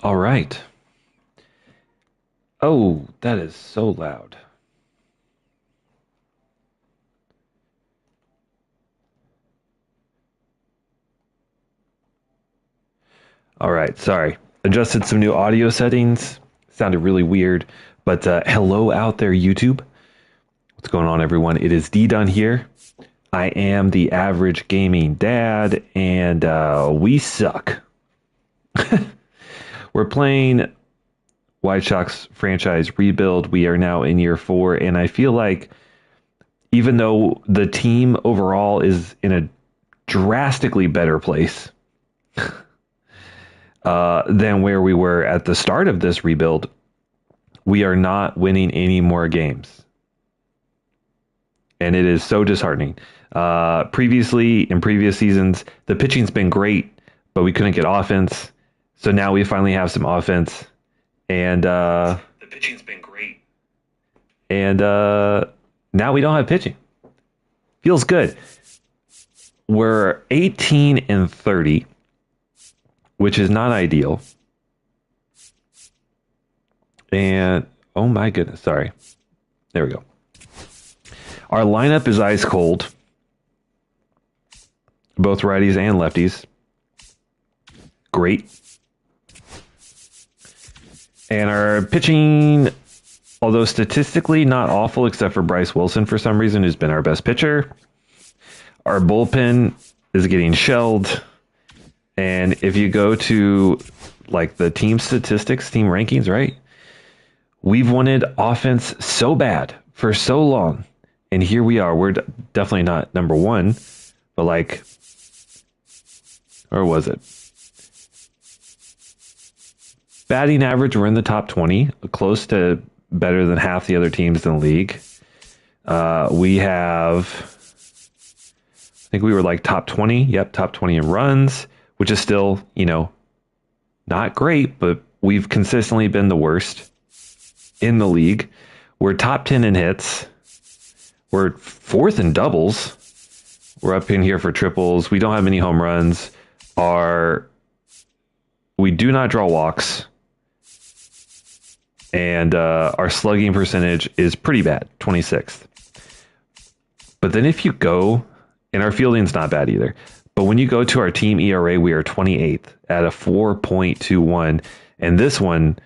All right. Oh, that is so loud. All right, sorry. Adjusted some new audio settings. Sounded really weird. But hello out there, YouTube. What's going on, everyone? It is D-Dunn here. I am the Average Gaming Dad, and we suck. We're playing White Sox franchise rebuild. We are now in year 4, and I feel like even though the team overall is in a drastically better place than where we were at the start of this rebuild, we are not winning any more games. And it is so disheartening. Previously, in previous seasons, the pitching's been great, but we couldn't get offense. So now we finally have some offense. And the pitching's been great. And now we don't have pitching. Feels good. We're 18 and 30, which is not ideal. And oh my goodness, sorry. There we go. Our lineup is ice cold. Both righties and lefties. Great. And our pitching, although statistically not awful except for Bryce Wilson for some reason, who's been our best pitcher. Our bullpen is getting shelled. And if you go to like the team statistics, team rankings, right? We've wanted offense so bad for so long. And here we are. We're definitely not number one, but like, or was it? Batting average, we're in the top 20, close to better than half the other teams in the league. We have, I think we were like top 20. Yep, top 20 in runs, which is still, not great, but we've consistently been the worst in the league. We're top 10 in hits. We're 4th in doubles. We're up in here for triples. We don't have any home runs. We do not draw walks. And our slugging percentage is pretty bad, 26th. But then if you go, and our fielding's not bad either, but when you go to our team ERA, we are 28th at a 4.21. And this one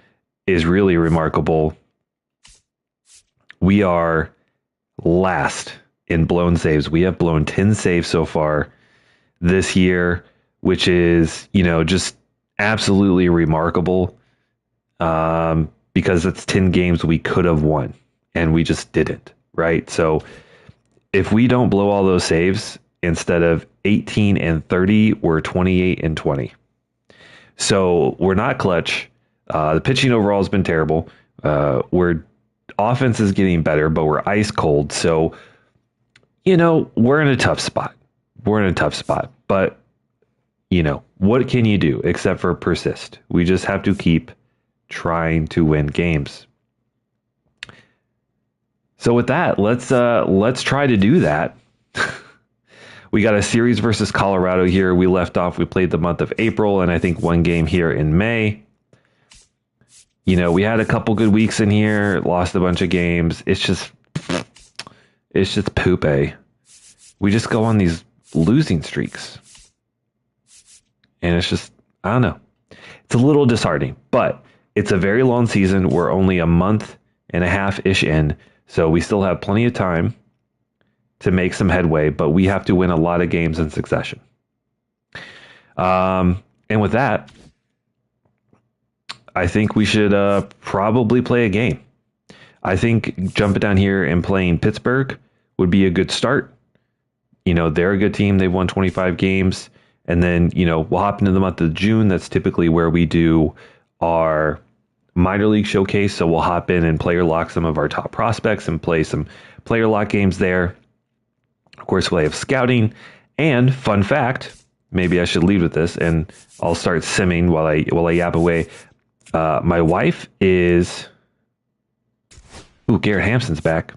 is really remarkable. We are last in blown saves. We have blown 10 saves so far this year, which is, just absolutely remarkable. Because it's 10 games we could have won and we just didn't, right? So if we don't blow all those saves, instead of 18 and 30, we're 28 and 20. So we're not clutch. The pitching overall has been terrible. We're offense is getting better, but we're ice cold. So, we're in a tough spot. But, what can you do except for persist? We just have to keep trying to win games. So with that, let's try to do that. We got a series versus Colorado here. We left off, we played the month of April, and I think one game here in May. We had a couple good weeks in here, lost a bunch of games. It's just poop, eh? We just go on these losing streaks. And it's just, I don't know. It's a little disheartening, but it's a very long season. We're only a month and a half-ish in, so we still have plenty of time to make some headway, but we have to win a lot of games in succession. And with that, I think we should probably play a game. I think jumping down here and playing Pittsburgh would be a good start. They're a good team. They've won 25 games. And then, we'll hop into the month of June. That's typically where we do our minor league showcase. So we'll hop in and player lock some of our top prospects and play some player lock games there. Of course, we'll have scouting. And fun fact, maybe I should lead with this and I'll start simming while I yap away. My wife is... Ooh, Garrett Hampson's back.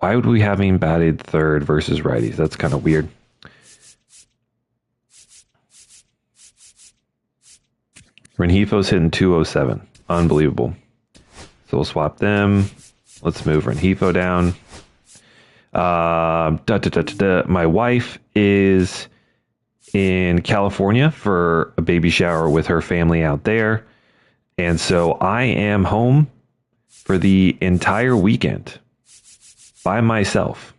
Why would we have him batted third versus righties? That's kind of weird. Renjifo's hitting 207. Unbelievable. So we'll swap them. Let's move Renjifo down. My wife is in California for a baby shower with her family out there. And so I am home for the entire weekend by myself.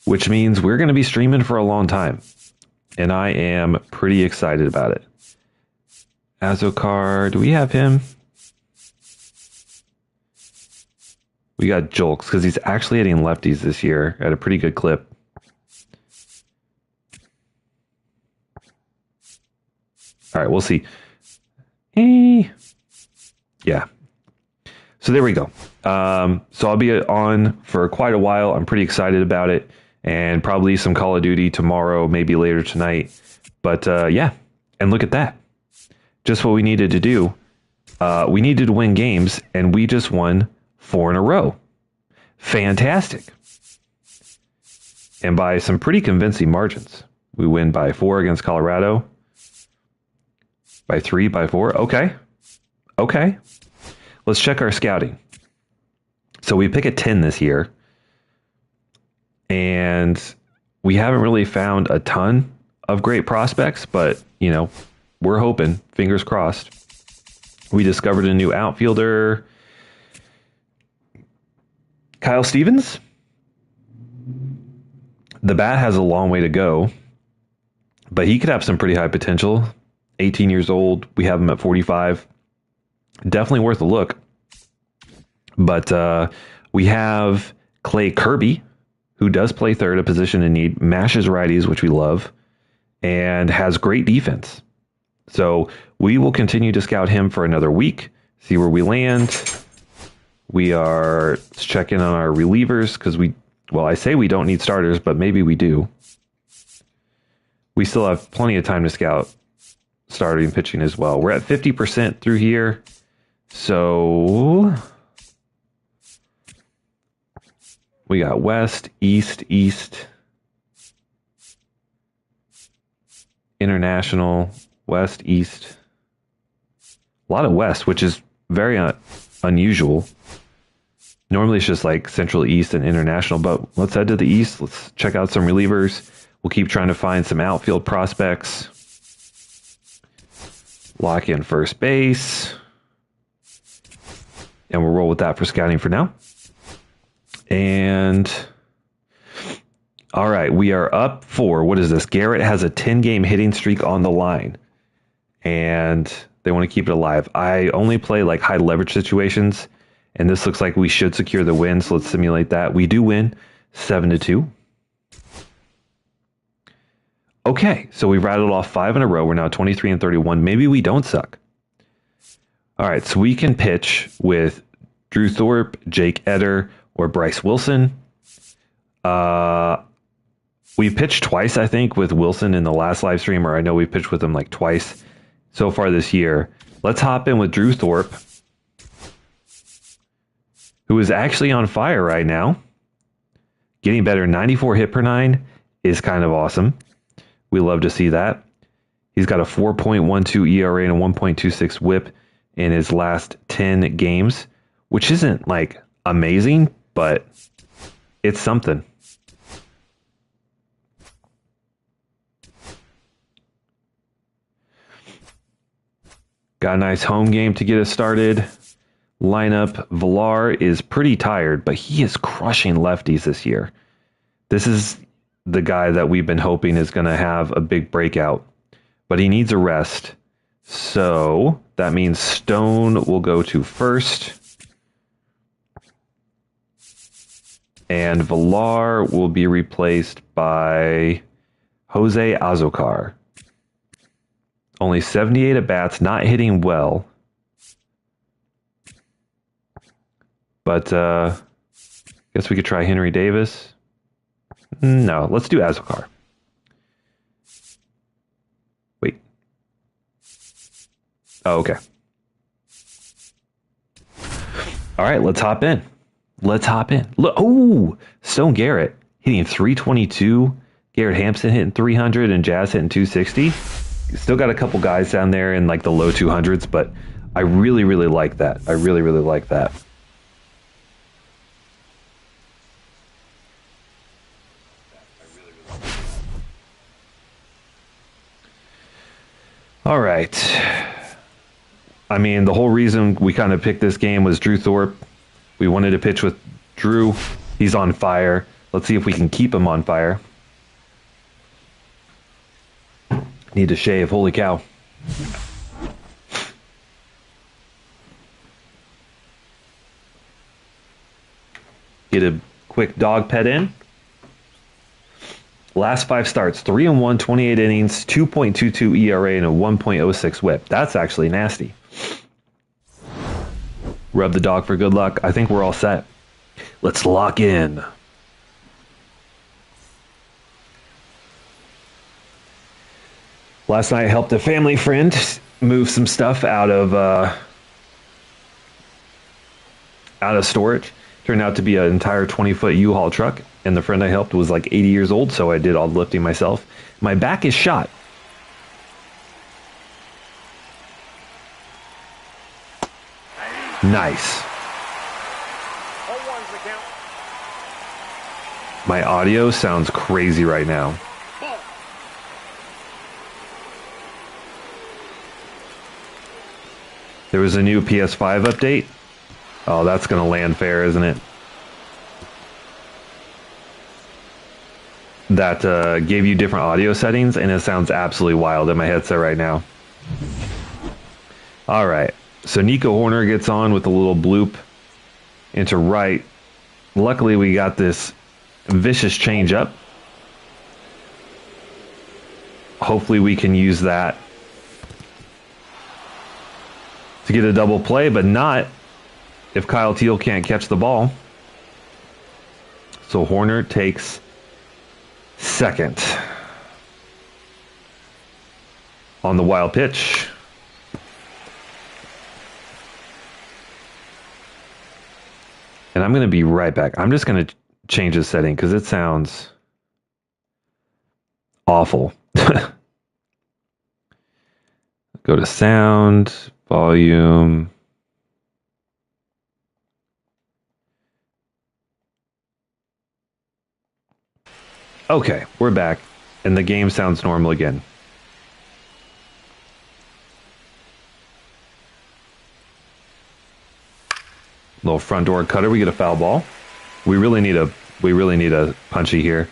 Which means we're going to be streaming for a long time. And I am pretty excited about it. Azokar, do we have him? We got Jolks because he's actually hitting lefties this year at a pretty good clip. All right, we'll see. Yeah. So there we go. So I'll be on for quite a while. I'm pretty excited about it. And probably some Call of Duty tomorrow, maybe later tonight. But yeah, and look at that. Just what we needed to do. We needed to win games, and we just won 4 in a row. Fantastic. And by some pretty convincing margins. We win by 4 against Colorado. By 3, by 4. Okay. Let's check our scouting. So we pick a 10 this year. And we haven't really found a ton of great prospects, but, you know, we're hoping, fingers crossed. We discovered a new outfielder, Kyle Stevens. The bat has a long way to go, but he could have some pretty high potential. 18 years old. We have him at 45. Definitely worth a look. But we have Clay Kirby, who does play third, a position in need, mashes righties, which we love, and has great defense. So we will continue to scout him for another week, see where we land. We are checking on our relievers because I say we don't need starters, but maybe we do. We still have plenty of time to scout starting pitching as well. We're at 50% through here. So we got West, East, International, West, East. A lot of West, which is very unusual. Normally it's just like Central, East, and International, but let's head to the East. Let's check out some relievers. We'll keep trying to find some outfield prospects. Lock in first base. And we'll roll with that for scouting for now. And all right, we are up for, what is this? Garrett has a 10-game hitting streak on the line. And they want to keep it alive. I only play like high leverage situations. And this looks like we should secure the win. So let's simulate that. We do win 7-2. Okay, so we rattled off 5 in a row. We're now 23-31. Maybe we don't suck. All right, so we can pitch with Drew Thorpe, Jake Eder, or Bryce Wilson. We pitched twice, I think, with Wilson in the last live stream, or I know we pitched with him like twice so far this year. Let's hop in with Drew Thorpe, who is actually on fire right now. Getting better. 94 hit per 9 is kind of awesome. We love to see that. He's got a 4.12 ERA and a 1.26 whip in his last 10 games, which isn't like amazing, but it's something. Got a nice home game to get us started. Lineup, Villar is pretty tired, but he is crushing lefties this year. This is the guy that we've been hoping is going to have a big breakout, but he needs a rest. So that means Stone will go to first. And Villar will be replaced by Jose Azokar. Only 78 at bats, not hitting well. But guess we could try Henry Davis. No, let's do Azokar. Wait. Oh, okay. All right, let's hop in. Let's hop in. Look, oh, Stone Garrett hitting 322. Garrett Hampson hitting 300 and Jazz hitting 260. Still got a couple guys down there in like the low 200s, but I really, really like that. I really, really like that. All right. I mean, the whole reason we kind of picked this game was Drew Thorpe. We wanted to pitch with Drew. He's on fire. Let's see if we can keep him on fire. Need to shave. Holy cow. Get a quick dog pet in. Last 5 starts, 3-1, 28 innings, 2.22 ERA, and a 1.06 whip. That's actually nasty. Rub the dog for good luck. I think we're all set. Let's lock in. Last night I helped a family friend move some stuff out of storage. Turned out to be an entire 20-foot U-Haul truck, and the friend I helped was like 80 years old, so I did all the lifting myself. My back is shot. Nice. My audio sounds crazy right now. There was a new PS5 update. Oh, that's going to land fair, isn't it? That gave you different audio settings, and it sounds absolutely wild in my headset right now. All right. So Nico Horner gets on with a little bloop into right. Luckily, we got this vicious changeup. Hopefully, we can use that to get a double play, but not if Kyle Teal can't catch the ball. So Horner takes second on the wild pitch. And I'm going to be right back. I'm just going to change the setting because it sounds awful. Go to sound, volume. Okay, we're back, and the game sounds normal again. Little front door cutter. We get a foul ball. We really need a punchy here.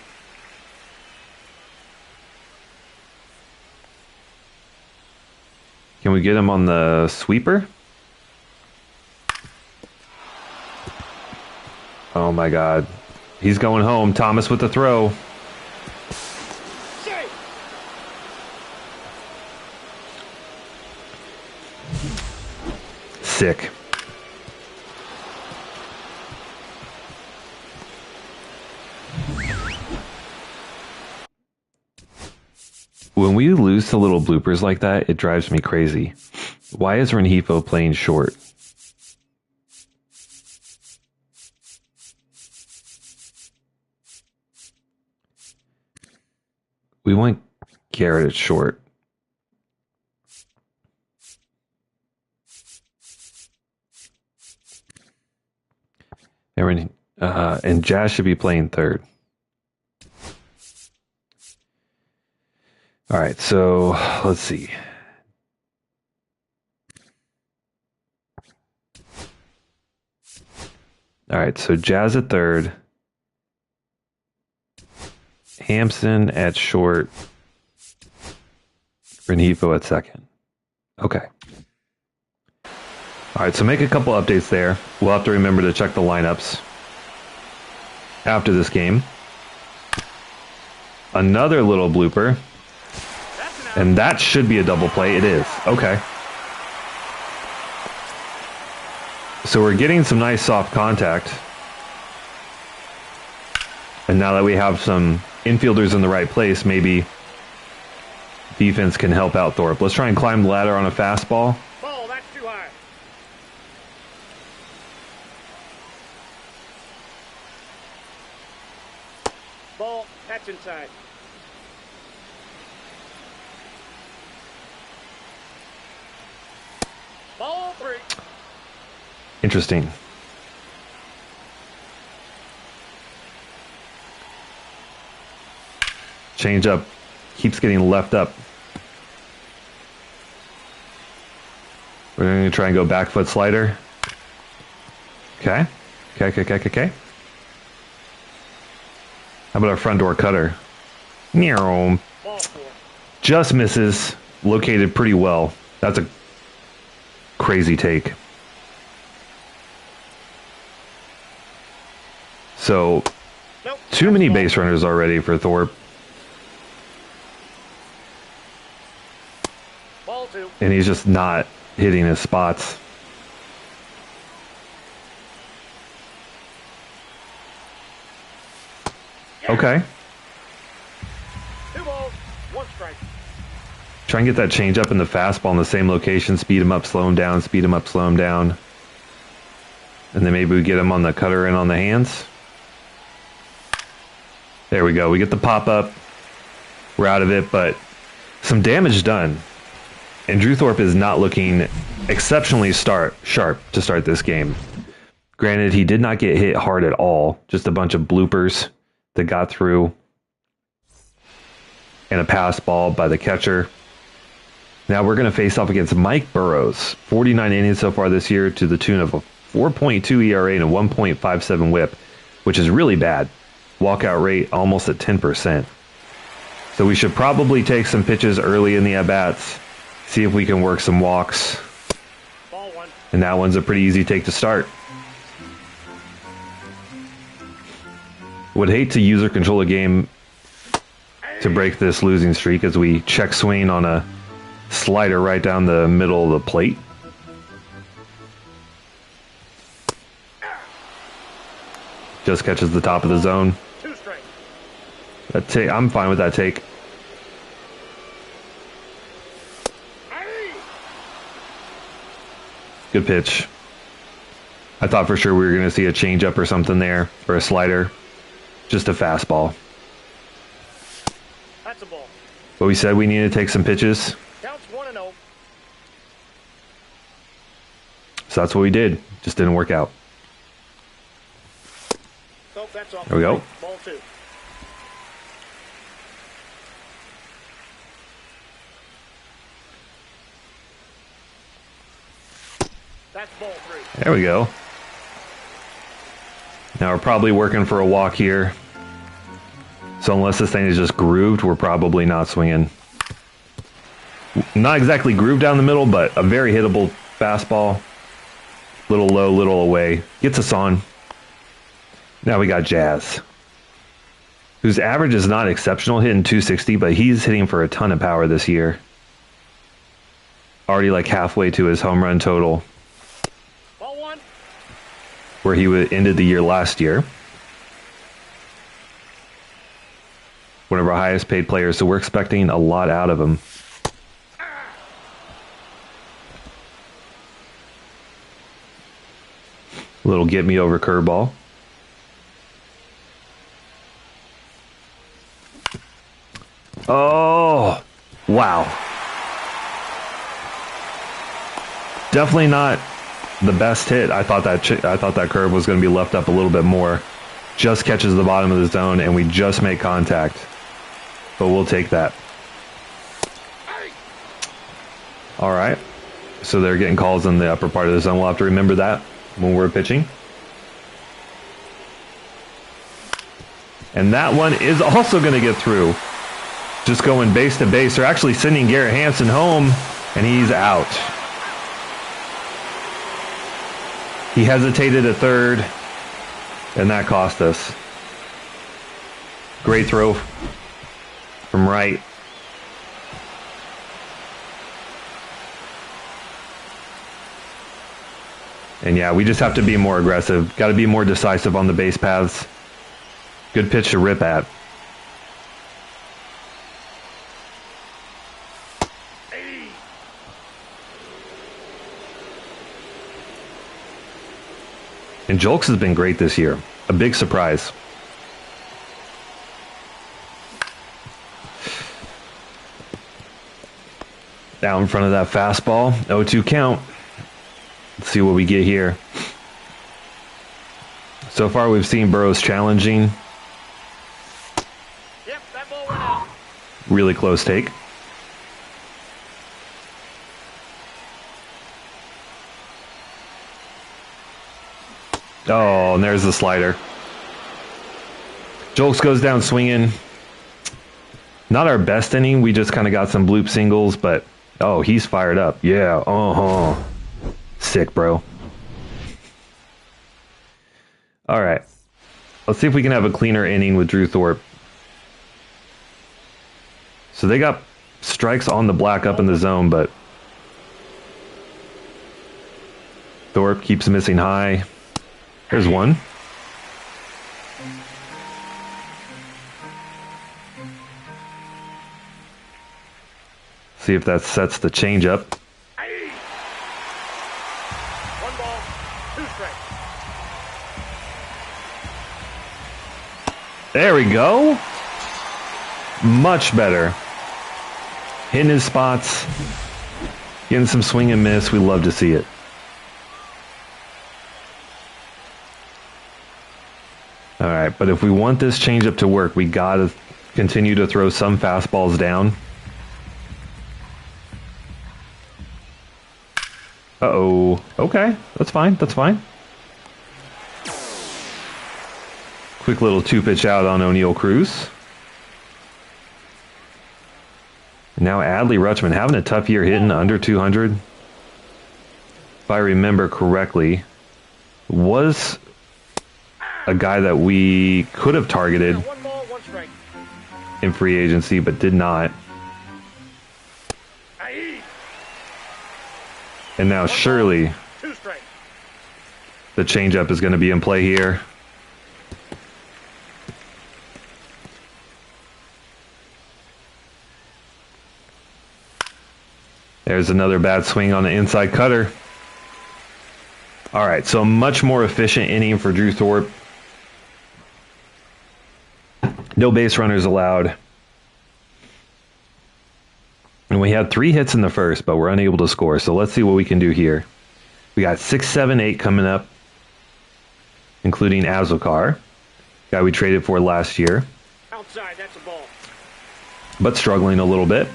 Can we get him on the sweeper? Oh my God. He's going home. Thomas with the throw. Sick. When we lose to little bloopers like that, it drives me crazy. Why is Rengifo playing short? We want Garrett at short. And Jazz should be playing third. All right, so let's see. All right, so Jazz at third. Hampson at short. Rengifo at second. Okay. All right, so make a couple updates there. We'll have to remember to check the lineups after this game. Another little blooper. And that should be a double play. It is. Okay. So we're getting some nice soft contact. And now that we have some infielders in the right place, maybe defense can help out Thorpe. Let's try and climb the ladder on a fastball. Ball, that's too high. reaction time. Ball 3. Interesting. Change up. Keeps getting left up. We're going to try and go back foot slider. Okay. Okay. How about our front door cutter? Ball 4. Just misses. Located pretty well. That's a crazy take. So, Nope. too many base runners already for Thorpe. Ball 2. And he's just not hitting his spots. Okay. 2 balls, 1 strike. Try and get that change up in the fastball in the same location. Speed him up, slow him down, speed him up, slow him down. And then maybe we get him on the cutter and on the hands. There we go. We get the pop up. We're out of it, but some damage done. And Drew Thorpe is not looking exceptionally sharp to start this game. Granted, he did not get hit hard at all. Just a bunch of bloopers that got through. And a pass ball by the catcher. Now we're going to face off against Mike Burrows. 49 innings so far this year to the tune of a 4.2 ERA and a 1.57 whip, which is really bad. Walkout rate almost at 10%. So we should probably take some pitches early in the at-bats. See if we can work some walks. Ball 1. And that one's a pretty easy take to start. Would hate to user control a game to break this losing streak as we check swing on a slider right down the middle of the plate. Just catches the top of the zone. 2 strike. I'm fine with that take. Good pitch. I thought for sure we were going to see a changeup or something there, or a slider. Just a fastball. That's a ball. But we said we needed to take some pitches, Counts 1-0. so that's what we did. Just didn't work out. So that's off. There we go. Ball 2. That's ball 3. There we go. Now we're probably working for a walk here. So unless this thing is just grooved, we're probably not swinging. Not exactly grooved down the middle, but a very hittable fastball. Little low, little away. Gets us on. Now we got Jazz, whose average is not exceptional, hitting 260, but he's hitting for a ton of power this year. Already like halfway to his home run total, Ball 1. where he ended the year last year. One of our highest paid players, so we're expecting a lot out of him. Little get me over curveball. Oh, wow. Definitely not the best hit. I thought that curve was going to be left up a little bit more. Just catches the bottom of the zone, and we just make contact. But we'll take that. All right. So they're getting calls in the upper part of the zone. We'll have to remember that when we're pitching. And that one is also going to get through. Just going base to base. They're actually sending Garrett Hansen home, and he's out. He hesitated at third, and that cost us. Great throw from right. And yeah, we just have to be more aggressive. Got to be more decisive on the base paths. Good pitch to rip at. And Jolks has been great this year. A big surprise. Out in front of that fastball. 0-2 count. Let's see what we get here. So far, we've seen Burrows challenging. Yep, that ball went out. Really close take. Oh, and there's the slider. Jolks goes down swinging. Not our best inning. We just kind of got some bloop singles, but oh, he's fired up. Yeah, sick, bro. All right. Let's see if we can have a cleaner inning with Drew Thorpe. So they got strikes on the black up in the zone, but Thorpe keeps missing high. There's one. See if that sets the changeup. 1 ball, 2 strikes. There we go. Much better. Hitting his spots. Getting some swing and miss. We love to see it. All right, but if we want this changeup to work, we got to continue to throw some fastballs down. Uh-oh. Okay, that's fine. That's fine. Quick little 2-pitch out on O'Neal Cruz. Now Adley Rutschman having a tough year hitting under 200. If I remember correctly, was a guy that we could have targeted 1 ball, 1 strike. in free agency, but did not. And now surely 2 strikes. the changeup is going to be in play here. There's another bad swing on the inside cutter. All right, so much more efficient inning for Drew Thorpe. No base runners allowed. And we had 3 hits in the first, but we're unable to score. So let's see what we can do here. We got 6, 7, 8 coming up, including Azokar, guy we traded for last year, Outside, that's a ball. but struggling a little bit.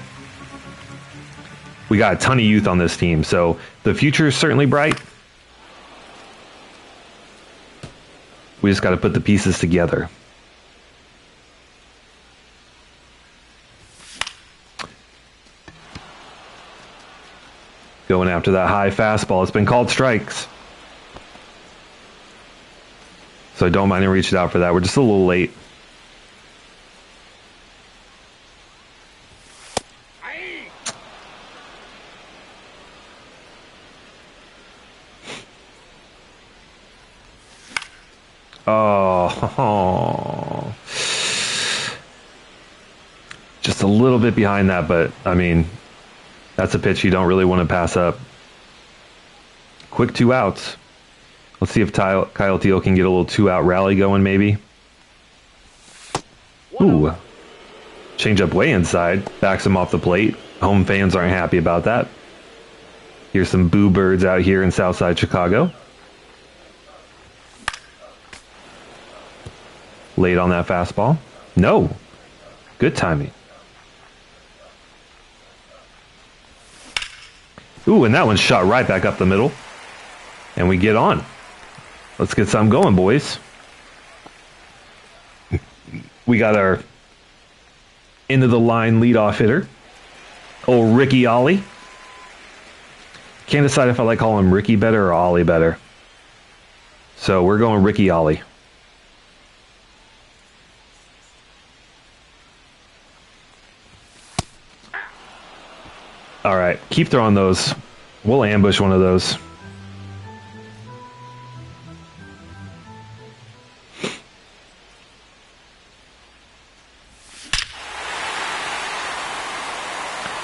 We got a ton of youth on this team, so the future is certainly bright. We just got to put the pieces together. Going after that high fastball. It's been called strikes. So I don't mind to reach it out for that. We're just a little late. Oh, just a little bit behind that, but I mean, that's a pitch you don't really want to pass up. Quick 2 outs. Let's see if Kyle Teal can get a little 2-out rally going, maybe. Ooh, change up way inside, backs him off the plate. Home fans aren't happy about that. Here's some boo birds out here in Southside Chicago. Late on that fastball. No. Good timing. Ooh, and that one's shot right back up the middle. And we get on. Let's get something going, boys. We got our into the line leadoff hitter. Old Ricky Ollie. Can't decide if I like calling him Ricky better or Ollie better. So we're going Ricky Ollie. All right, keep throwing those. We'll ambush one of those.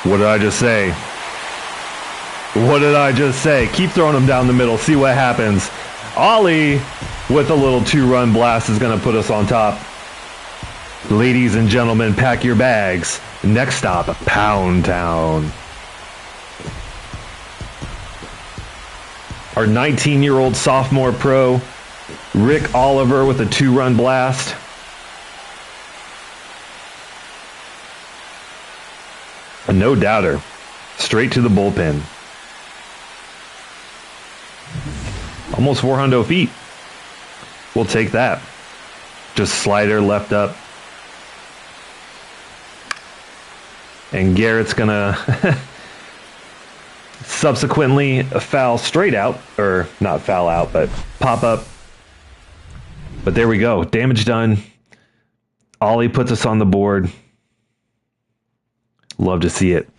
What did I just say? What did I just say? Keep throwing them down the middle. See what happens. Ollie with a little 2-run blast is going to put us on top. Ladies and gentlemen, pack your bags. Next stop, Pound Town. Our 19-year-old sophomore pro, Rick Oliver, with a 2-run blast. A no doubter. Straight to the bullpen. Almost 400 feet. We'll take that. Just slider left up. And Garrett's gonna subsequently foul straight out, or not foul out, but pop up. But there we go. Damage done. Ollie puts us on the board. Love to see it.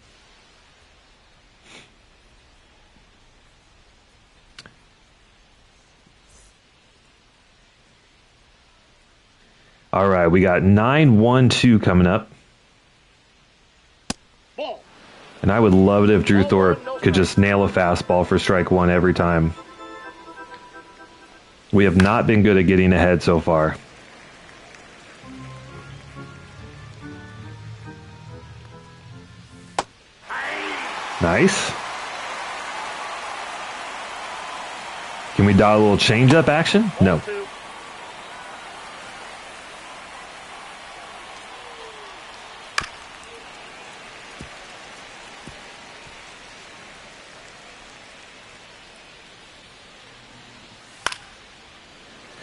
All right, we got 9-1-2 coming up. Ball. And I would love it if Drew Thorpe could just nail a fastball for strike one every time. We have not been good at getting ahead so far. Nice. Can we dial a little change-up action? No.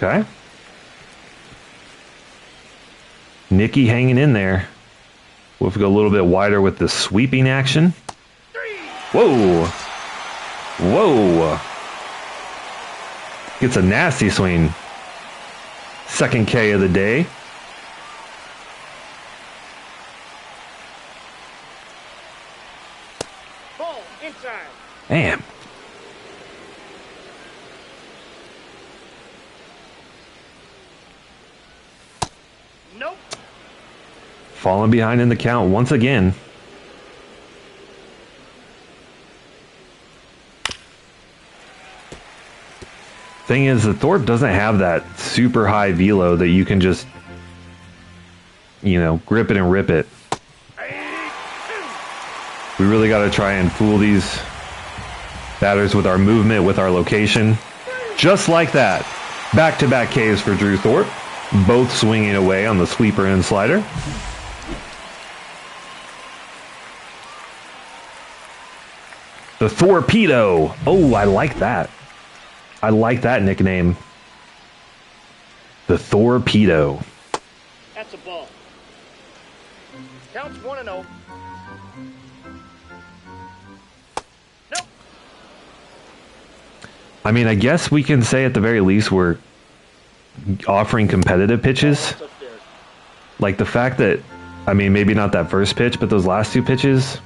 Okay. Nicky hanging in there. We'll have to go a little bit wider with the sweeping action. Whoa. Whoa. Gets a nasty swing. Second K of the day. Ball inside. Damn. Nope. Falling behind in the count once again. Thing is that Thorpe doesn't have that super high velo that you can just, you know, grip it and rip it. We really got to try and fool these batters with our movement, with our location. Just like that. Back-to-back Ks for Drew Thorpe. Both swinging away on the sweeper and slider. The Thorpedo. Oh, I like that. I like that nickname. The Thorpedo. That's a ball. Counts 1-0. Nope. I mean, I guess we can say at the very least we're offering competitive pitches. Like the fact that, I mean, maybe not that first pitch, but those last two pitches.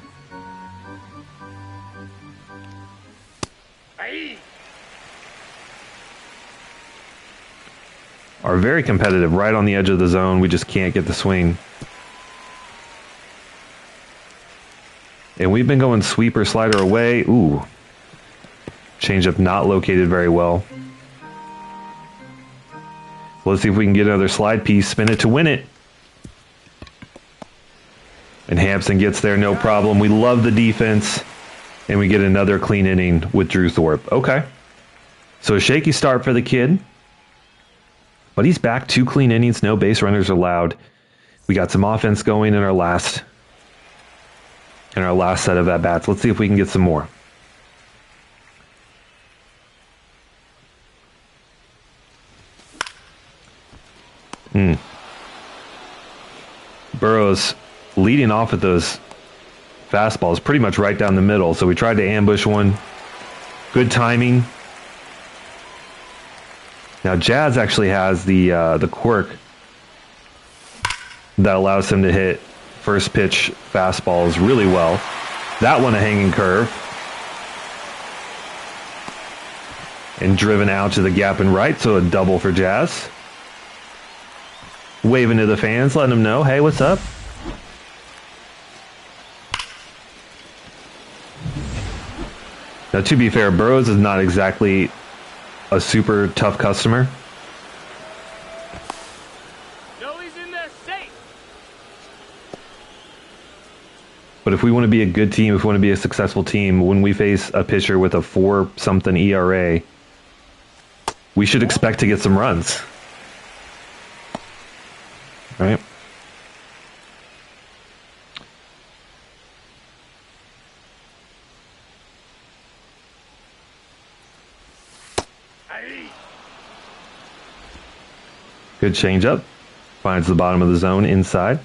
Are very competitive, right on the edge of the zone. We just can't get the swing. And we've been going sweeper, slider away. Ooh. Changeup not located very well. Let's see if we can get another slide piece, spin it to win it. And Hampson gets there, no problem. We love the defense. And we get another clean inning with Drew Thorpe. Okay. So a shaky start for the kid. But he's back, 2 clean innings, no base runners allowed. We got some offense going in our last set of at-bats. Let's see if we can get some more. Burrows leading off with those fastballs pretty much right down the middle. So we tried to ambush one. Good timing. Now Jazz actually has the quirk that allows him to hit first pitch fastballs really well. That one a hanging curve. And driven out to the gap and right, so a double for Jazz. Waving to the fans, letting them know, hey, what's up? Now, to be fair, Burrows is not exactly a super tough customer. No, he's in there safe. But if we want to be a good team, if we want to be a successful team, when we face a pitcher with a 4-something ERA, we should expect to get some runs. Right? Good changeup. Finds the bottom of the zone inside.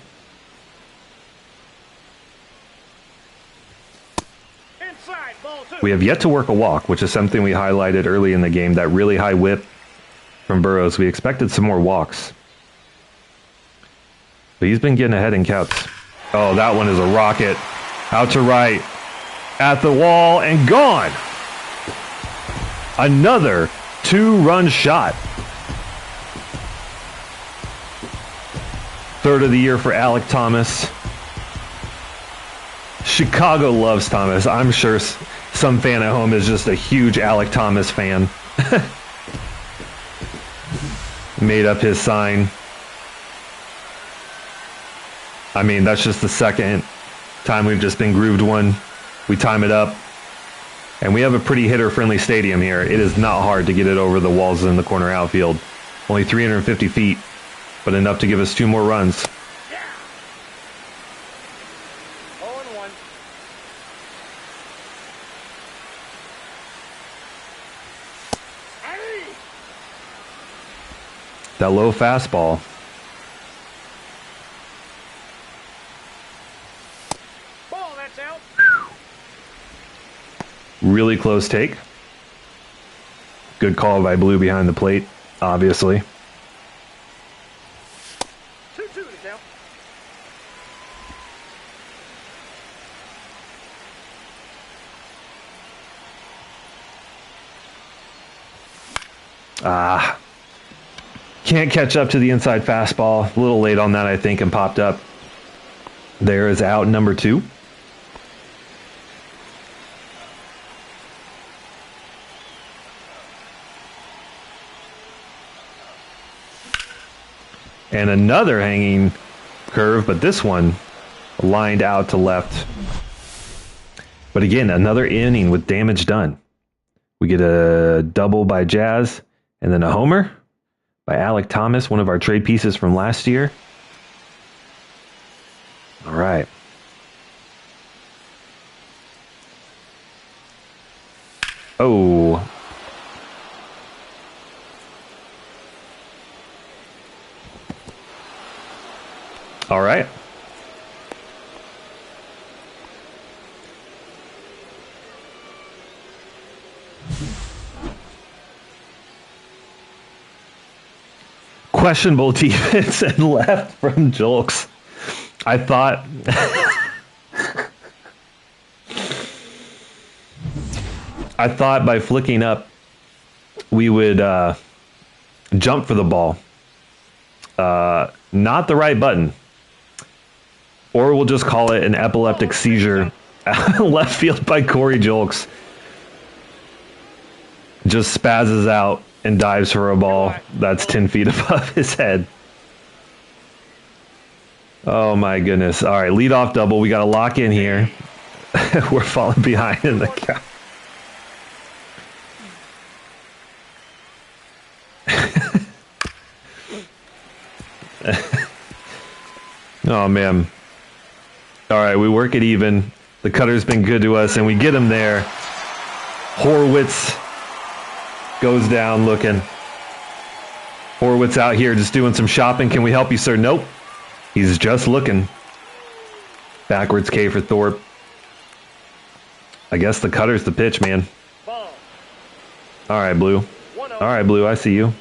Inside, ball 2. We have yet to work a walk, which is something we highlighted early in the game. That really high whip from Burrows. We expected some more walks. But he's been getting ahead in counts. Oh, that one is a rocket. Out to right. At the wall and gone. Another 2-run shot. Third of the year for Alek Thomas. Chicago loves Thomas. I'm sure some fan at home is just a huge Alek Thomas fan. Made up his sign. I mean, that's just the second time we've just been grooved one. We time it up. And we have a pretty hitter-friendly stadium here. It is not hard to get it over the walls in the corner outfield. Only 350 feet, but enough to give us 2 more runs. Yeah. 0-1. Hey. That low fastball. Ball, that's out. Really close take. Good call by Blue behind the plate, obviously. 2-2 to count. Can't catch up to the inside fastball. A little late on that, I think, and popped up. There is out number 2. And another hanging curve, but this one lined out to left. But again, another inning with damage done. We get a double by Jazz, and then a homer by Alek Thomas, one of our trade pieces from last year. All right. Oh. All right. Questionable defense and left from Julks. I thought by flicking up we would jump for the ball. Not the right button. Or we'll just call it an epileptic seizure. Left field by Corey Julks. Just spazzes out and dives for a ball that's 10 feet above his head. Oh my goodness. All right, leadoff double. We got to lock in here. We're falling behind in the count. Oh man. All right, we work it even. The cutter's been good to us, and we get him there. Horwitz goes down looking. Horwitz out here just doing some shopping. Can we help you, sir? Nope. He's just looking. Backwards K for Thorpe. I guess the cutter's the pitch, man. Ball. All right, Blue. 1-0. All right, Blue, I see you.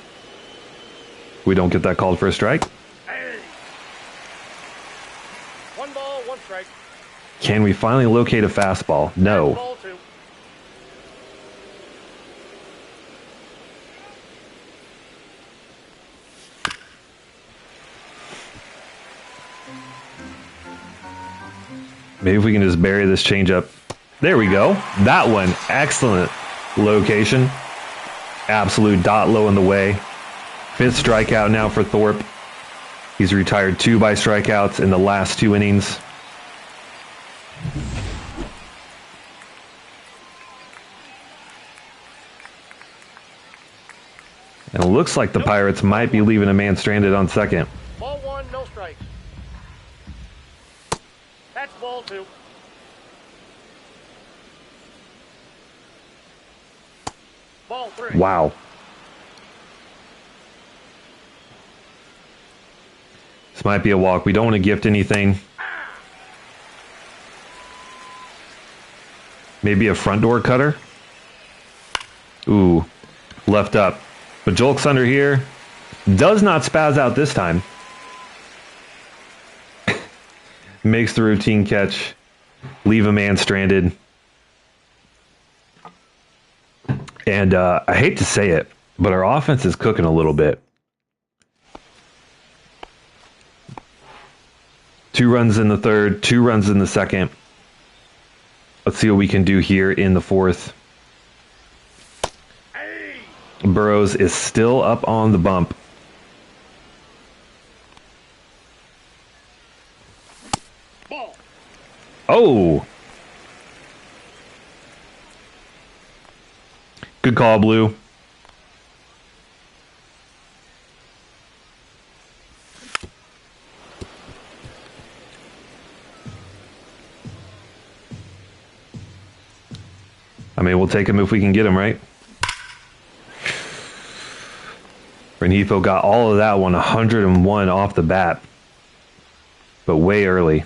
We don't get that called for a strike. Hey. 1 ball, 1 strike. Can we finally locate a fastball? No. Ball 2. Maybe if we can just bury this changeup. There we go. That one, excellent location. Absolute dot low in the way. 5th strikeout now for Thorpe. He's retired 2 by strikeouts in the last 2 innings. And it looks like the Pirates might be leaving a man stranded on second. Ball 1, no strikes. That's ball 2. Ball 3. Wow. This might be a walk. We don't want to gift anything. Maybe a front door cutter? Ooh, left up. But Jolk's under here. Does not spaz out this time. Makes the routine catch. Leave a man stranded. And I hate to say it, but our offense is cooking a little bit. 2 runs in the third, 2 runs in the second. Let's see what we can do here in the fourth. Burrows is still up on the bump. Ball. Oh! Good call, Blue. I mean, we'll take him if we can get him, right? Renifo got all of that one, 101 off the bat. But way early.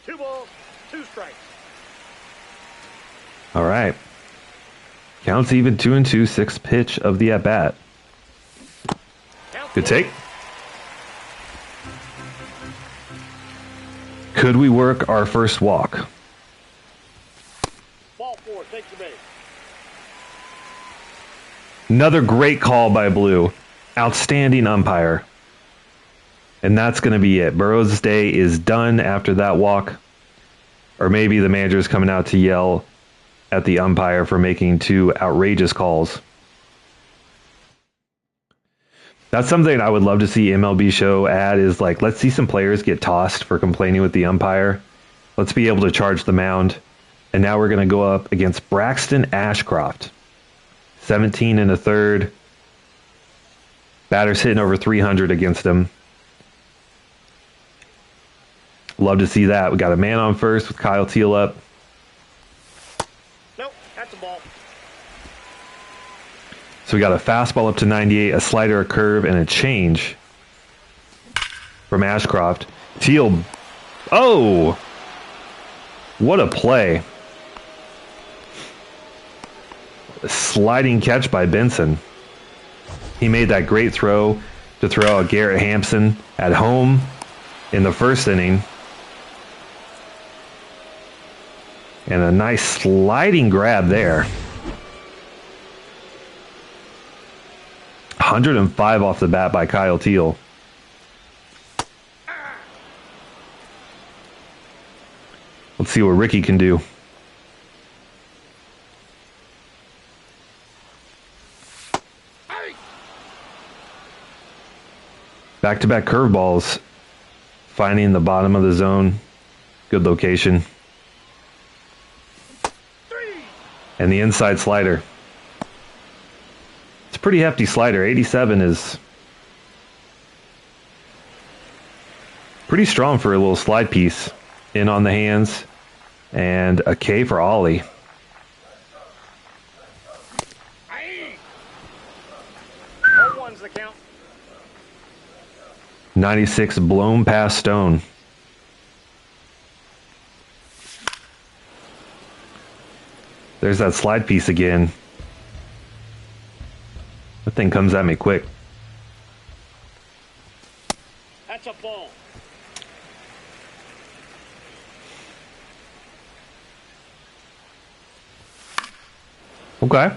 2 balls, 2 strikes. All right. Counts even 2-2, 6th pitch of the at-bat. Good take. Could we work our first walk? Ball 4, takes the base. Another great call by Blue. Outstanding umpire. And that's going to be it. Burrows' day is done after that walk. Or maybe the manager's coming out to yell at the umpire for making 2 outrageous calls. That's something I would love to see MLB Show add is like, let's see some players get tossed for complaining with the umpire. Let's be able to charge the mound. And now we're going to go up against Braxton Ashcroft. 17 and a third. Batter's hitting over 300 against him. Love to see that. We got a man on first with Kyle Teal up. Nope, that's a ball. So we got a fastball up to 98, a slider, a curve, and a change from Ashcroft. Teal. Oh! What a play. A sliding catch by Benson. He made that great throw to throw out Garrett Hampson at home in the first inning. And a nice sliding grab there. 105 off the bat by Kyle Teal. Let's see what Ricky can do. Back-to-back curveballs. Finding the bottom of the zone. Good location. And the inside slider. It's a pretty hefty slider. 87 is pretty strong for a little slide piece. In on the hands. And a K for Ollie. Ball 1's the count. 96 blown past Stone. There's that slide piece again. That thing comes at me quick. That's a ball. Okay.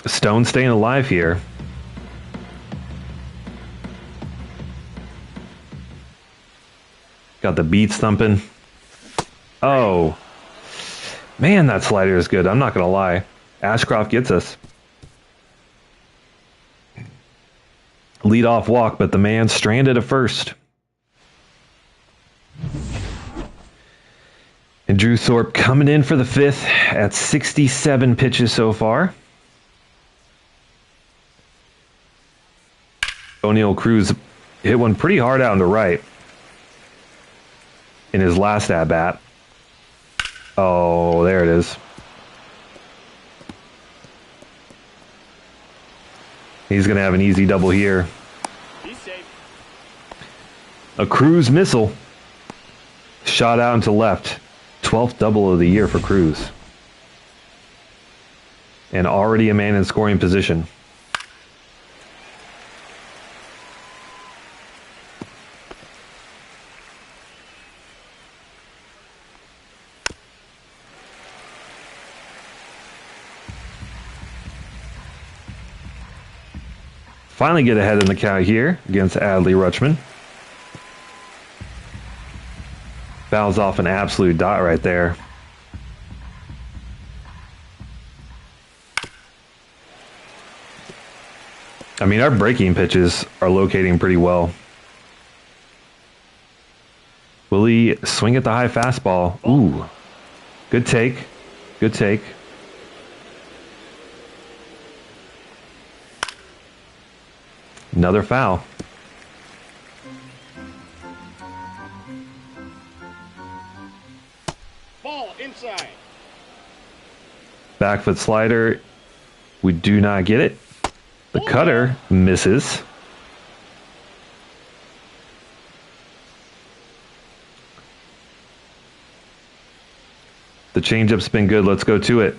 Stone staying alive here. Got the beats thumping. Oh. Man, that slider is good. I'm not going to lie. Ashcroft gets us. Lead off walk, but the man stranded at first. And Drew Thorpe coming in for the fifth at 67 pitches so far. O'Neill Cruz hit one pretty hard out on the right in his last at-bat. Oh, there it is. He's going to have an easy double here. He's safe. A Cruz missile. Shot out into left. 12th double of the year for Cruz. And already a man in scoring position. Finally get ahead in the count here against Adley Rutschman. Fouls off an absolute dot right there. I mean, our breaking pitches are locating pretty well. Will he swing at the high fastball? Ooh. Good take. Good take. Another foul. Ball inside. Back foot slider. We do not get it. The cutter misses. The changeup's been good. Let's go to it.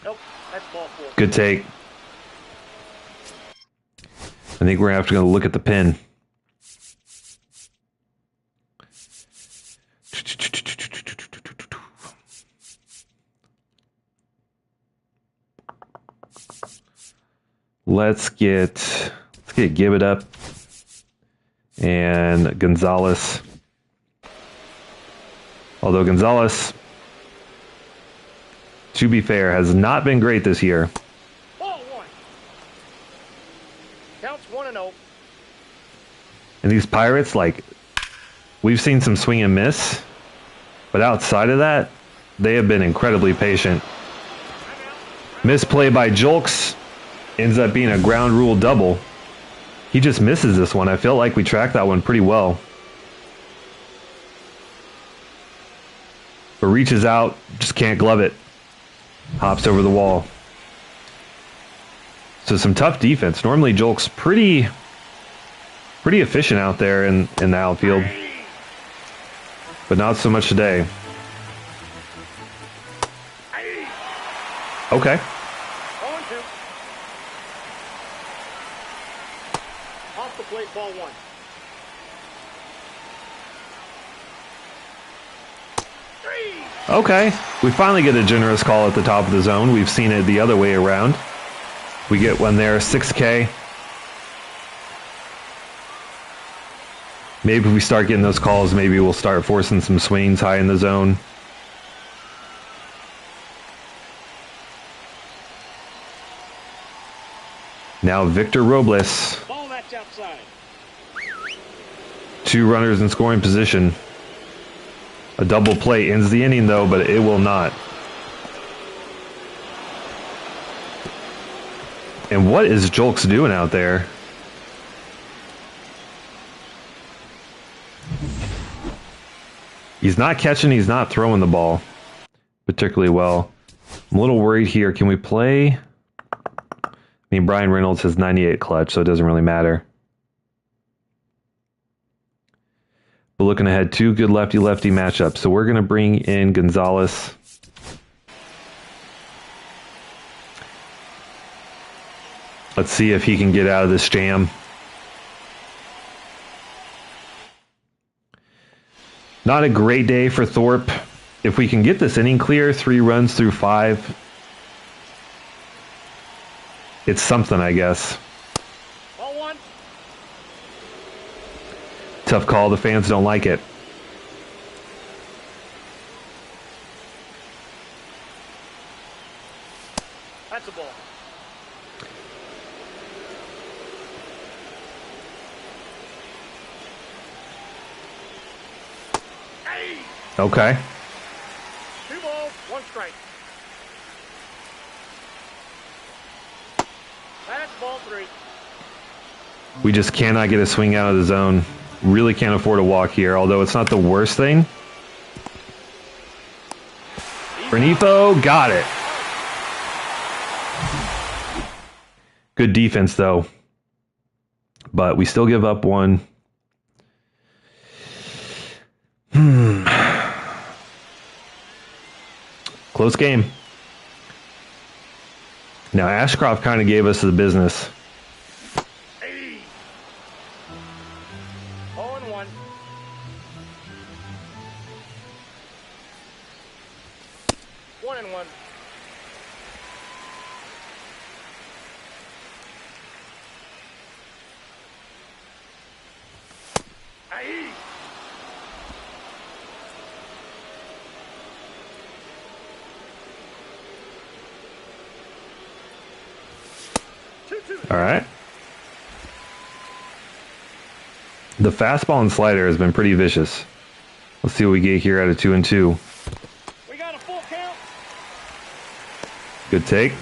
Nope, that's ball four. Good take. I think we're going to have to go look at the pin. Let's get Gibbet up and Gonzalez. Although Gonzalez, to be fair, has not been great this year. Ball one. Counts 1-0. And these Pirates, like, we've seen some swing and miss, but outside of that, they have been incredibly patient. Misplay by Julks. Ends up being a ground rule double. He just misses this one. I feel like we tracked that one pretty well. But reaches out, just can't glove it. Hops over the wall. So some tough defense. Normally Julk's pretty efficient out there in the outfield. But not so much today. Okay. Off the plate, ball one. Okay. We finally get a generous call at the top of the zone. We've seen it the other way around. We get one there, 6K. Maybe if we start getting those calls, maybe we'll start forcing some swings high in the zone. Now Victor Robles. Ball that's outside. 2 runners in scoring position. A double play ends the inning though, but it will not. And what is Julks doing out there? He's not catching, he's not throwing the ball particularly well. I'm a little worried here. Can we play? I mean, Brian Reynolds has 98 clutch, so it doesn't really matter. But looking ahead, 2 good lefty-lefty matchups. So we're going to bring in Gonzalez. Let's see if he can get out of this jam. Not a great day for Thorpe. If we can get this inning clear, 3 runs through 5, it's something, I guess. Ball one. Tough call. The fans don't like it. That's a ball. Okay. strike. That's ball 3. We just cannot get a swing out of the zone. Really can't afford a walk here, although it's not the worst thing. Renifo got it. Good defense, though. But we still give up one. Close game. Now, Ashcroft kind of gave us the business. 0-1. One and one. Aye. All right. The fastball and slider has been pretty vicious. Let's see what we get here out of 2-2. We got a full count. Good take.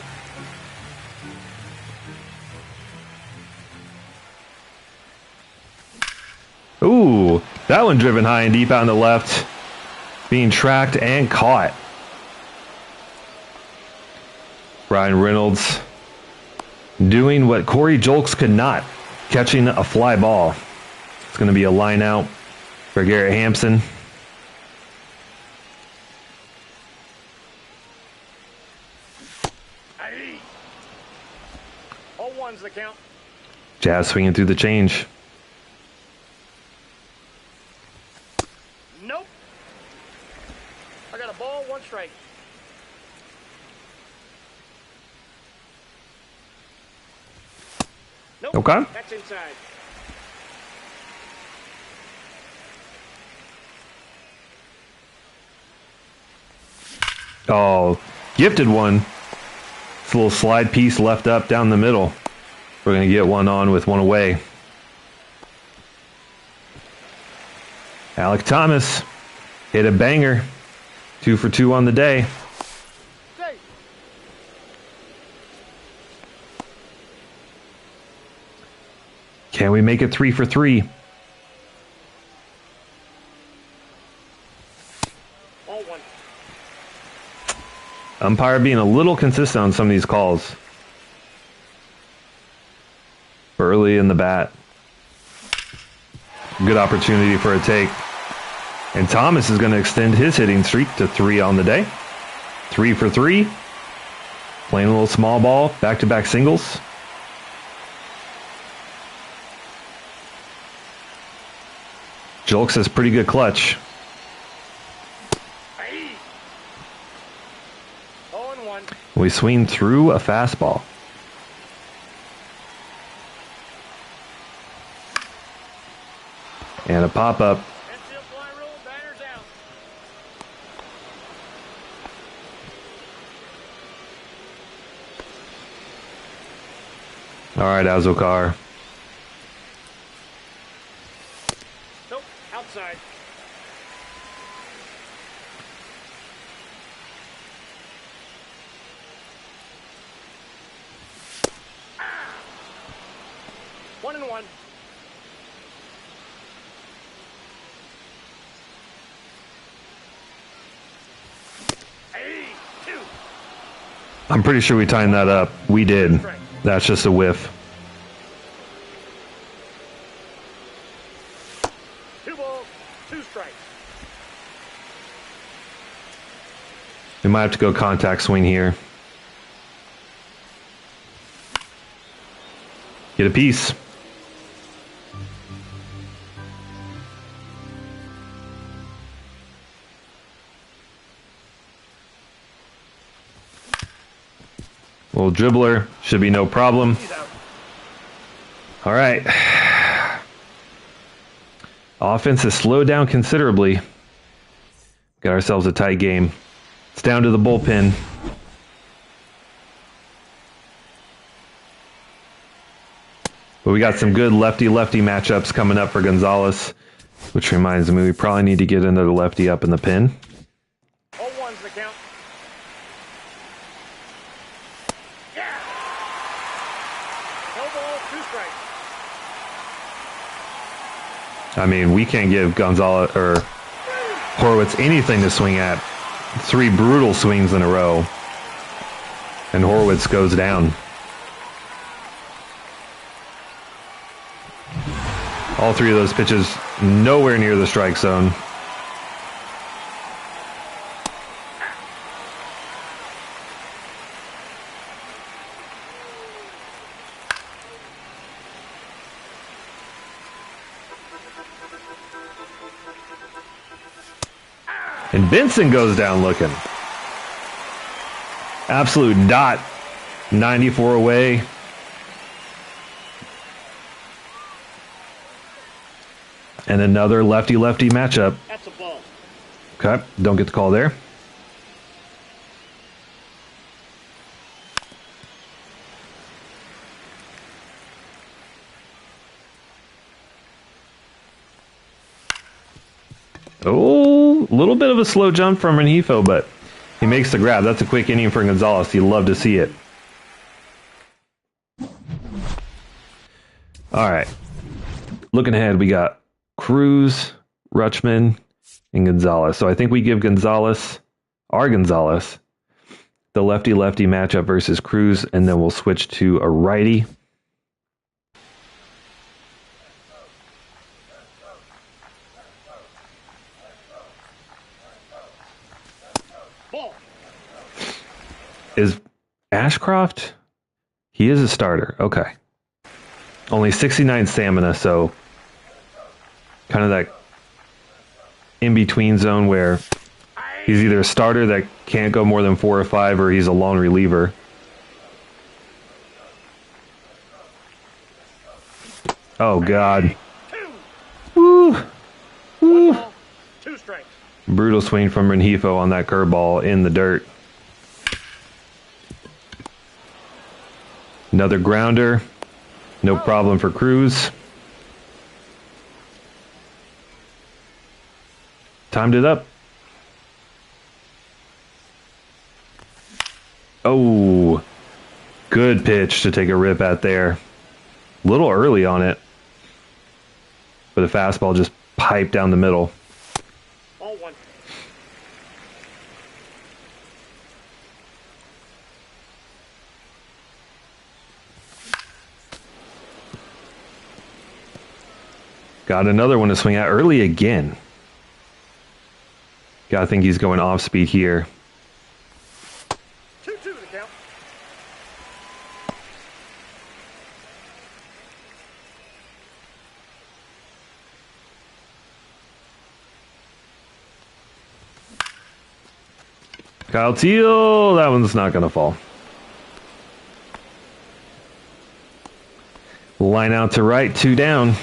Ooh, that one driven high and deep out in the left. Being tracked and caught. Ryan Reynolds doing what Corey Julks could not, catching a fly ball. It's going to be a line out for Garrett Hampson. Aye. 0-1's the count. Jazz swinging through the change. Nope. I got a ball, 1 strike. Nope. Okay. That's inside. Oh, gifted one. It's a little slide piece left up down the middle. We're going to get one on with one away. Alec Thomas hit a banger. 2 for 2 on the day. Safe. Can we make it 3 for 3? Ball 1. Umpire being a little consistent on some of these calls. Early in the bat. Good opportunity for a take. And Thomas is going to extend his hitting streak to 3 on the day. 3 for 3. Playing a little small ball, back-to-back singles. Julks has pretty good clutch. Aye. 0-1. We swing through a fastball. And a pop-up. Infield fly rule, batter's out. All right, Azokar. Nope, outside. Ah. 1-1. Hey, 2. I'm pretty sure we timed that up. We did. That's just a whiff. 2 balls, 2 strikes. We might have to go contact swing here. Get a piece. Little dribbler. Should be no problem. He's out. All right. Offense has slowed down considerably. Got ourselves a tight game. It's down to the bullpen. But we got some good lefty-lefty matchups coming up for Gonzalez, which reminds me we probably need to get another lefty up in the pin. 0-1's the count. I mean, we can't give Gonzalez or Horwitz anything to swing at. 3 brutal swings in a row. And Horwitz goes down. All 3 of those pitches nowhere near the strike zone. And Benson goes down looking. Absolute dot. 94 away. And another lefty-lefty matchup. That's a ball. Okay, don't get the call there. Oh, a little bit of a slow jump from Rengifo, but he makes the grab. That's a quick inning for Gonzalez. You'd love to see it. All right. Looking ahead, we got Cruz, Rutschman, and Gonzalez. So I think we give Gonzalez, the lefty-lefty matchup versus Cruz, and then we'll switch to a righty. Ball. Is Ashcroft? He is a starter. Okay. Only 69 stamina, so kind of that in-between zone where he's either a starter that can't go more than 4 or 5, or he's a lone reliever. Oh, God. Woo! Woo! 1 ball, 2 strikes. Brutal swing from Rengifo on that curveball in the dirt. Another grounder. No problem for Cruz. Timed it up. Oh, good pitch to take a rip at there. A little early on it, but a fastball just piped down the middle. Ball 1. Got another one to swing at early again. Gotta think he's going off speed here. 2-2 the count. Kyle Teal, that one's not gonna fall. Line out to right, 2 down.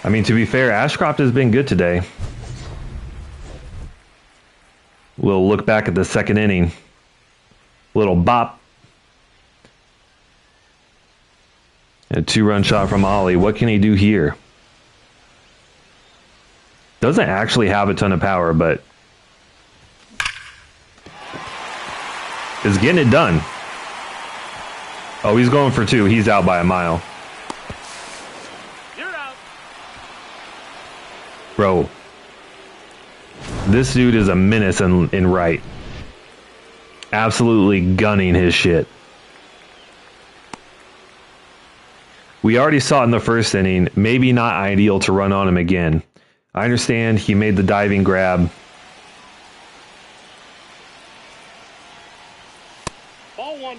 I mean, to be fair, Ashcroft has been good today. We'll look back at the second inning. Little bop. A 2-run shot from Ollie. What can he do here? Doesn't actually have a ton of power, but is getting it done. Oh, he's going for 2. He's out by a mile. You're out. Bro, this dude is a menace in right. Absolutely gunning his shit. We already saw it in the first inning. Maybe not ideal to run on him again. I understand he made the diving grab. Ball 1.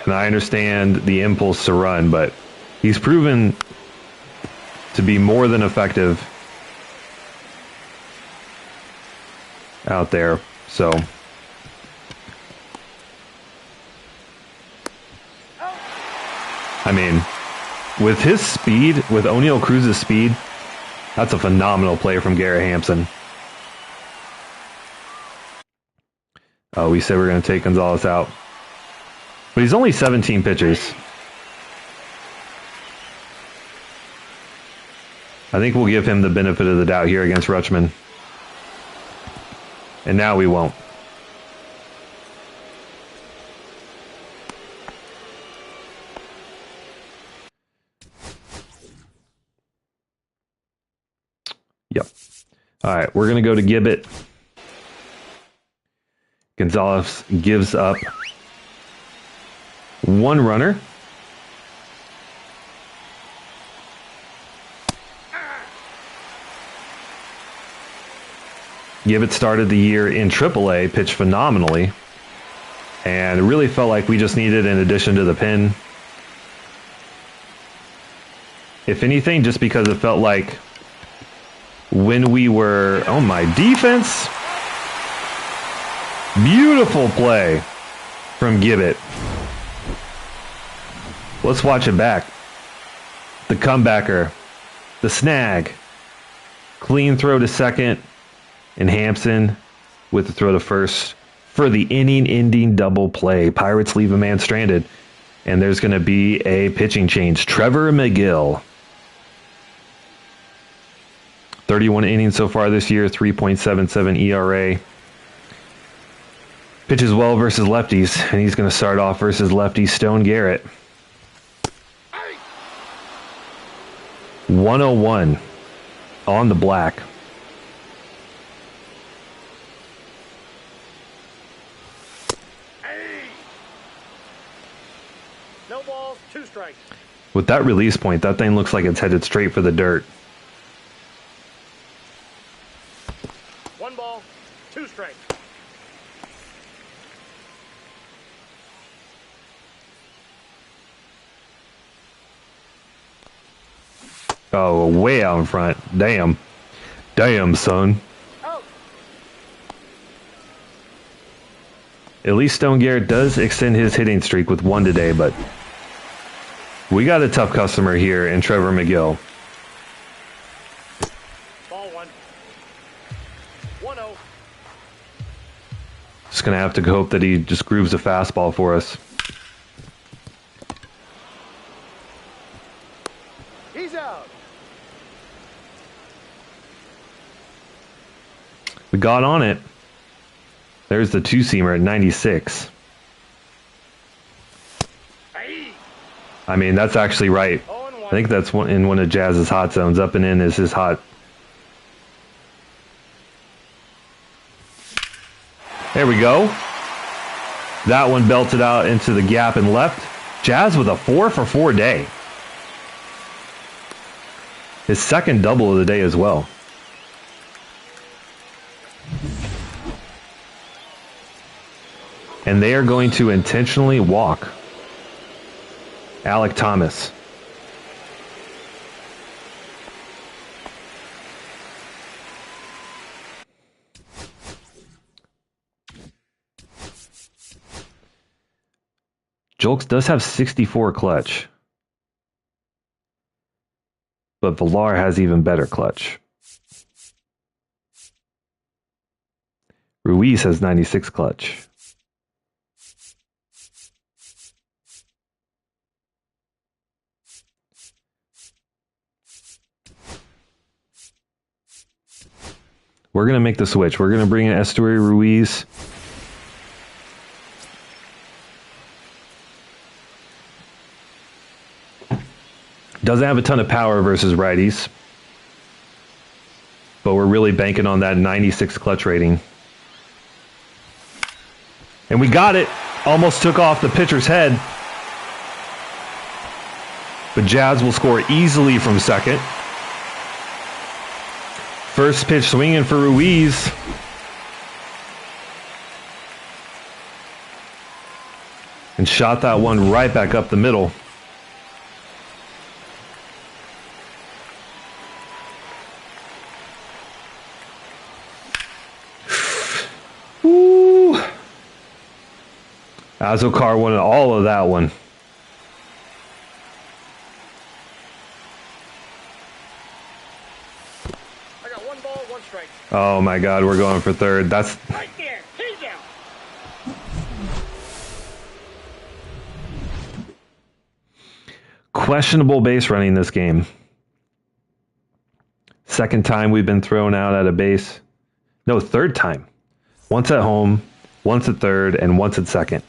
And I understand the impulse to run, but he's proven to be more than effective out there. So I mean, with his speed, with O'Neal Cruz's speed, that's a phenomenal play from Garrett Hampson. Oh, we said we're going to take Gonzalez out. But he's only 17 pitchers. I think we'll give him the benefit of the doubt here against Rutschman. And now we won't. Yep. All right, we're going to go to Gibbet. Gonzalez gives up 1 runner. Gibbet started the year in AAA, pitched phenomenally, and it really felt like we just needed an addition to the pen. If anything, just because it felt like when we were... Oh, my defense! Beautiful play from Gibbet. Let's watch it back. The comebacker. The snag. Clean throw to second. And Hampson with the throw to first for the inning-ending double play. Pirates leave a man stranded. And there's going to be a pitching change. Trevor McGill. 31 innings so far this year, 3.77 ERA. Pitches well versus lefties, and he's going to start off versus lefty Stone Garrett. 101 on the black. No balls, 2 strikes. With that release point, that thing looks like it's headed straight for the dirt. 1 ball, 2 strikes. Oh, way out in front. Damn. Damn, son. Oh. At least Stone Garrett does extend his hitting streak with 1 today, but we got a tough customer here in Trevor McGill. Ball 1. 1-0. Just going to have to hope that he just grooves a fastball for us. He's out. We got on it. There's the 2-seamer at 96. I mean, that's actually right. I think that's in one of Jazz's hot zones. Up and in is his hot. There we go. That one belted out into the gap and left. Jazz with a 4-for-4 day. His second double of the day as well. And they are going to intentionally walk Alec Thomas. Julks does have 64 clutch. But Villar has even better clutch. Ruiz has 96 clutch. We're going to make the switch. We're going to bring in Estuary Ruiz. Doesn't have a ton of power versus righties. But we're really banking on that 96 clutch rating. And we got it. Almost took off the pitcher's head. But Jazz will score easily from second. First pitch swinging for Ruiz. And shot that one right back up the middle. Woo! Azokar won all of that one. Oh my God, we're going for third. That's Right there. He's out. questionable base running this game. Second time we've been thrown out at a base. No, third time. Once at home, once at third, and once at second.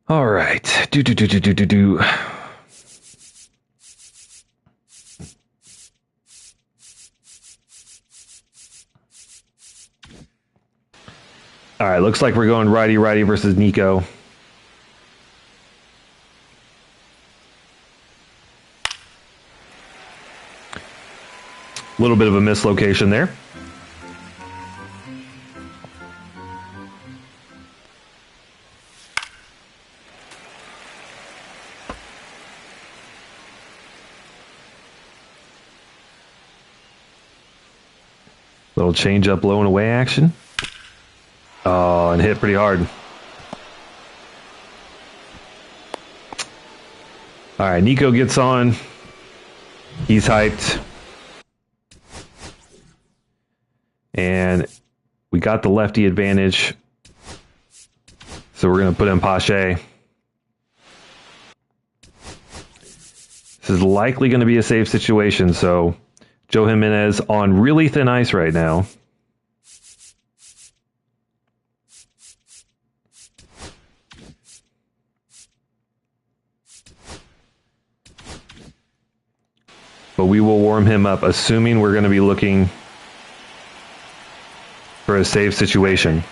All right. All right, looks like we're going righty-righty versus Nico. A little bit of a mislocation there. Little change up low and away action. Oh, and hit pretty hard. All right, Nico gets on. He's hyped. And we got the lefty advantage. So we're going to put in Pache. This is likely going to be a safe situation, so Joe Jimenez on really thin ice right now. But we will warm him up, assuming we're going to be looking for a safe situation.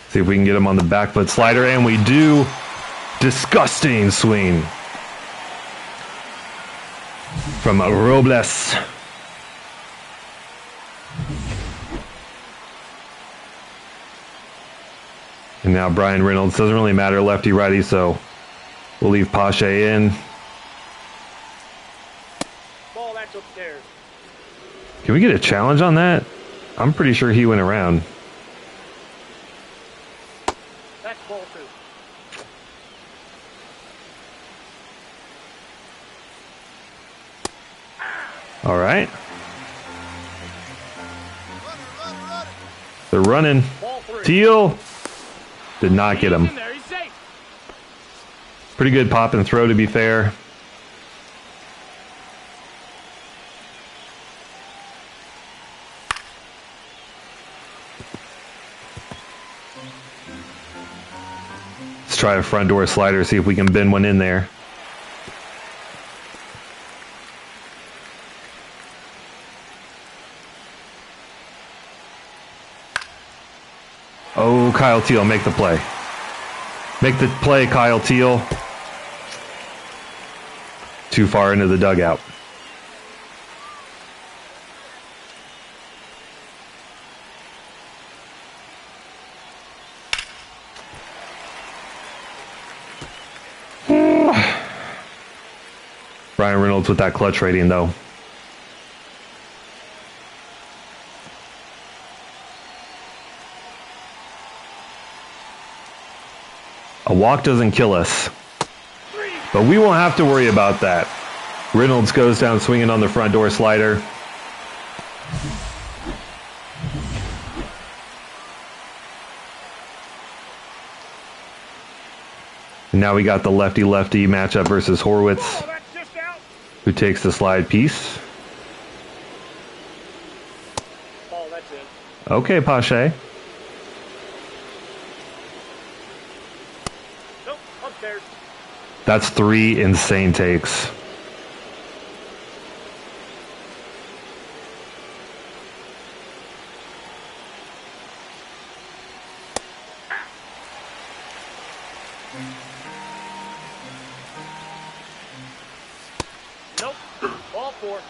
See if we can get him on the back foot slider, and we do. Disgusting swing from Robles. And now Brian Reynolds. Doesn't really matter lefty righty, so we'll leave Pache in. Ball, that's upstairs. Can we get a challenge on that? I'm pretty sure he went around. That's ball two. All right. They're running. Ball three. Teal did not get him. He's in there. He's safe. Pretty good pop and throw, to be fair. Let's try a front door slider, see if we can bend one in there. Oh, Kyle Teal, make the play. Make the play, Kyle Teal. Too far into the dugout. Brian Reynolds with that clutch rating, though. A walk doesn't kill us, but we won't have to worry about that. Reynolds goes down swinging on the front door slider. And now we got the lefty-lefty matchup versus Horwitz, Oh, that's just out. who takes the slide piece. Ball, that's in. Okay, Pache. Nope, upstairs. That's 3 insane takes. Nope. Ball four.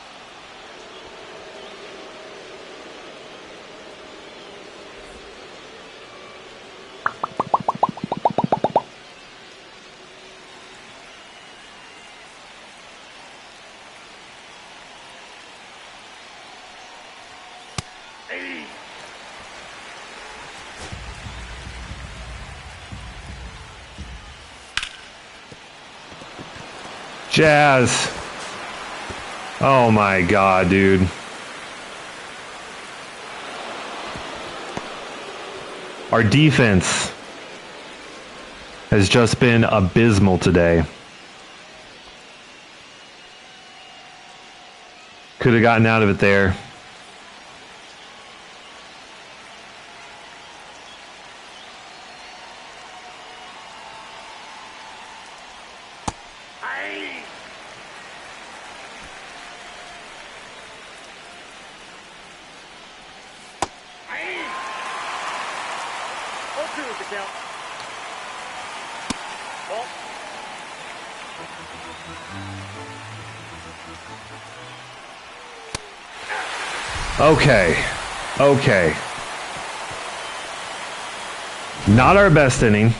Hey. Jazz. Oh my God, dude. Our defense has just been abysmal today. Could have gotten out of it there. with the count. Ball. Okay. Okay. Not our best inning.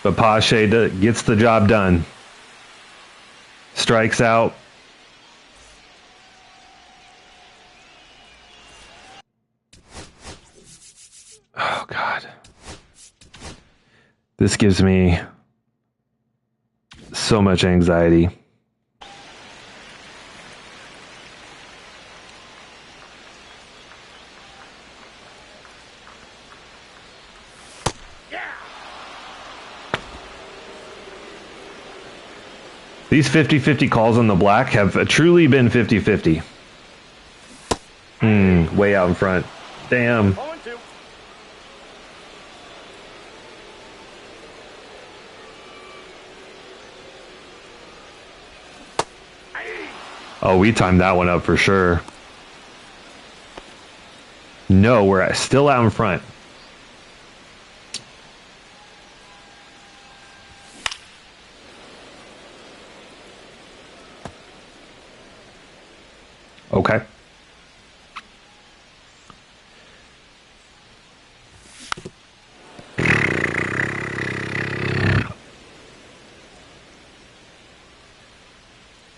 But Pache gets the job done. Strikes out. Oh, God. This gives me so much anxiety. These 50-50 calls on the black have truly been 50-50. Way out in front. Damn. 0-2. Oh, we timed that one up for sure. No, we're still out in front. Okay.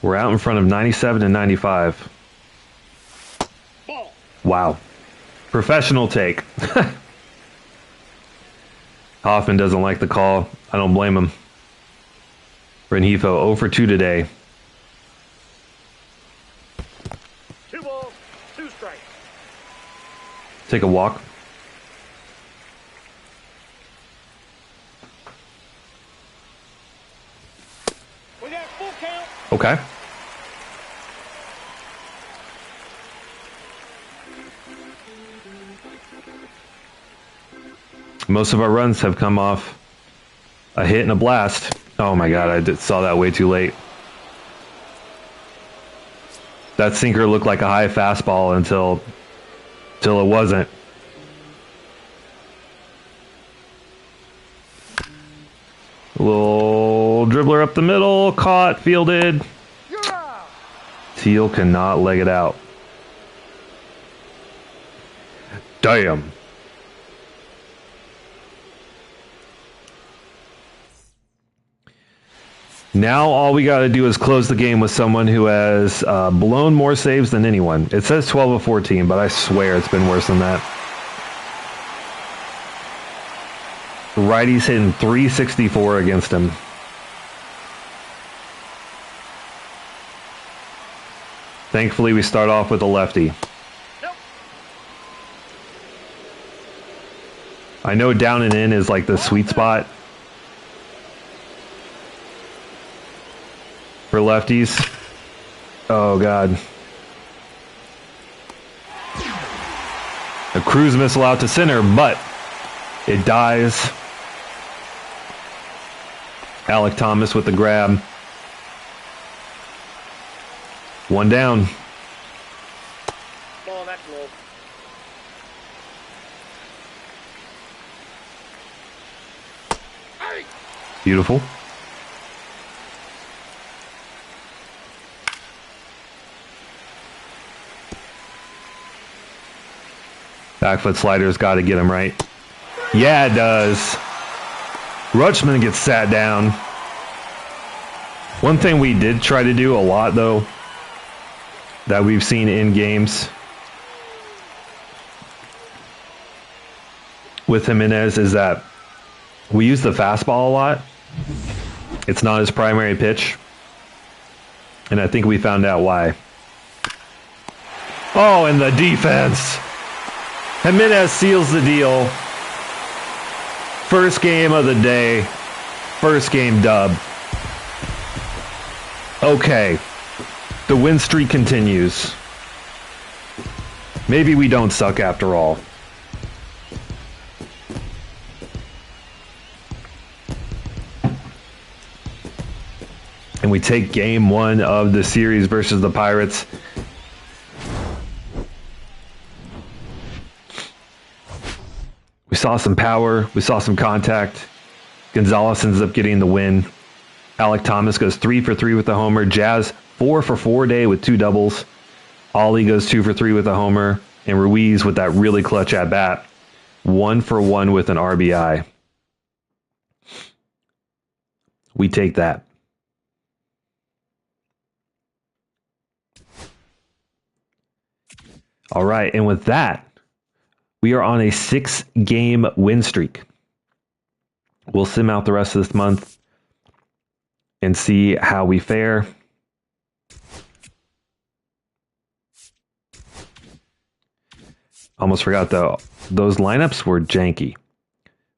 We're out in front of 97 and 95. Ball. Wow. Professional take. Hoffman doesn't like the call. I don't blame him. Rengifo 0 for 2 today. 2 balls, 2 strikes. Take a walk. We got full count. Okay. Most of our runs have come off a hit and a blast. Oh my God, I saw that way too late. That sinker looked like a high fastball until it wasn't. A little dribbler up the middle, caught, fielded. You're out. Teal cannot leg it out. Damn. Now all we got to do is close the game with someone who has blown more saves than anyone. It says 12 of 14, but I swear it's been worse than that. Righty's hitting 364 against him. Thankfully, we start off with a lefty. Nope. I know down and in is like the sweet spot for lefties. Oh, God. A cruise missile out to center, but it dies. Alec Thomas with the grab. 1 down. Ball that low. Hey. Beautiful. Back foot slider's got to get him right. Yeah, it does. Rutschman gets sat down. One thing we did try to do a lot, though, that we've seen in games with Jimenez is that we use the fastball a lot. It's not his primary pitch. And I think we found out why. Oh, and the defense. Jimenez seals the deal. First game of the day. First game dub. Okay. The win streak continues. Maybe we don't suck after all. And we take game 1 of the series versus the Pirates. saw some power. We saw some contact. Gonzalez ends up getting the win. Alec Thomas goes 3 for 3 with the homer. Jazz 4 for 4 day with 2 doubles. Ollie goes 2 for 3 with a homer. And Ruiz with that really clutch at bat. 1 for 1 with an RBI. We take that. All right. And with that, we are on a 6-game win streak. We'll sim out the rest of this month and see how we fare. Almost forgot though, those lineups were janky.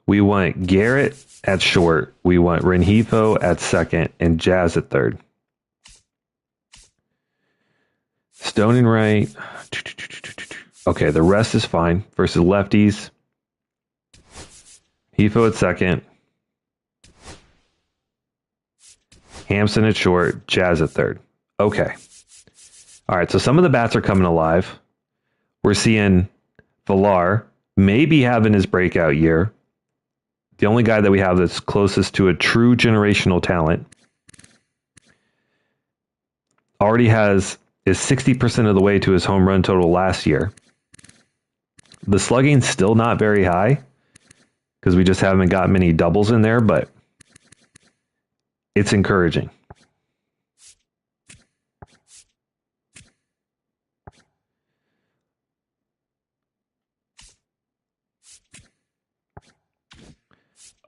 We want Garrett at short, we want Rengifo at second, and Jazz at third. Stone and right. Okay, the rest is fine. Versus lefties. Hifo at second. Hampson at short. Jazz at third. Okay. All right, so some of the bats are coming alive. We're seeing Villar maybe having his breakout year. The only guy that we have that's closest to a true generational talent. Already is 60% of the way to his home run total last year. The slugging's still not very high because we just haven't got many doubles in there, but it's encouraging.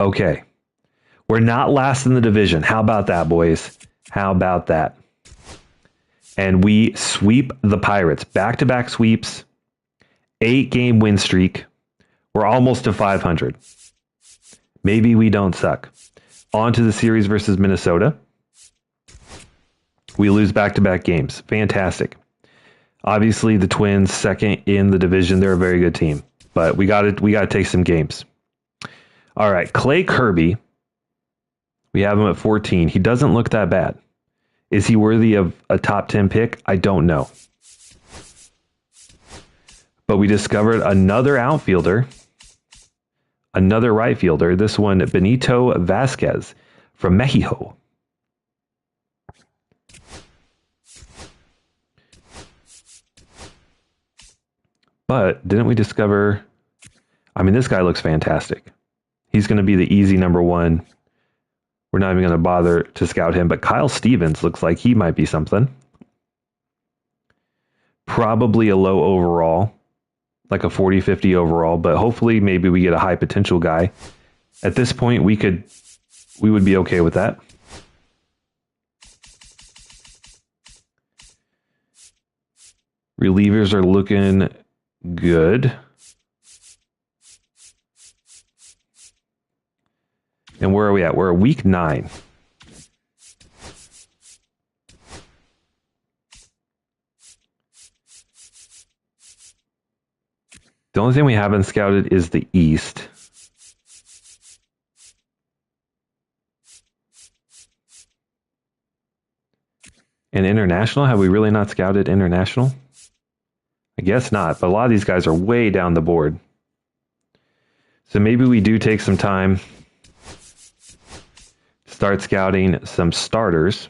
Okay. We're not last in the division. How about that, boys? How about that? And we sweep the Pirates. Back-to-back sweeps. 8-game win streak. We're almost to 500. Maybe we don't suck. On to the series versus Minnesota. We lose back-to-back games. Fantastic. Obviously, the Twins, second in the division. They're a very good team. But we got to take some games. All right, Clay Kirby. We have him at 14. He doesn't look that bad. Is he worthy of a top 10 pick? I don't know. But we discovered another outfielder, another right fielder. This one, Benito Vasquez from Mexico. But didn't we discover... I mean, this guy looks fantastic. He's going to be the easy number one. We're not even going to bother to scout him. But Kyle Stevens looks like he might be something. Probably a low overall. Like a 40-50 overall, but hopefully maybe we get a high potential guy. At this point, we would be okay with that. Relievers are looking good. And where are we at? We're at week 9. The only thing we haven't scouted is the East. And international? Have we really not scouted international? I guess not, but a lot of these guys are way down the board. So maybe we do take some time to start scouting some starters.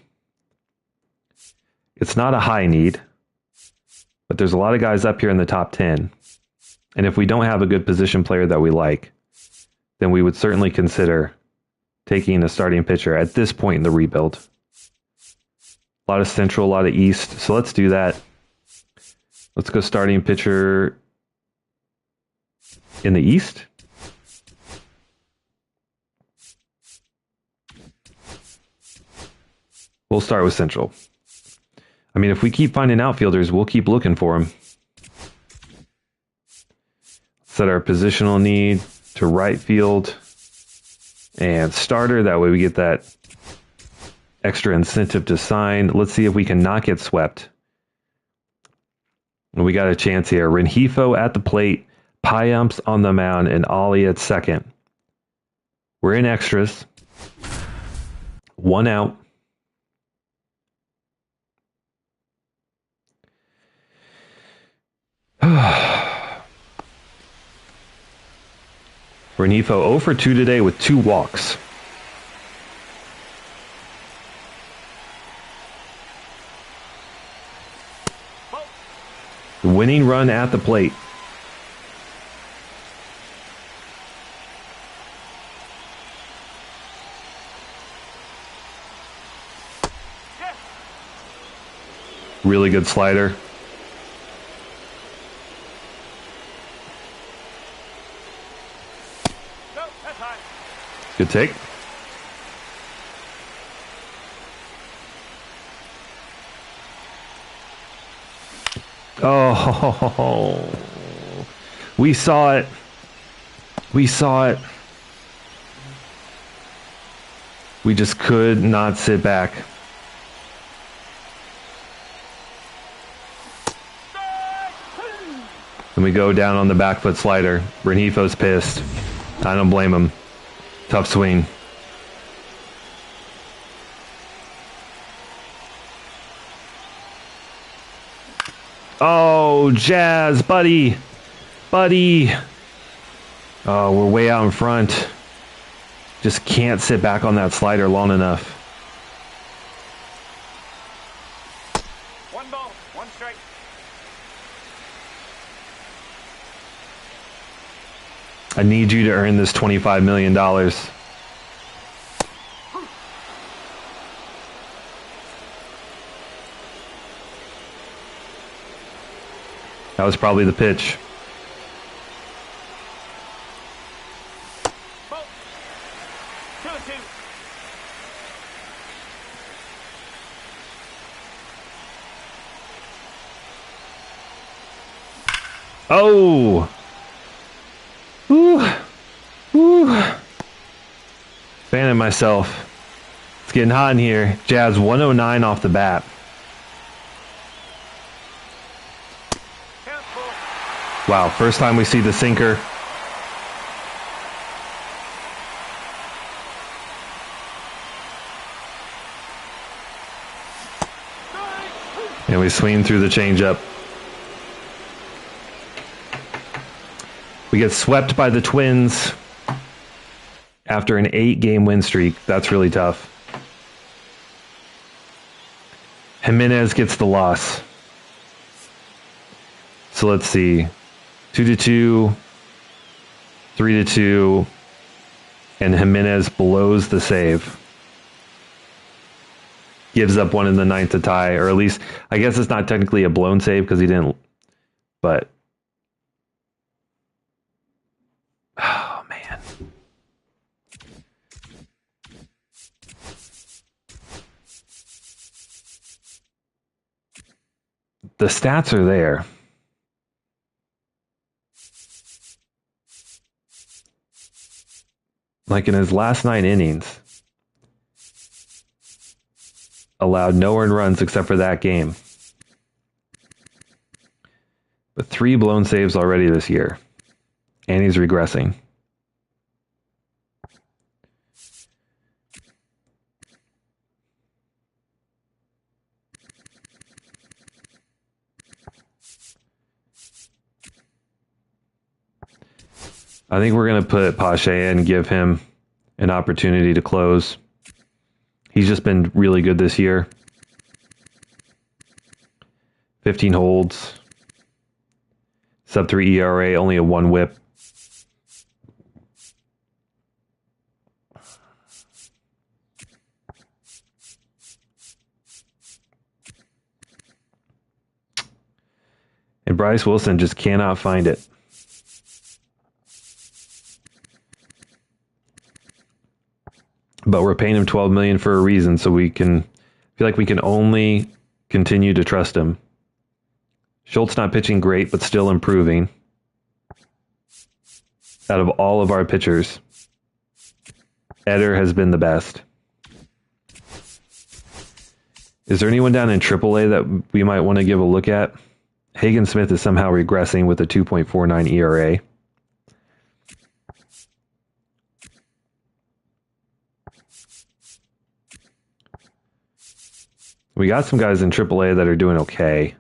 It's not a high need, but there's a lot of guys up here in the top 10. And if we don't have a good position player that we like, then we would certainly consider taking a starting pitcher at this point in the rebuild. A lot of Central, a lot of East. So let's do that. Let's go starting pitcher in the East. We'll start with Central. I mean, if we keep finding outfielders, we'll keep looking for them. Set our positional need to right field and starter. That way we get that extra incentive to sign. Let's see if we can not get swept. And we got a chance here. Rengifo at the plate, Payamps on the mound, and Ollie at second. We're in extras. 1 out. Renifo 0 for 2 today with 2 walks. Winning run at the plate. Really good slider. Good take. Oh, we saw it. We saw it. We just could not sit back. And we go down on the back foot slider. Renifo's pissed. I don't blame him. Tough swing. Oh, Jazz, buddy. Buddy. Oh, we're way out in front. Just can't sit back on that slider long enough. 1 ball, 1 strike. I need you to earn this $25 million. That was probably the pitch. Ball. 2-2. Oh! Ooh! Ooh! Fanning myself. It's getting hot in here. Jazz 109 off the bat. Wow, first time we see the sinker. And we swing through the changeup. We get swept by the Twins after an 8-game win streak. That's really tough. Jimenez gets the loss. So let's see. 2-2, 3-2, and Jimenez blows the save. Gives up one in the 9th to tie, or at least, I guess it's not technically a blown save because he didn't, but. Oh, man. The stats are there. Like in his last 9 innings, allowed no earned runs except for that game. But 3 blown saves already this year. And he's regressing. I think we're going to put Pache in and give him an opportunity to close. He's just been really good this year. 15 holds. Sub-3 ERA, only a 1 whip. And Bryce Wilson just cannot find it. But we're paying him $12 million for a reason, so we can feel like we can only continue to trust him. Schultz not pitching great, but still improving. Out of all of our pitchers, Eder has been the best. Is there anyone down in AAA that we might want to give a look at? Hagen Smith is somehow regressing with a 2.49 ERA. We got some guys in AAA that are doing okay,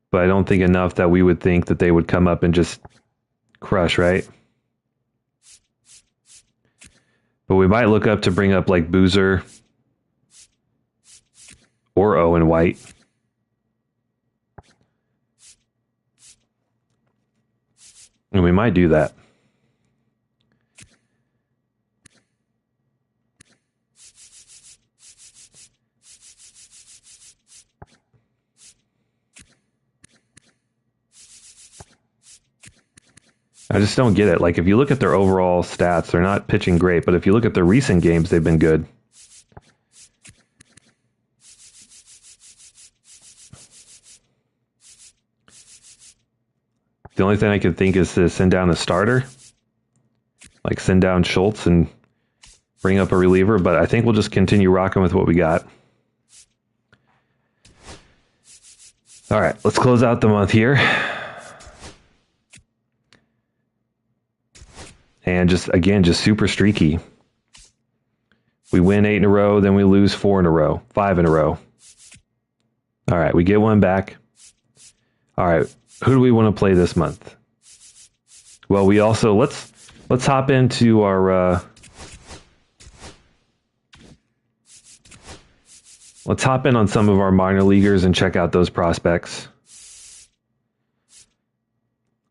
but I don't think enough that we would think that they would come up and just crush, right? But we might look up to bring up like Boozer or Owen White. And we might do that. I just don't get it. Like, if you look at their overall stats, they're not pitching great. But if you look at their recent games, they've been good. The only thing I could think is to send down a starter. Like, send down Schultz and bring up a reliever. But I think we'll just continue rocking with what we got. All right, let's close out the month here. And just super streaky. We win 8 in a row, then we lose 4 in a row, 5 in a row. All right, we get one back. All right, who do we want to play this month? Well, we also let's hop into our let's hop in on some of our minor leaguers and check out those prospects.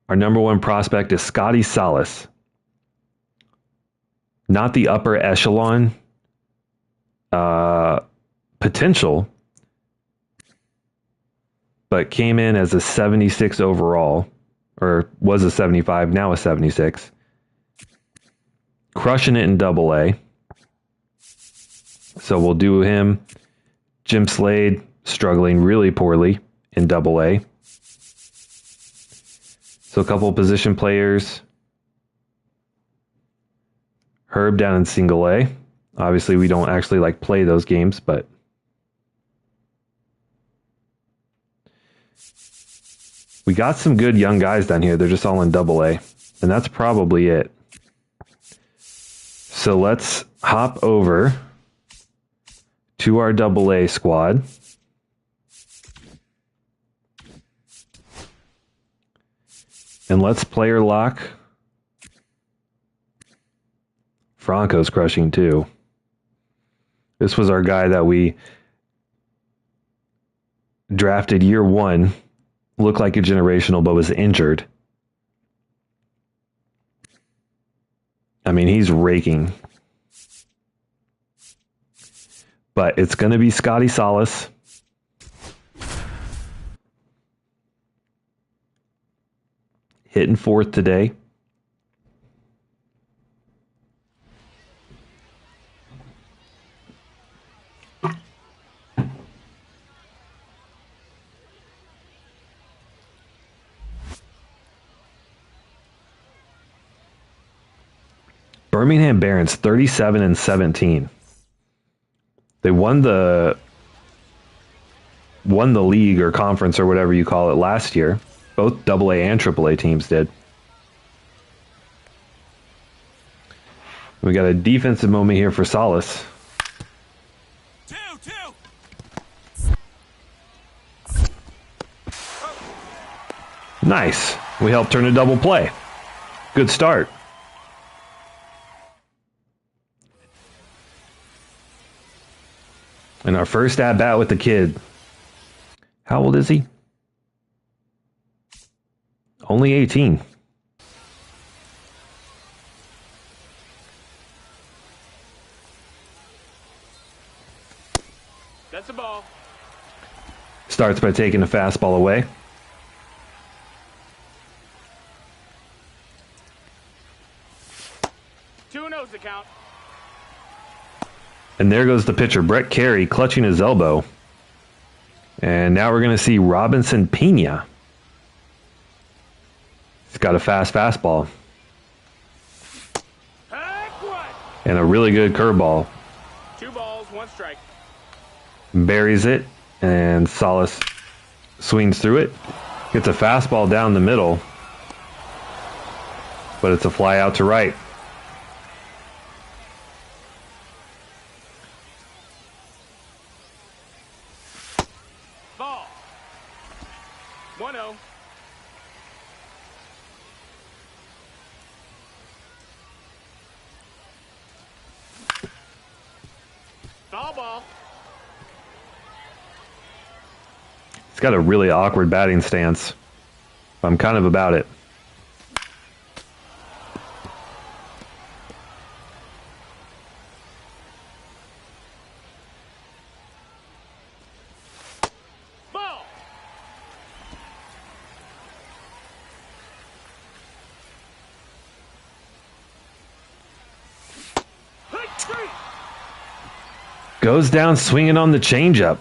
Our number one prospect is Scotty Salas. Not the upper echelon potential, but came in as a 76 overall, or was a 75, now a 76. Crushing it in Double-A. So we'll do him. Jim Slade, struggling really poorly in Double-A. So a couple of position players. Herb down in Single A. Obviously, we don't actually like play those games, but we got some good young guys down here. They're just all in Double-A, and that's probably it. So let's hop over to our Double-A squad. And let's player lock. Franco's crushing too. This was our guy that we drafted year one. Looked like a generational, but was injured. I mean, he's raking. But it's going to be Scotty Salas. Hitting fourth today. Birmingham Barons 37-17. They won the league or conference or whatever you call it last year. Both Double-A and Triple-A teams did. We got a defensive moment here for Salas. 2-2. Nice. We helped turn a double play. Good start. And our first at-bat with the kid. How old is he? Only 18. That's a ball. Starts by taking the fastball away. Two no's the count. And there goes the pitcher, Brett Carey, clutching his elbow. And now we're going to see Robinson Pena. He's got a fast fastball. Heck what? And a really good curveball. 2 balls, 1 strike. Buries it, and Salas swings through it. Gets a fastball down the middle. But it's a fly out to right. Ball. 1-0. Foul ball. He's got a really awkward batting stance. I'm kind of about it. Ball. Goes down swinging on the changeup.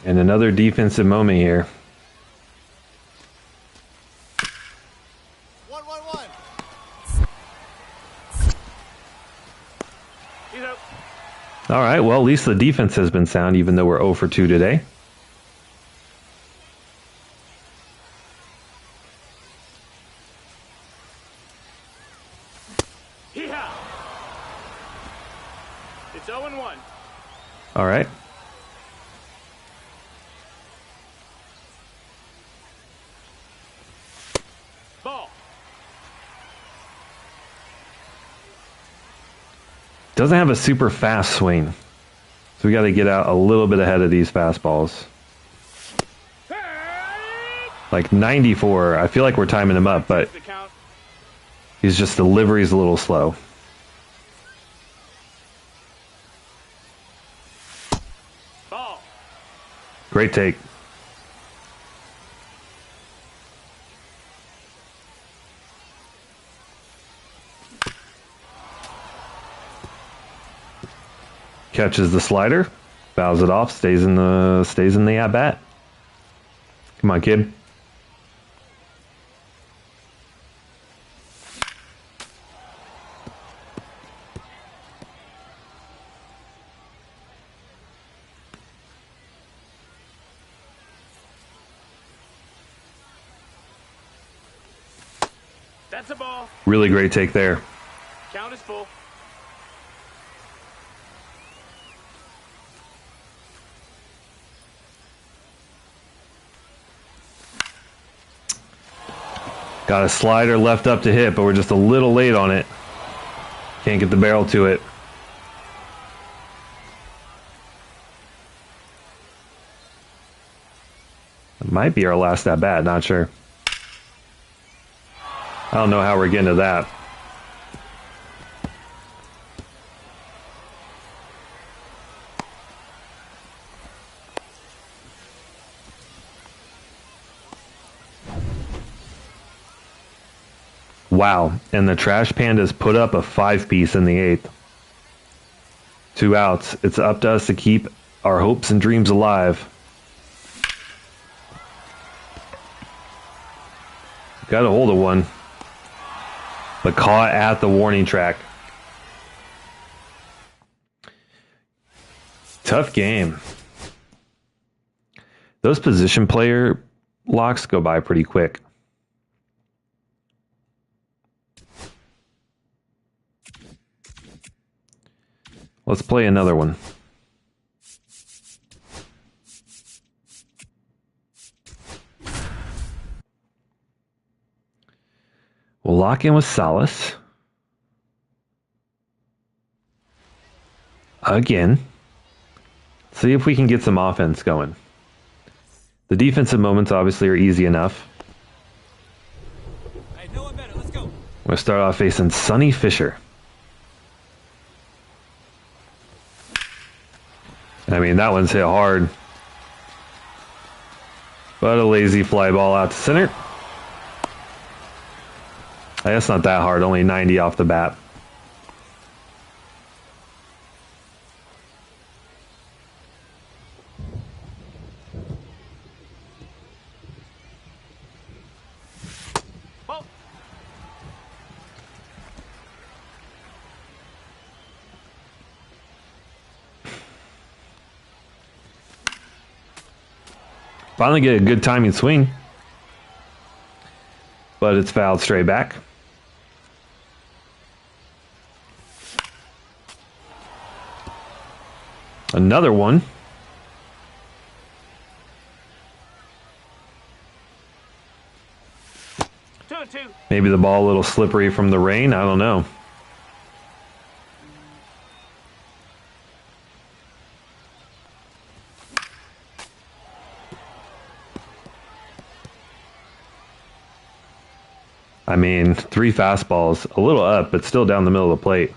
And another defensive moment here. 1-1-1. He's out. All right, well, at least the defense has been sound, even though we're 0 for 2 today. Hee-haw. It's 0-1. All right. Ball. Doesn't have a super fast swing. So we got to get out a little bit ahead of these fastballs. Like 94. I feel like we're timing him up, but The count. he's just delivery's a little slow. Ball. Great take. Catches the slider, fouls it off, stays in the at bat. Come on, kid. That's a ball. Really great take there. Count is full. Got a slider left up to hit, but we're just a little late on it. Can't get the barrel to it. It might be our last at bat, not sure. I don't know how we're getting to that. Wow, and the Trash Pandas put up a 5-piece in the 8th. 2 outs. It's up to us to keep our hopes and dreams alive. Got a hold of one, but caught at the warning track. Tough game. Those position player locks go by pretty quick. Let's play another one. We'll lock in with Salas. Again. See if we can get some offense going. The defensive moments obviously are easy enough. Hey, no one better. Let's go. We'll start off facing Sonny Fisher. I mean, that one's hit hard. But a lazy fly ball out to center. That's not that hard, only 90 off the bat. Ball. Finally get a good timing swing. But it's fouled straight back. Another one. 2-2. Maybe the ball a little slippery from the rain. I don't know. I mean, 3 fastballs, a little up, but still down the middle of the plate.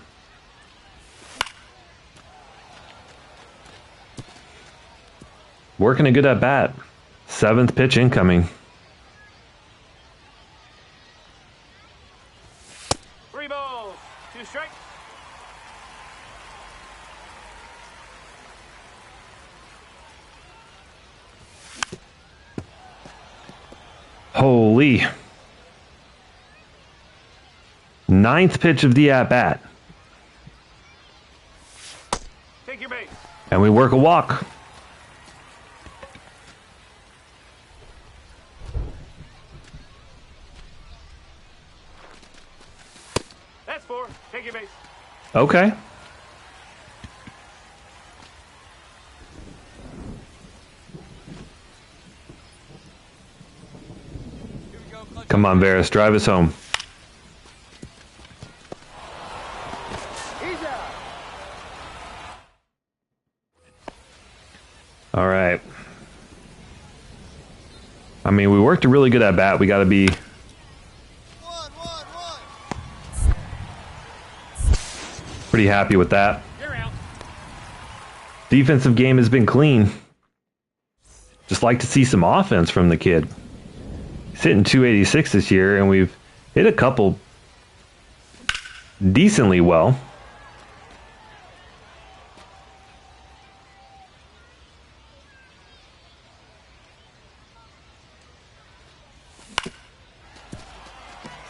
Working a good at bat. 7th pitch incoming. 3 balls, 2 strikes. Holy. 9th pitch of the at-bat. Take your base. And we work a walk. That's 4. Take your base. Okay. Come on, Varys, drive us home. He's out. All right. I mean, we worked a really good at bat. We got to be pretty happy with that. You're out. Defensive game has been clean. Just like to see some offense from the kid. He's hitting 286 this year, and we've hit a couple decently well. Is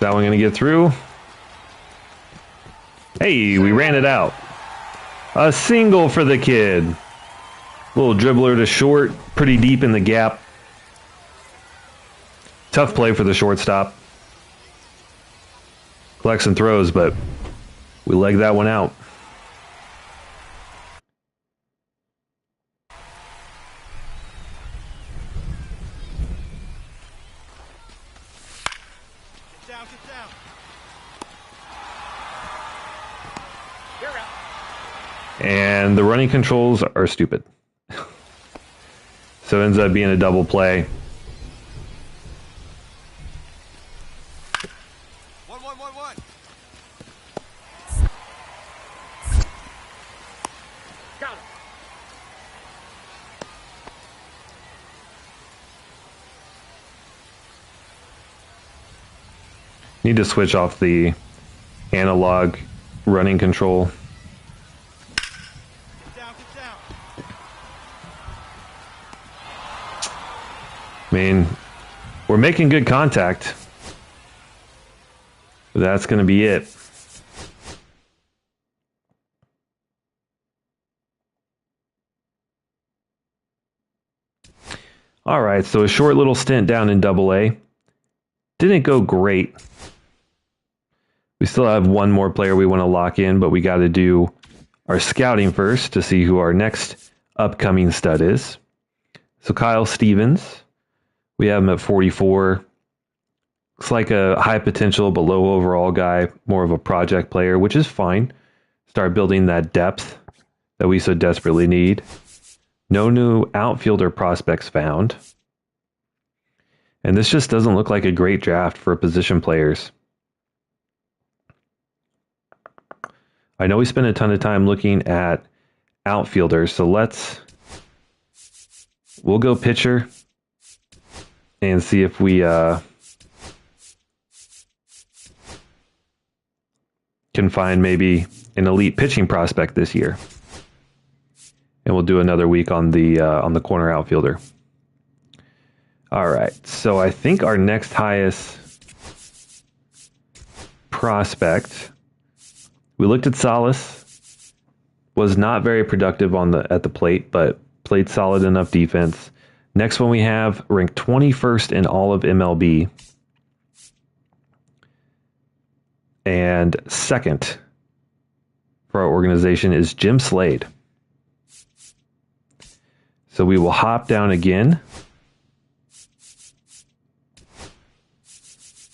that one going to get through? Hey, we ran it out. A single for the kid. Little dribbler to short, pretty deep in the gap. Tough play for the shortstop. Collects and throws, but we legged that one out. Get down. You're out. And the running controls are stupid. So it ends up being a double play. 1-1-1-1. Got him. Need to switch off the analog running control. Get down. I mean, we're making good contact. But that's going to be it. All right, so a short little stint down in Double-A. Didn't go great. We still have one more player we want to lock in, but we got to do our scouting first to see who our next upcoming stud is. So Kyle Stevens, we have him at 44. Looks like a high potential but low overall guy, more of a project player, which is fine. Start building that depth that we so desperately need. No new outfielder prospects found. And this just doesn't look like a great draft for position players. I know we spent a ton of time looking at outfielders, so we'll go pitcher and see if we can find maybe an elite pitching prospect this year. And we'll do another week on the corner outfielder. All right, so I think our next highest prospect, we looked at Salas, was not very productive at the plate, but played solid enough defense. Next one we have ranked 21st in all of MLB. And second for our organization is Jim Slade. So we will hop down again.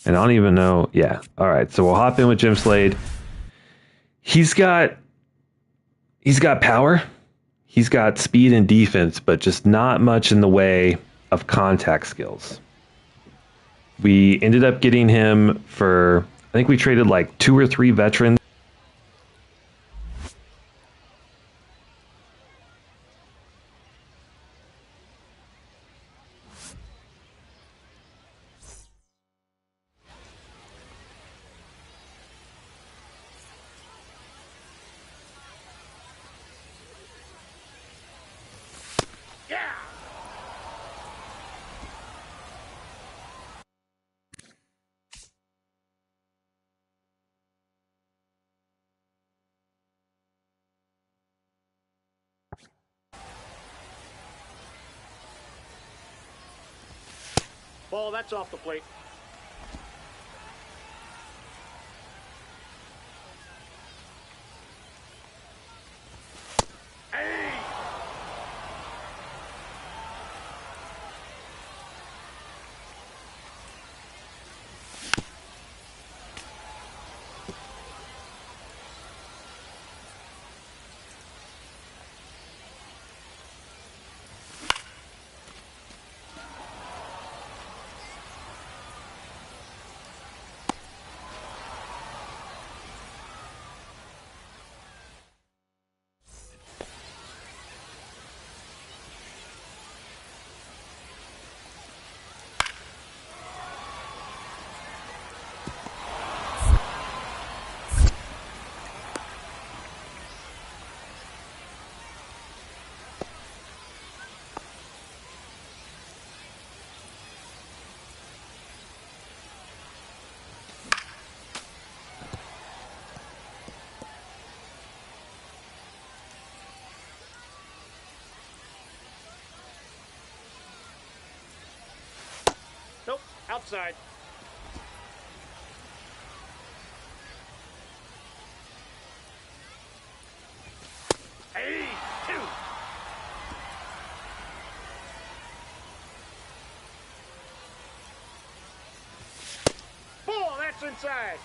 And I don't even know. Yeah. All right. So we'll hop in with Jim Slade. He's got power. He's got speed and defense, but just not much in the way of contact skills. We ended up getting him for, I think we traded like 2 or 3 veterans. Yeah! Ball, that's off the plate. Hey! Nope, outside. Hey, 2. Ball, that's inside.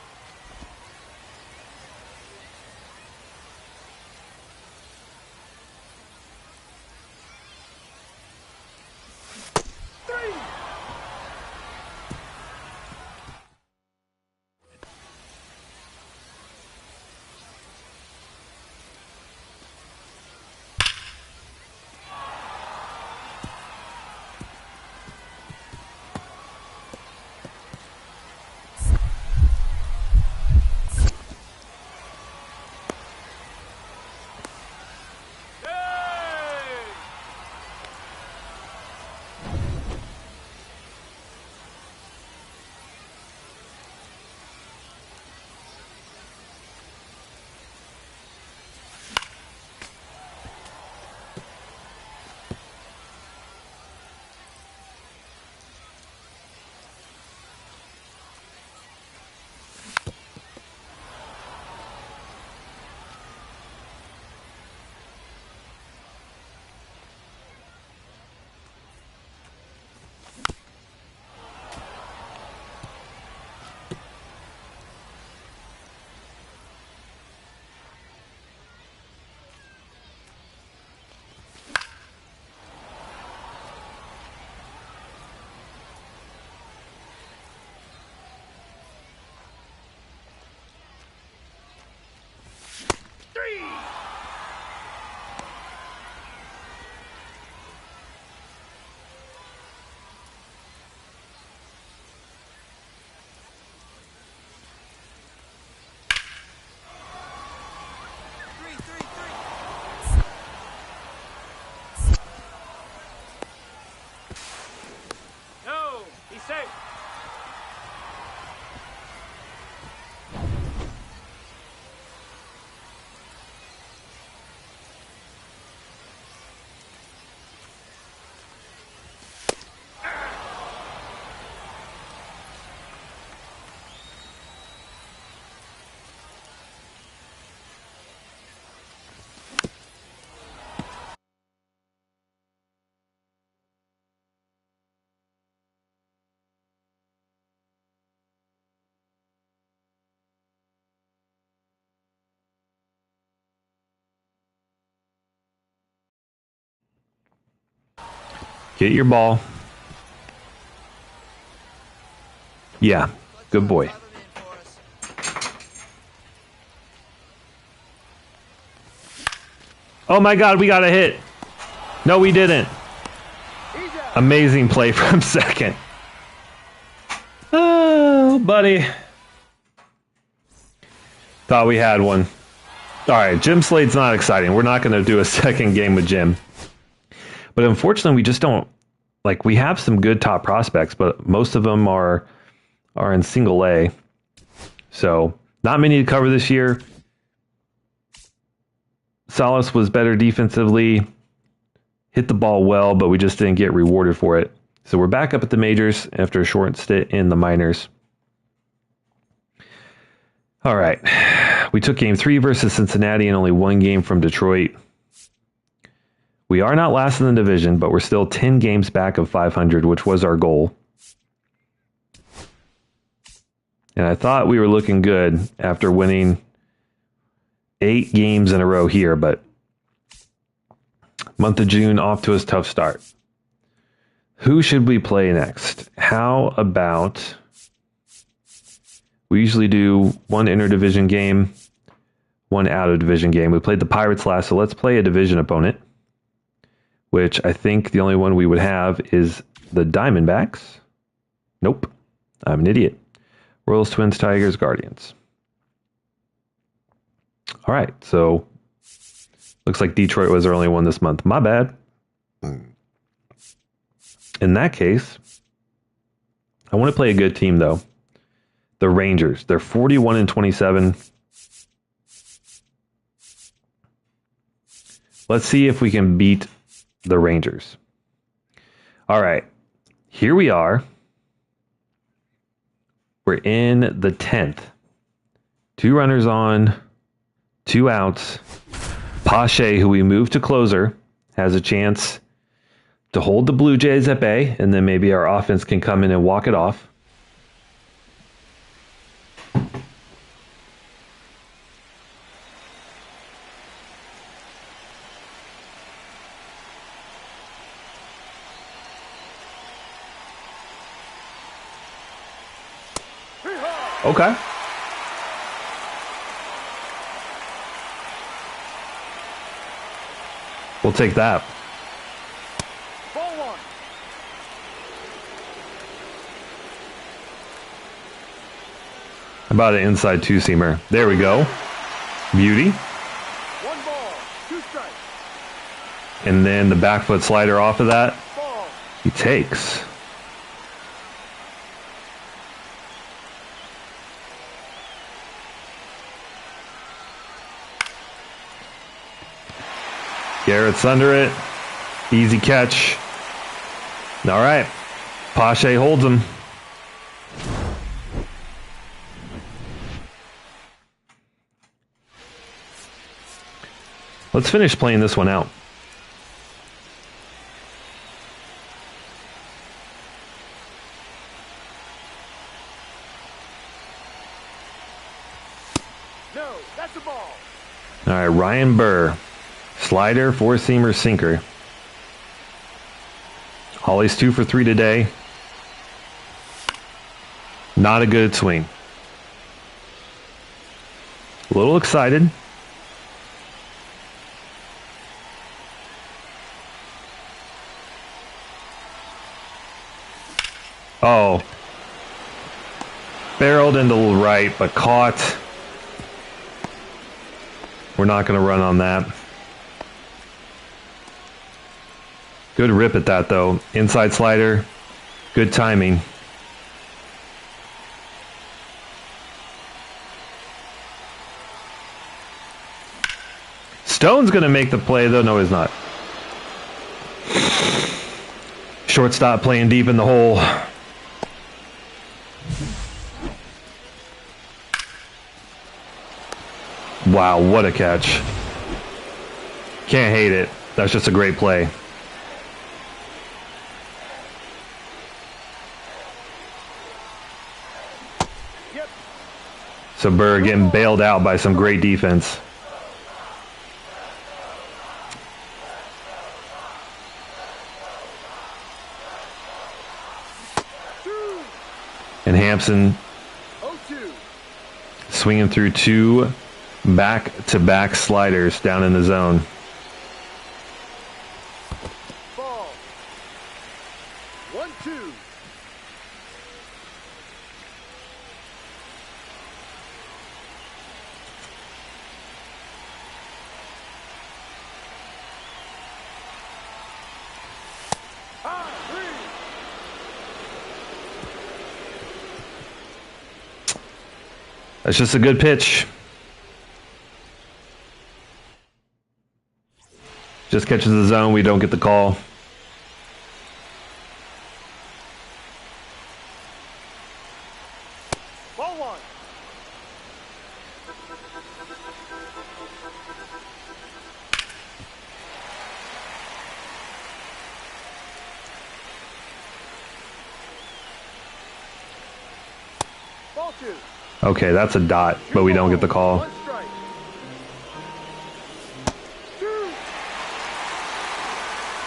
No, he's safe. Get your ball. Yeah, good boy. Oh my God, we got a hit. No, we didn't. Amazing play from second. Oh, buddy. Thought we had one. All right, Jim Slade's not exciting. We're not going to do a second game with Jim. But unfortunately, we just don't, like, we have some good top prospects, but most of them are in single A. So not many to cover this year. Salas was better defensively, hit the ball well, but we just didn't get rewarded for it. So we're back up at the majors after a short stint in the minors. All right. We took game 3 versus Cincinnati and only 1 game from Detroit. We are not last in the division, but we're still 10 games back of 500, which was our goal. And I thought we were looking good after winning 8 games in a row here, but month of June off to a tough start. Who should we play next? How about we usually do 1 interdivision game, 1 out-of-division game. We played the Pirates last, so let's play a division opponent, which I think the only one we would have is the Diamondbacks. Nope, I'm an idiot. Royals, Twins, Tigers, Guardians. All right, so looks like Detroit was our only one this month. My bad. In that case, I want to play a good team, though. The Rangers. They're 41-27. Let's see if we can beat the Rangers. All right, here we are. We're in the 10th. 2 runners on, 2 outs. Pache, who we moved to closer, has a chance to hold the Blue Jays at bay, and then maybe our offense can come in and walk it off. Okay. We'll take that. Ball 1. How about an inside 2-seamer? There we go. Beauty. 1 ball, 2 strikes. And then the back foot slider off of that. Ball. He takes. Garrett's under it. Easy catch. All right. Pache holds him. Let's finish playing this one out. No, that's the ball. All right, Ryan Burr. Slider, 4-seamer, sinker. Holly's 2 for 3 today. Not a good swing. A little excited. Oh. Barreled into the right, but caught. We're not going to run on that. Good rip at that, though. Inside slider. Good timing. Stone's going to make the play, though. No, he's not. Shortstop playing deep in the hole. Wow, what a catch. Can't hate it. That's just a great play. So Burr getting bailed out by some great defense. And Hampson swinging through two back-to-back sliders down in the zone. Ball. 1-2. That's just a good pitch. Just catches the zone. We don't get the call. Ball 1. Ball 2. Okay, that's a dot, but we don't get the call. 1 strike. 2.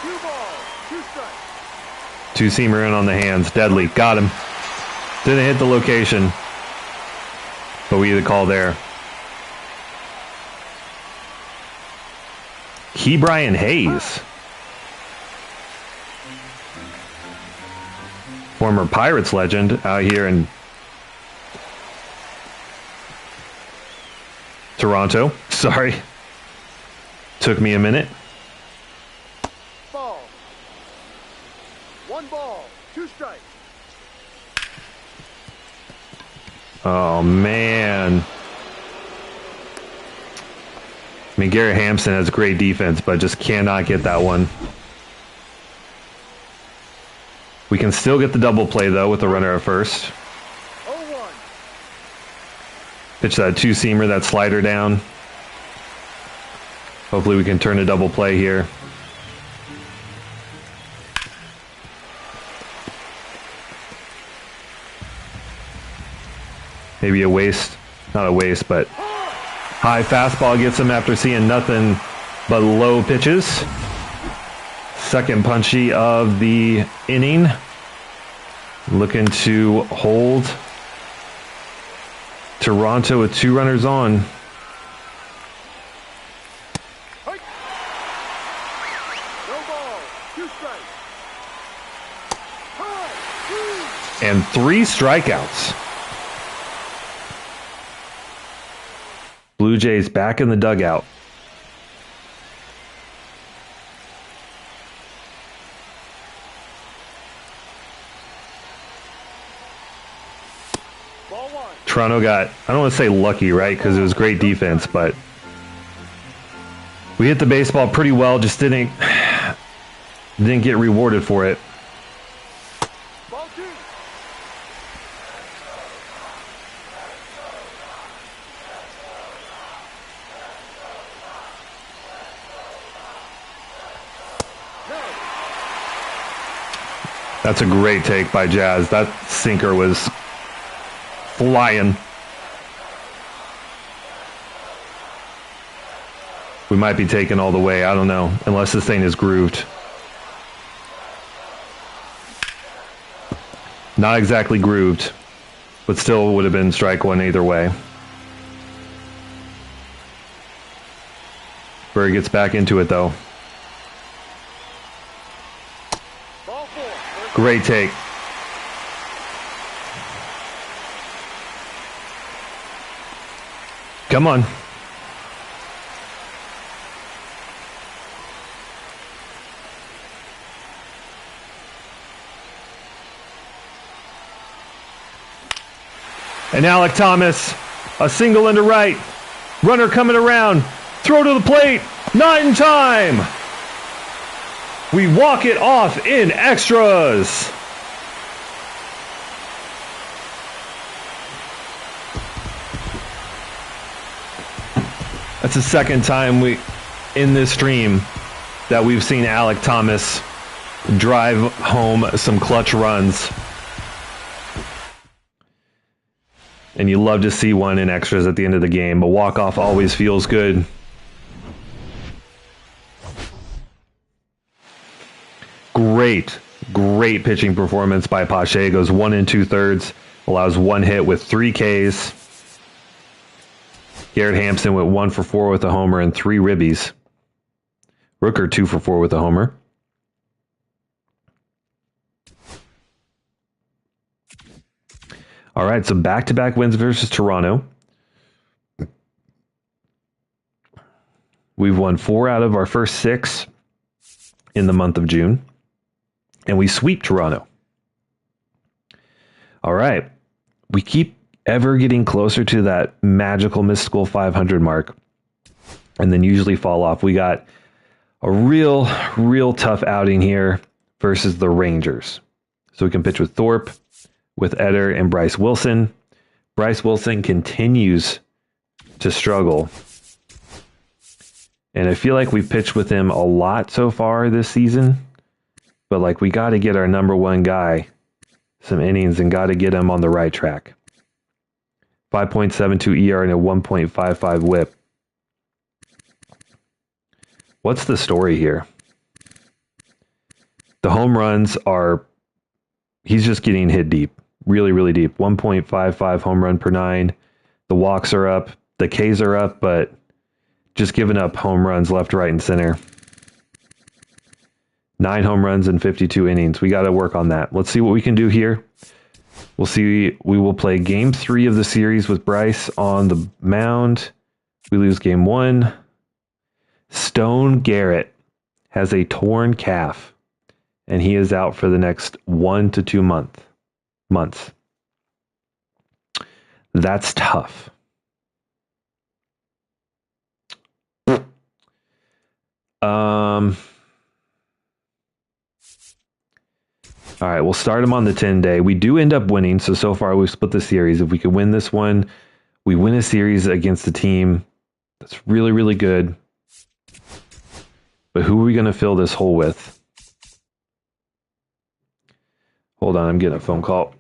2 balls. 2 strikes. Two-seamer in on the hands. Deadly. Got him. Didn't hit the location, but we get the call there. Brian Hayes. Former Pirates legend out here in Toronto. Sorry. Took me a minute. Ball. 1 ball. 2 strikes. Oh, man. I mean, Garrett Hampson has great defense, but just cannot get that one. We can still get the double play, though, with the runner at first. 0-1. Pitch that two-seamer, that slider down. Hopefully we can turn a double play here. Maybe a waste. Not a waste, but high fastball gets him after seeing nothing but low pitches. Second punchy of the inning. Looking to hold Toronto with 2 runners on. No ball. 2 strikes. And 3 strikeouts. Blue Jays back in the dugout. Ball 1. Toronto got, I don't want to say lucky, right? Because it was great defense, but we hit the baseball pretty well, just didn't get rewarded for it. Ball 2. That's a great take by Jazz. That sinker was flying. We might be taken all the way. I don't know. Unless this thing is grooved. Not exactly grooved, but still would have been strike one either way. Bird gets back into it, though. Ball 4. Great take. Come on. And Alec Thomas, a single into right. Runner coming around. Throw to the plate. Not in time. We walk it off in extras. That's the second time in this stream that we've seen Alec Thomas drive home some clutch runs. And you love to see one in extras at the end of the game, but walk-off always feels good. Great pitching performance by Pache. Goes 1 2/3, allows one hit with 3 Ks. Garrett Hampson went 1 for 4 with a homer and 3 ribbies. Rooker 2 for 4 with a homer. All right, so back-to-back wins versus Toronto. We've won 4 out of our first 6 in the month of June, and we sweep Toronto. All right, we keep ever getting closer to that magical, mystical 500 mark, and then usually fall off. We got a real tough outing here versus the Rangers. So we can pitch with Thorpe, with Eder, and Bryce Wilson. Bryce Wilson continues to struggle. And I feel like we've pitched with him a lot so far this season. But like, we got to get our number one guy some innings and got to get him on the right track. 5.72 ER and a 1.55 whip. What's the story here? The home runs are, he's just getting hit deep. Really deep. 1.55 home run per 9. The walks are up. The Ks are up, but just giving up home runs left, right, and center. 9 home runs in 52 innings. We got to work on that. Let's see what we can do here. We'll see. We will play game 3 of the series with Bryce on the mound. We lose game 1. Stone Garrett has a torn calf, and he is out for the next 1 to 2 months. That's tough. All right, we'll start him on the 10-day. We do end up winning, so far we've split the series. If we could win this one, we win a series against a team that's really good. But who are we going to fill this hole with? Hold on, I'm getting a phone call.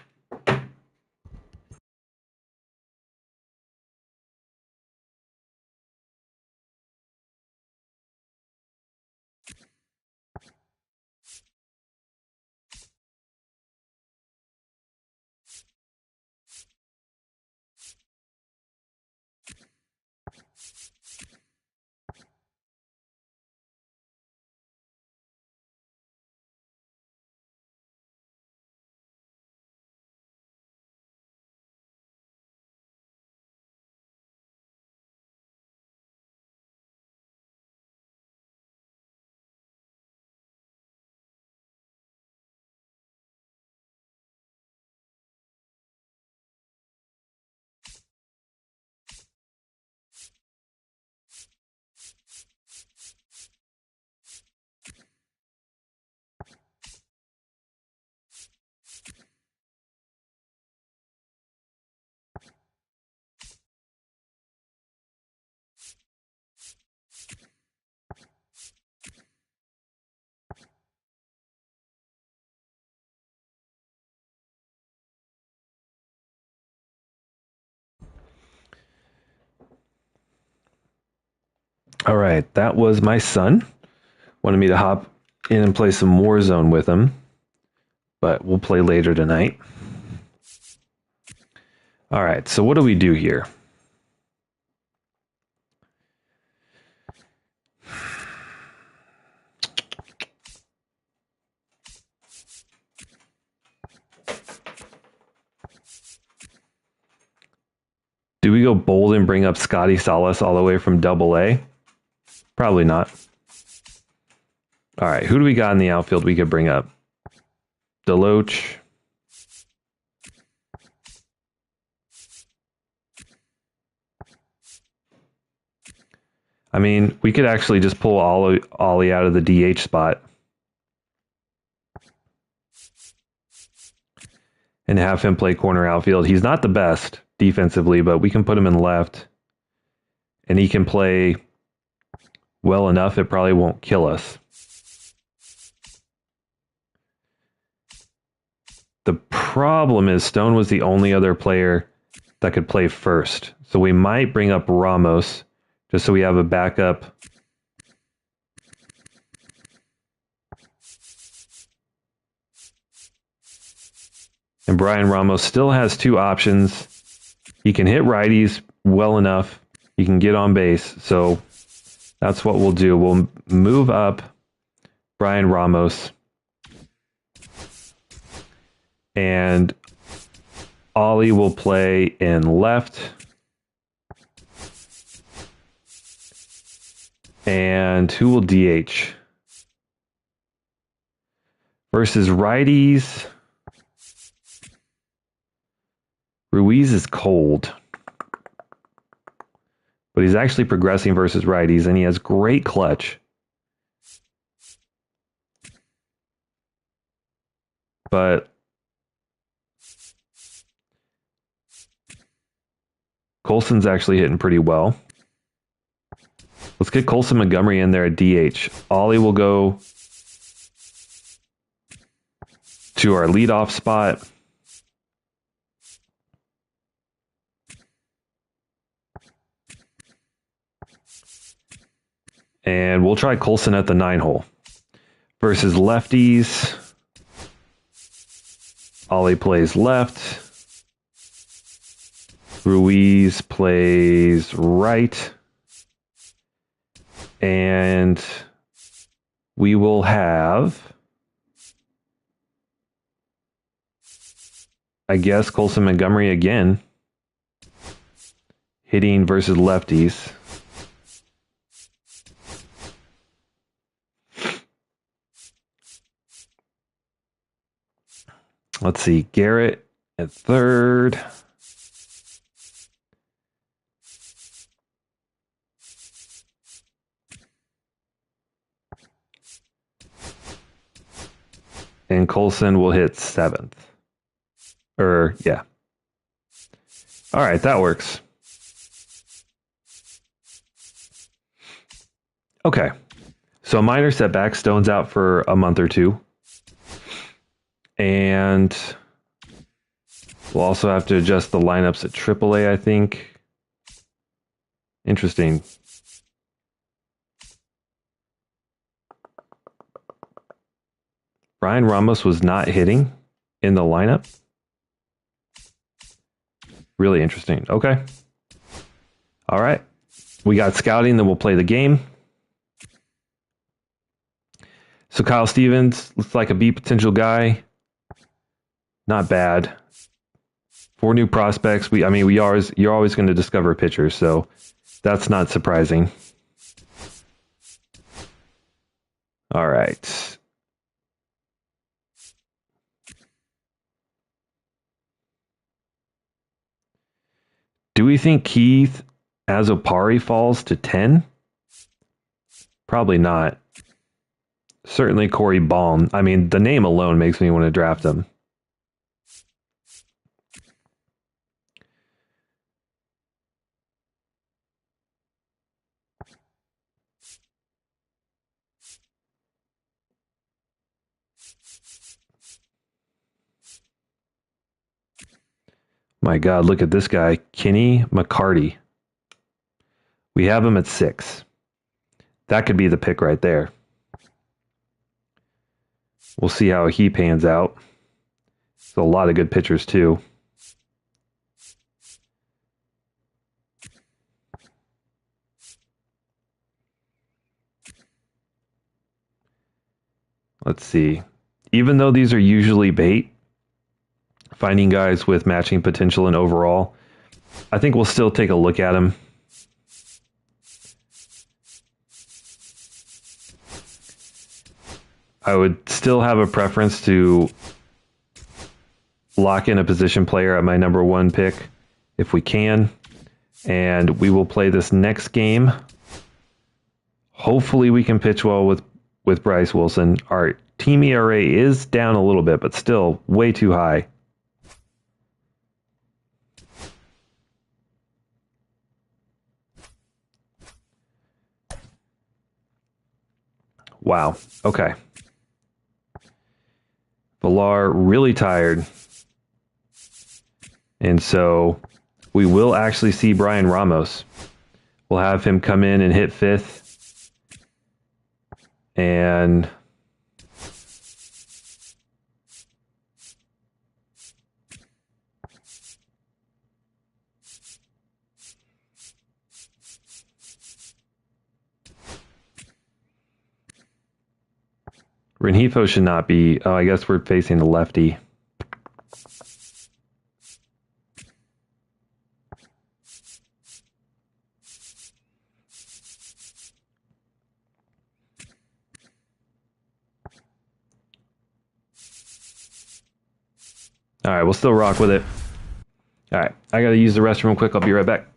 All right, that was my son. Wanted me to hop in and play some Warzone with him, but we'll play later tonight. All right, so what do we do here? Do we go bold and bring up Scotty Salas all the way from Double-A? Probably not. All right, who do we got in the outfield we could bring up? Deloach. I mean, we could actually just pull Ollie out of the DH spot and have him play corner outfield. He's not the best defensively, but we can put him in left, and he can play well enough. It probably won't kill us. The problem is Stone was the only other player that could play first. So we might bring up Ramos just so we have a backup. And Brian Ramos still has two options. He can hit righties well enough. He can get on base. So that's what we'll do. We'll move up Brian Ramos. And Ollie will play in left. And who will DH? Versus righties. Ruiz is cold. But he's actually progressing versus righties, and he has great clutch. But Colson's actually hitting pretty well. Let's get Colson Montgomery in there at DH. Ollie will go to our leadoff spot. And we'll try Colson at the 9 hole. Versus lefties. Ollie plays left. Ruiz plays right. And we will have, I guess, Colson Montgomery again. Hitting versus lefties. Let's see, Garrett at third. And Colson will hit 7th. Yeah. All right, that works. Okay. So minor setback. Stone's out for a month or two. And we'll also have to adjust the lineups at AAA, I think. Interesting. Brian Ramos was not hitting in the lineup. Really interesting. Okay. All right. We got scouting, then we'll play the game. So Kyle Stevens looks like a B potential guy. Not bad. 4 new prospects. You're always going to discover pitchers, so that's not surprising. All right. Do we think Keith Azopari falls to 10? Probably not. Certainly Corey Baum. I mean, the name alone makes me want to draft him. My God, look at this guy, Kenny McCarty. We have him at 6. That could be the pick right there. We'll see how he pans out. There's a lot of good pitchers, too. Let's see. Even though these are usually bait, finding guys with matching potential and overall, I think we'll still take a look at them. I would still have a preference to lock in a position player at my number 1 pick if we can. And we will play this next game. Hopefully we can pitch well with Bryce Wilson. Our team ERA is down a little bit, but still way too high. Wow. Okay. Villar really tired. And so we will actually see Brian Ramos. We'll have him come in and hit 5th. And Renhefo should not be. Oh, I guess we're facing the lefty. All right, we'll still rock with it. All right, I got to use the restroom quick. I'll be right back.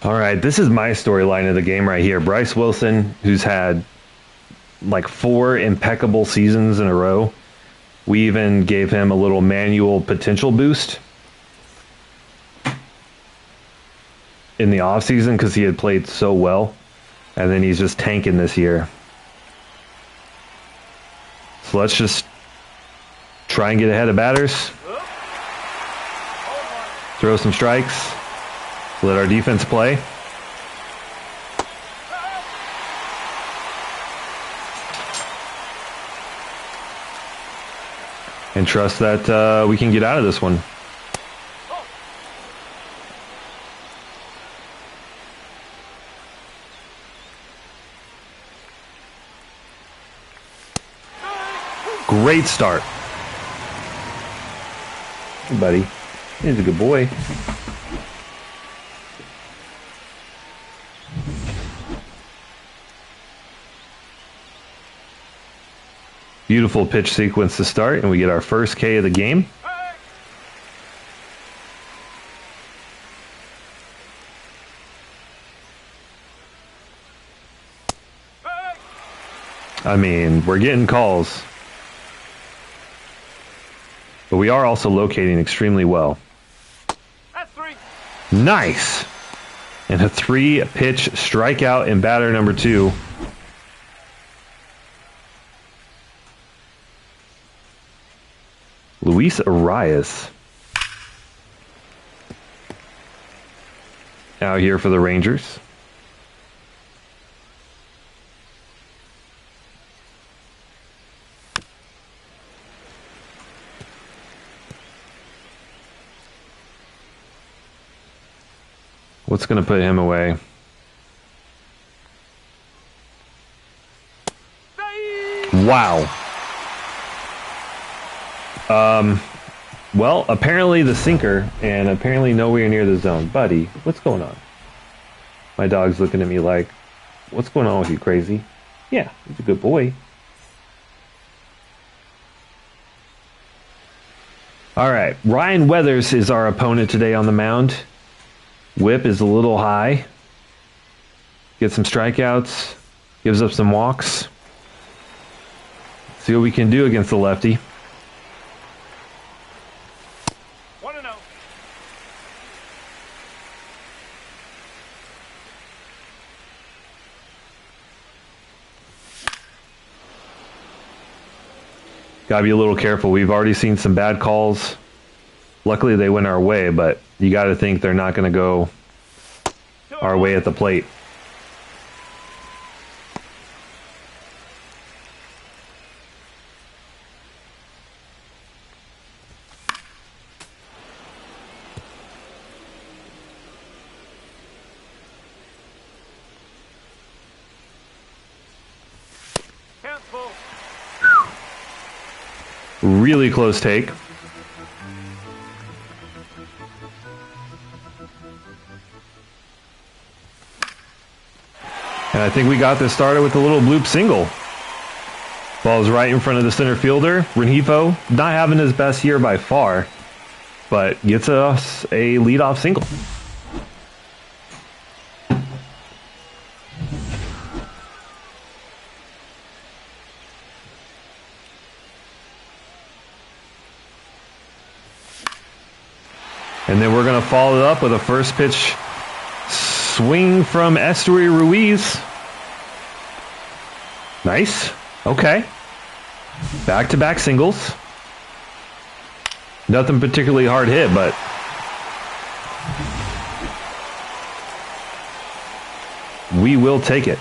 All right, this is my storyline of the game right here. Bryce Wilson, who's had like 4 impeccable seasons in a row. We even gave him a little manual potential boost in the offseason because he had played so well. And then he's just tanking this year. So let's just try and get ahead of batters. Throw some strikes. Let our defense play. And trust that we can get out of this one. Great start. Hey, buddy. He's a good boy. Beautiful pitch sequence to start, and we get our first K of the game. I mean, we're getting calls. But we are also locating extremely well. Nice! And a 3-pitch strikeout in batter number 2. Luis Arias out here for the Rangers. What's going to put him away? Wow. Well, apparently the sinker, and apparently nowhere near the zone. Buddy, what's going on? My dog's looking at me like, what's going on with you, crazy? Yeah, he's a good boy. All right, Ryan Weathers is our opponent today on the mound. Whip is a little high. Gets some strikeouts. Gives up some walks. See what we can do against the lefty. Gotta be a little careful. We've already seen some bad calls. Luckily, they went our way, but you got to think they're not going to go our way at the plate. Really close take. And I think we got this started with a little bloop single. Ball's right in front of the center fielder. Rengifo, not having his best year by far, but gets us a leadoff single. And then we're going to follow it up with a first pitch swing from Estuary Ruiz. Nice. Okay. Back-to-back singles. Nothing particularly hard hit, but we will take it.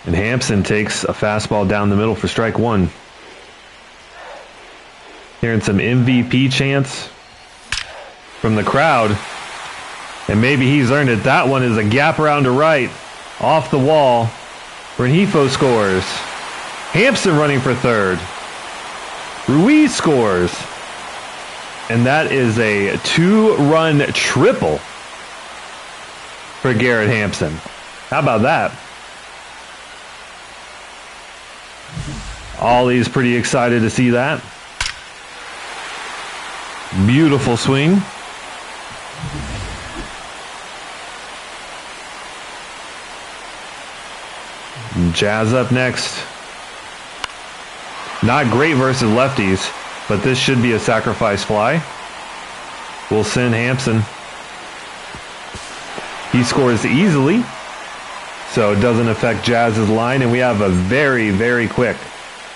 And Hampson takes a fastball down the middle for strike one. Hearing some MVP chants from the crowd. And maybe he's earned it. That one is a gap around to right. Off the wall. Rengifo scores. Hampson running for third. Ruiz scores. And that is a 2-run triple for Garrett Hampson. How about that? Ollie's pretty excited to see that. Beautiful swing. Jazz up next. Not great versus lefties, but this should be a sacrifice fly. We'll send Hampson. He scores easily, so it doesn't affect Jazz's line, and we have a very, very quick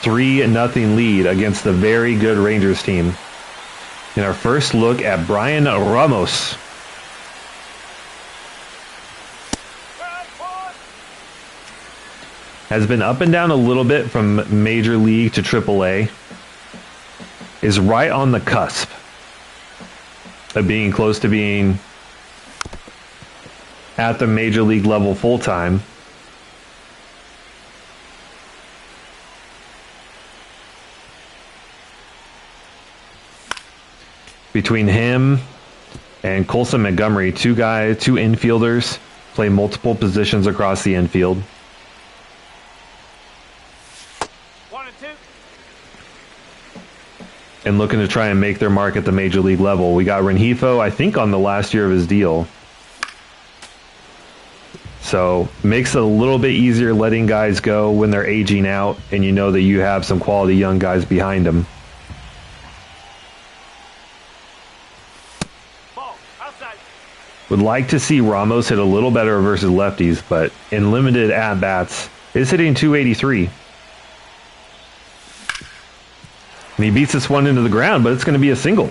3-0 lead against the very good Rangers team. In our first look at Brian Ramos. Has been up and down a little bit from Major League to AAA. Is right on the cusp of being close to being at the Major League level full time. Between him and Colson Montgomery, two infielders, play multiple positions across the infield. 1 and 2. And looking to try and make their mark at the Major League level. We got Rengifo, I think, on the last year of his deal. So makes it a little bit easier letting guys go when they're aging out and you know that you have some quality young guys behind them. Would like to see Ramos hit a little better versus lefties, but in limited at-bats, is hitting 283. And he beats this one into the ground, but it's going to be a single.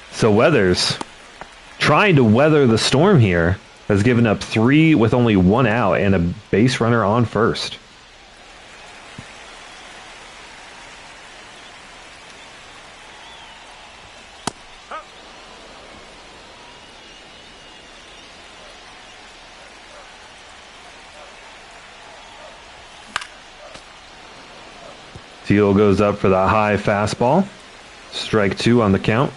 So Weathers, trying to weather the storm here, has given up 3 with only 1 out and a base runner on first. Teal goes up for the high fastball. Strike 2 on the count.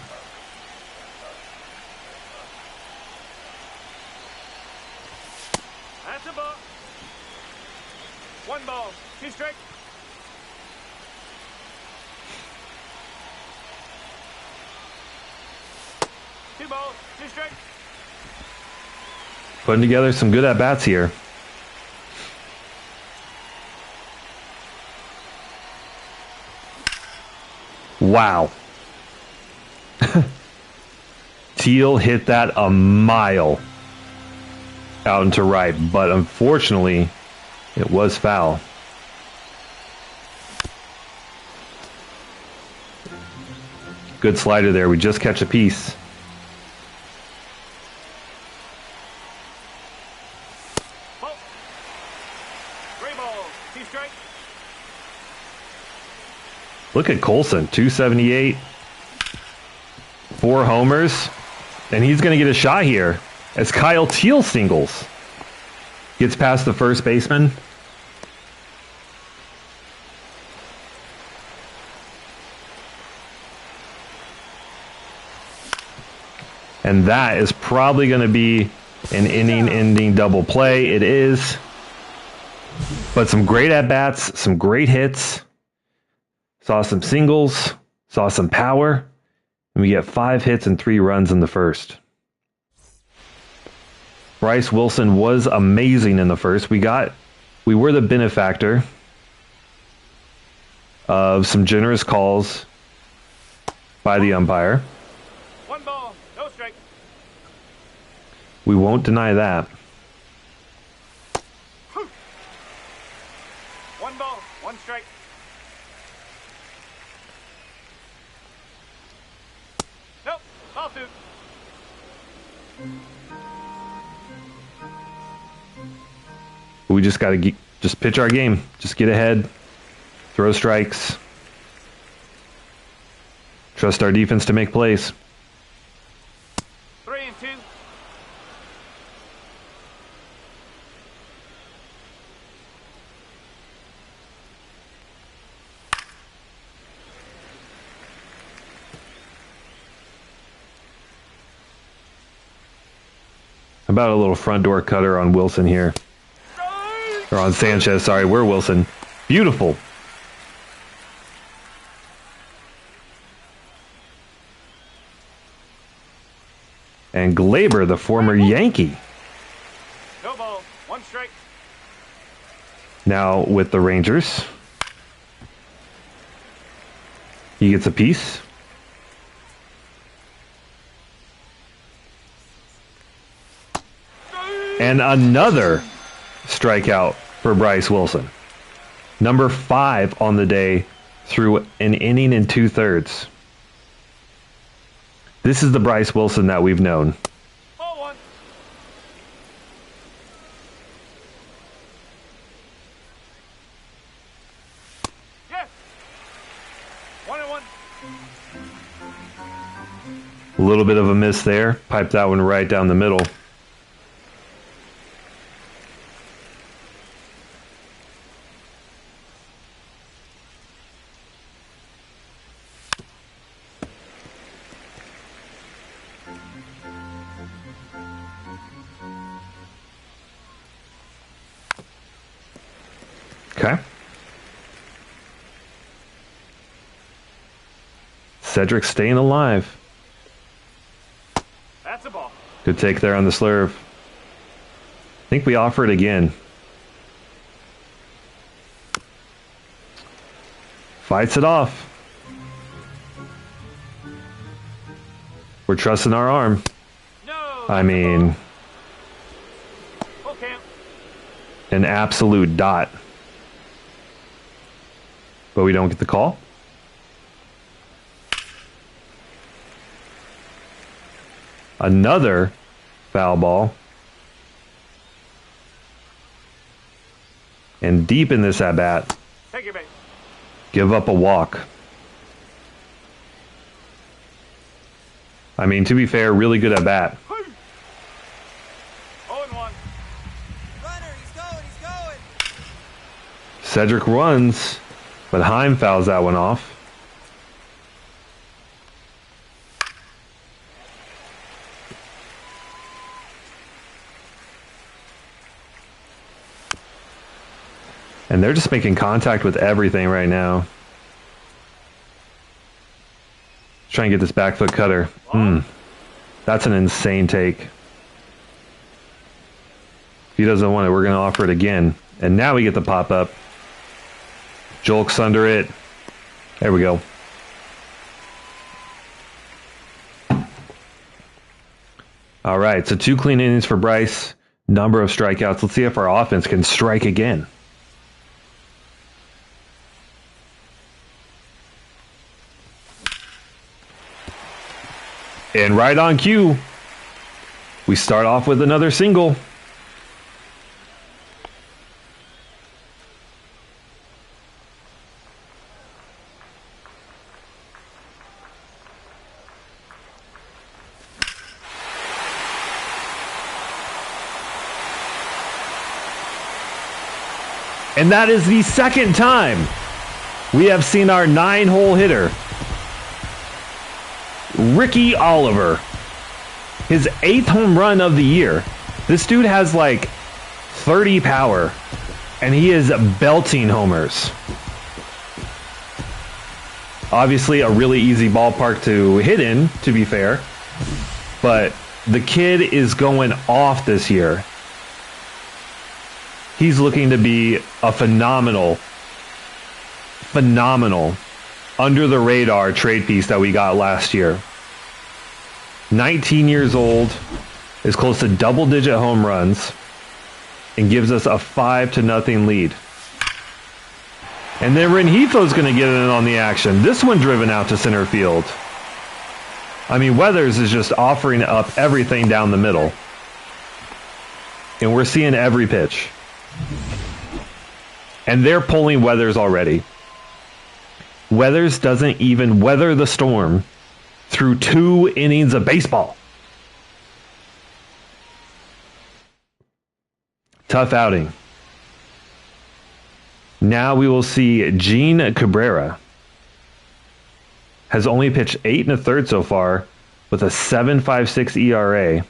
That's a ball. 1 ball, 2 strikes. Two balls, 2 strikes. Putting together some good at-bats here. Wow. Teal hit that a mile. out into right, but unfortunately, it was foul. Good slider there. We just catch a piece. Oh. 3 balls, 2 strikes. Look at Colson, 278, 4 homers, and he's going to get a shot here as Kyle Teal singles. Gets past the first baseman. And that is probably going to be an inning-ending double play. It is. But some great at-bats, some great hits. Saw some singles, saw some power. And we get 5 hits and 3 runs in the first. Bryce Wilson was amazing in the first. We were the benefactor of some generous calls by the umpire. 1 ball, no strike. We won't deny that. 1 ball, 1 strike. Nope, ball 2. We just got to just pitch our game. Just get ahead, throw strikes, trust our defense to make plays. 3 and 2. How about a little front door cutter on Wilson here? Or on Sanchez, sorry. We're Wilson. Beautiful. And Glaber, the former Yankee, No ball, 1 strike. now with the Rangers. He gets a piece. And another strikeout for Bryce Wilson. Number 5 on the day through an inning and 2/3. This is the Bryce Wilson that we've known. Ball 1. Yes. 1 and 1. A little bit of a miss there. Piped that one right down the middle. Okay. Cedric staying alive. That's a ball. Good take there on the slurve. I think we offer it again. Fights it off. We're trusting our arm. No. I mean, Full count. an absolute dot. But we don't get the call. Another foul ball. And deep in this at-bat, Take your base. give up a walk. I mean, to be fair, really good at bat. 0 and 1. Runner, he's going. Cedric runs, but Heim fouls that one off. And they're just making contact with everything right now. Try and get this back foot cutter. That's an insane take. If he doesn't want it, we're going to offer it again. And now we get the pop-up. Jolks under it. There we go. All right, so 2 clean innings for Bryce. number of strikeouts. Let's see if our offense can strike again. And right on cue, we start off with another single. And that is the second time we have seen our 9-hole hitter, Ricky Oliver, his 8th home run of the year. This dude has like 30 power, and he is belting homers. Obviously, a really easy ballpark to hit in, to be fair, but the kid is going off this year. He's looking to be a phenomenal, under the radar trade piece that we got last year. 19 years old, is close to double-digit home runs, and gives us a 5-0 lead. And then Rengifo's going to get in on the action. This one driven out to center field. I mean, Weathers is just offering up everything down the middle. And we're seeing every pitch. And they're pulling Weathers already. Weathers doesn't even weather the storm through 2 innings of baseball. Tough outing. Now we will see Gene Cabrera. Has only pitched 8 1/3 so far with a 7.56 ERA.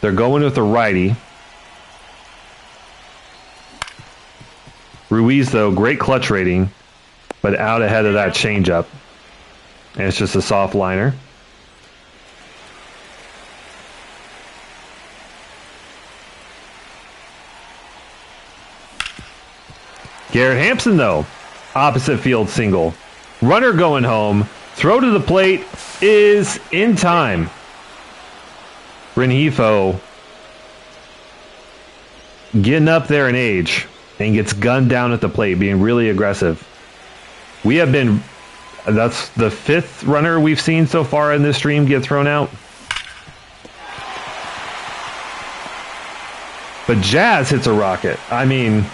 They're going with a righty. Ruiz, though, great clutch rating, but out ahead of that changeup. And it's just a soft liner. Garrett Hampson, though, opposite field single. Runner going home. Throw to the plate is in time. Rengifo getting up there in age and gets gunned down at the plate, being really aggressive. We have been, that's the 5th runner we've seen so far in this stream get thrown out. But Jazz hits a rocket. I mean,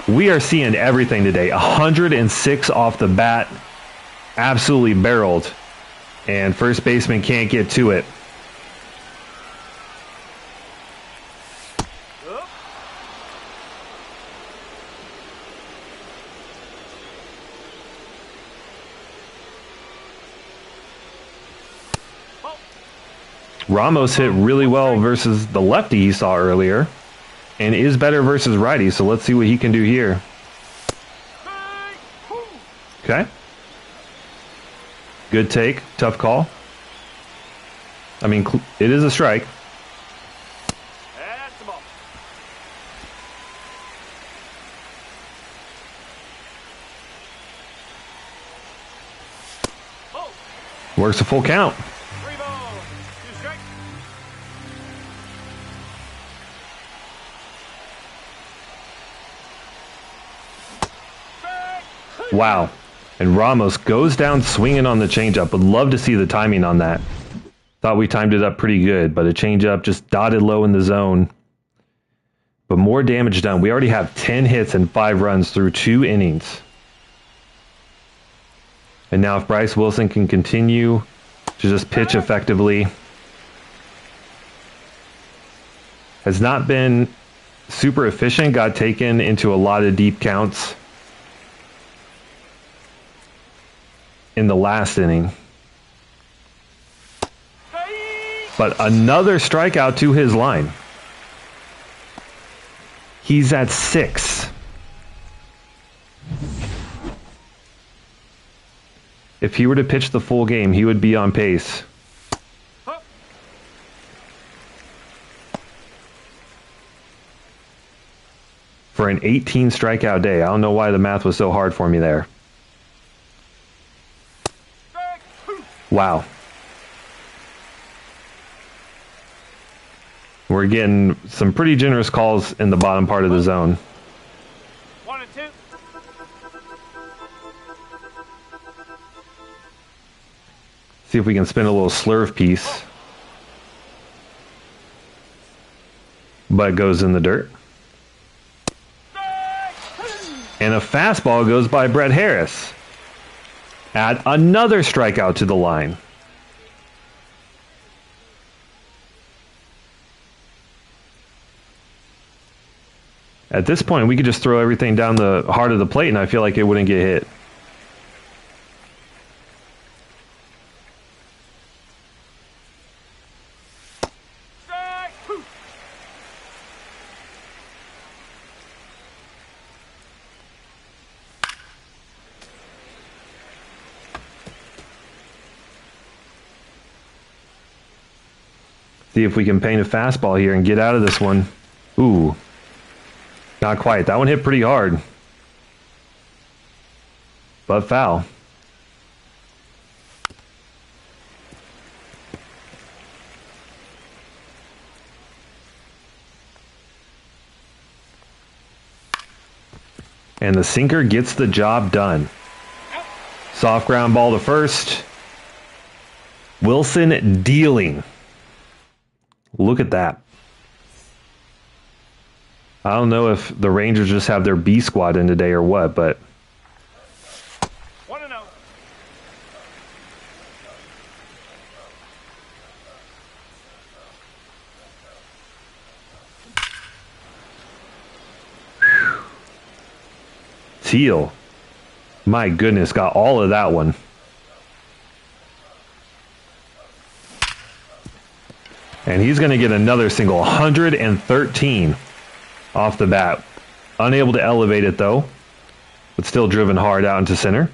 we are seeing everything today. 106 off the bat, absolutely barreled, and first baseman can't get to it. Ramos hit really well versus the lefty he saw earlier, and is better versus righty, so let's see what he can do here. Okay. Good take. Tough call. I mean, it is a strike. That's the ball. Works a full count. 3 balls, 2 strikes. Wow. And Ramos goes down swinging on the changeup. Would love to see the timing on that. Thought we timed it up pretty good, but a changeup just dotted low in the zone. But more damage done. We already have 10 hits and 5 runs through 2 innings. And now if Bryce Wilson can continue to just pitch effectively. Has not been super efficient. Got taken into a lot of deep counts in the last inning. But another strikeout to his line. He's at 6. If he were to pitch the full game, he would be on pace. For an 18 strikeout day. I don't know why the math was so hard for me there. Wow. We're getting some pretty generous calls in the bottom part of the zone. 1 and 2. See if we can spin a little slurve piece. But it goes in the dirt. And a fastball goes by Brett Harris. Add another strikeout to the line. At this point, we could just throw everything down the heart of the plate and I feel like it wouldn't get hit. See if we can paint a fastball here and get out of this one. Ooh. Not quite. That one hit pretty hard. But foul. And the sinker gets the job done. Soft ground ball to first. Wilson dealing. Look at that. I don't know if the Rangers just have their B squad in today or what, but 1 and 0. Teal. My goodness, got all of that one. And he's going to get another single, 113 off the bat. Unable to elevate it though, but still driven hard out into center.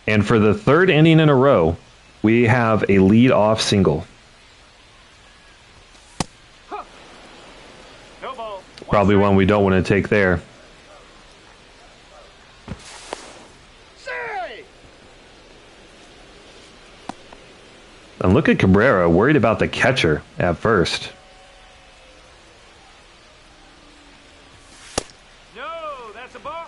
And for the third inning in a row, we have a lead-off single. No ball. Probably one we don't want to take there. Say! And look at Cabrera, worried about the catcher at first. No, that's a ball.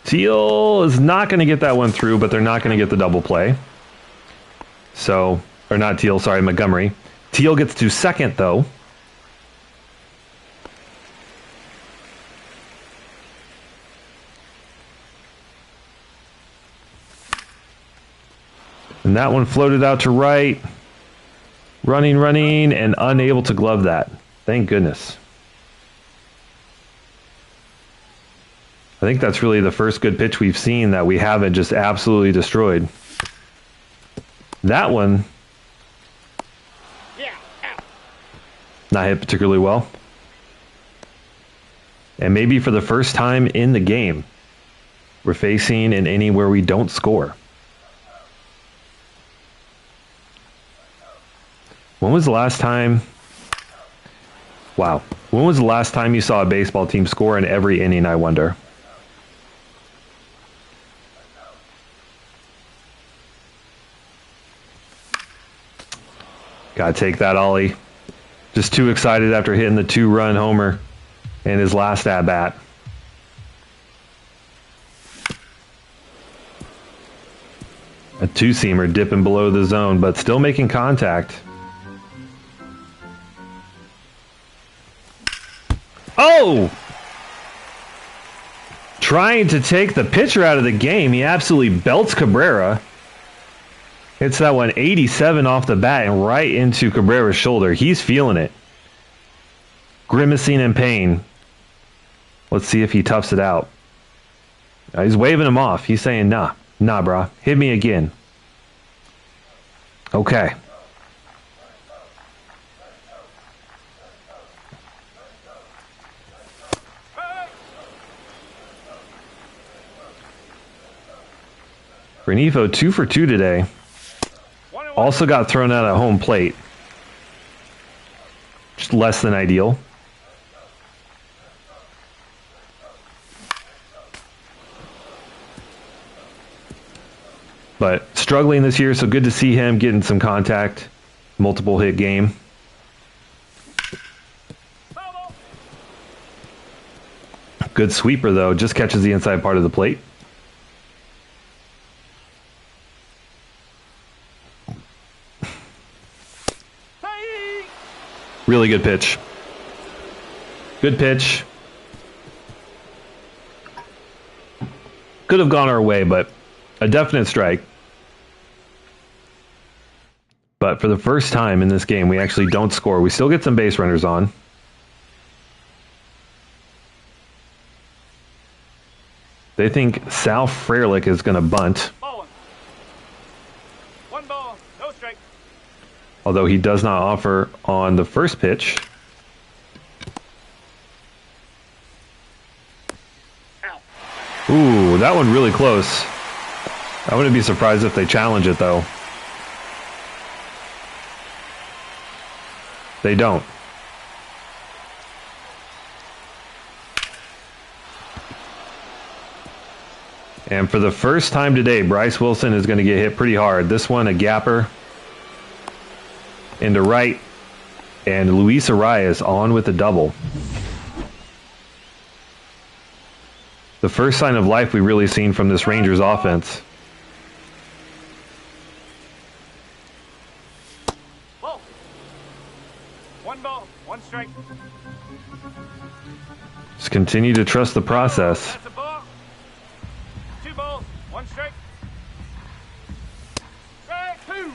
Teal is not going to get that one through, but they're not going to get the double play. So, or not Teal, sorry, Montgomery. Teal gets to second, though. And that one floated out to right. Running, and unable to glove that. Thank goodness. I think that's really the first good pitch we've seen that we haven't just absolutely destroyed. That one, Yeah, out. not hit particularly well. And maybe for the first time in the game, we're facing an inning where we don't score. When was the last time? Wow. When was the last time you saw a baseball team score in every inning, I wonder? Gotta take that, Ollie. Just too excited after hitting the 2-run homer in his last at-bat. A two-seamer dipping below the zone, but still making contact. Oh! Trying to take the pitcher out of the game. He absolutely belts Cabrera. Hits that one 87 off the bat and right into Cabrera's shoulder. He's feeling it. Grimacing in pain. Let's see if he toughs it out. He's waving him off. He's saying, nah, brah. Hit me again. Okay. Renifo 2 for 2 today. Also got thrown out at home plate. Just less than ideal. but struggling this year, so good to see him getting some contact, multiple hit game. Good sweeper, though, just catches the inside part of the plate. Really good pitch. Good pitch. Could have gone our way, but a definite strike. But for the first time in this game, we actually don't score. We still get some base runners on. They think Sal Frelick is going to bunt. Ball one ball, no strike. Although he does not offer on the first pitch. Ooh, that one really close. I wouldn't be surprised if they challenge it, though. They don't. And for the first time today, Bryce Wilson is going to get hit pretty hard. This one, a gapper into right. And Luis Arias on with a double. The first sign of life we've really seen from this Rangers offense. Ball. One ball, one strike. Just continue to trust the process. That's a ball. Two balls, one strike. Strike two.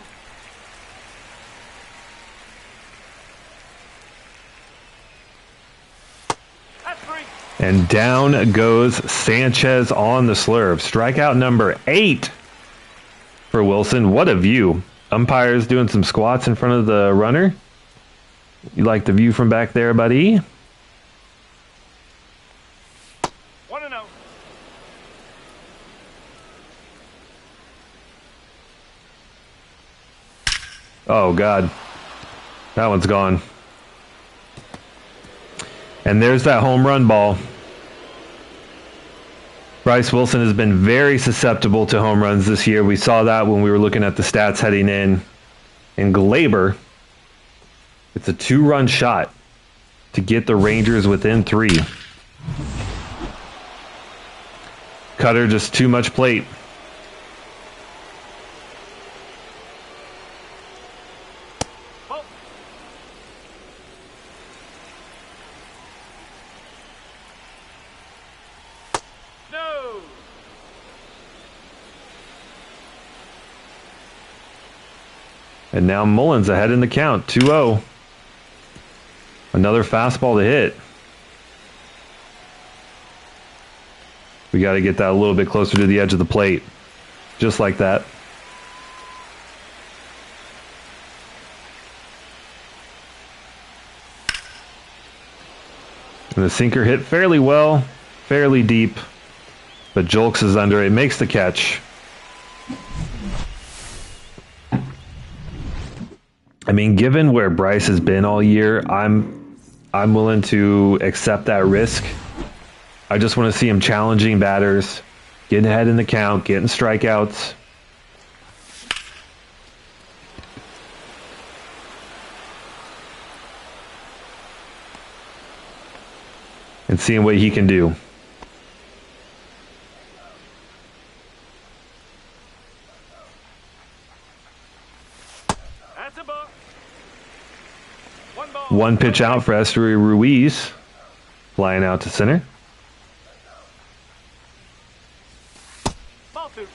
That's three. And down goes Sanchez on the slurve. Strikeout number 8 for Wilson. What a view. Umpires doing some squats in front of the runner. You like the view from back there, buddy? 1-0. Oh, God. That one's gone. And there's that home run ball. Bryce Wilson has been very susceptible to home runs this year. We saw that when we were looking at the stats heading in. And Glaber, it's a 2-run shot to get the Rangers within 3. Cutter, just too much plate. Ball. No. And now Mullins ahead in the count, 2-0. Another fastball to hit. We got to get that a little bit closer to the edge of the plate. Just like that. And the sinker hit fairly well, fairly deep. But Julks is under it, makes the catch. I mean, given where Bryce has been all year, I'm willing to accept that risk. I just want to see him challenging batters, getting ahead in the count, getting strikeouts. And seeing what he can do. That's a ball. One ball. One pitch out for Esteury Ruiz. Flying out to center. Ball two.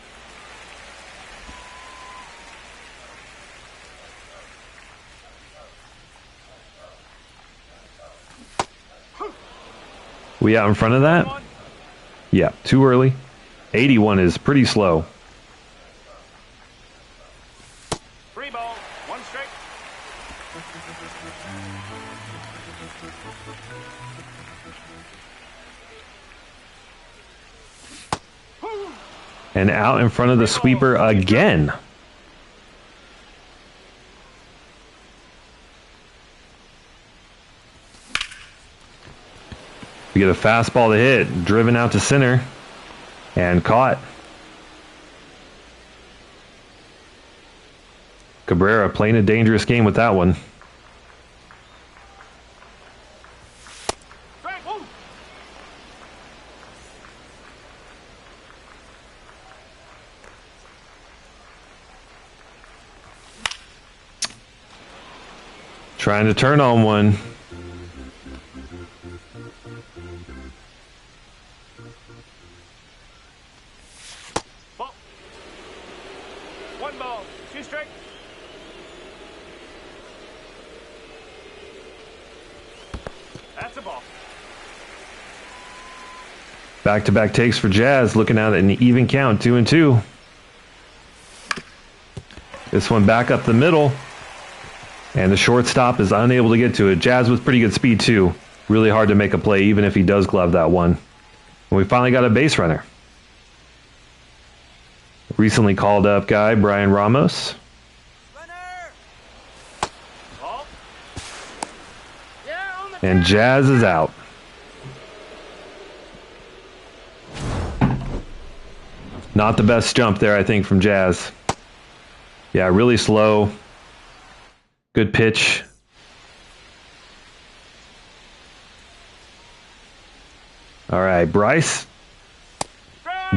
We out in front of that? One. Yeah, too early. 81 is pretty slow. Three balls, one strike. And out in front of the sweeper again. We get a fastball to hit, driven out to center, and caught. Cabrera playing a dangerous game with that one. Strike. Woo. Trying to turn on one. Ball. 1 ball. 2 strike. That's a ball. Back-to-back takes for Jazz, looking at an even count, 2-2. This one back up the middle, and the shortstop is unable to get to it. Jazz with pretty good speed too. Really hard to make a play, even if he does glove that one. And we finally got a base runner. Recently called up guy, Brian Ramos. Runner! Ball. Yeah, on the And Jazz is out. Not the best jump there, I think, from Jazz. Yeah, really slow. Good pitch. All right, Bryce.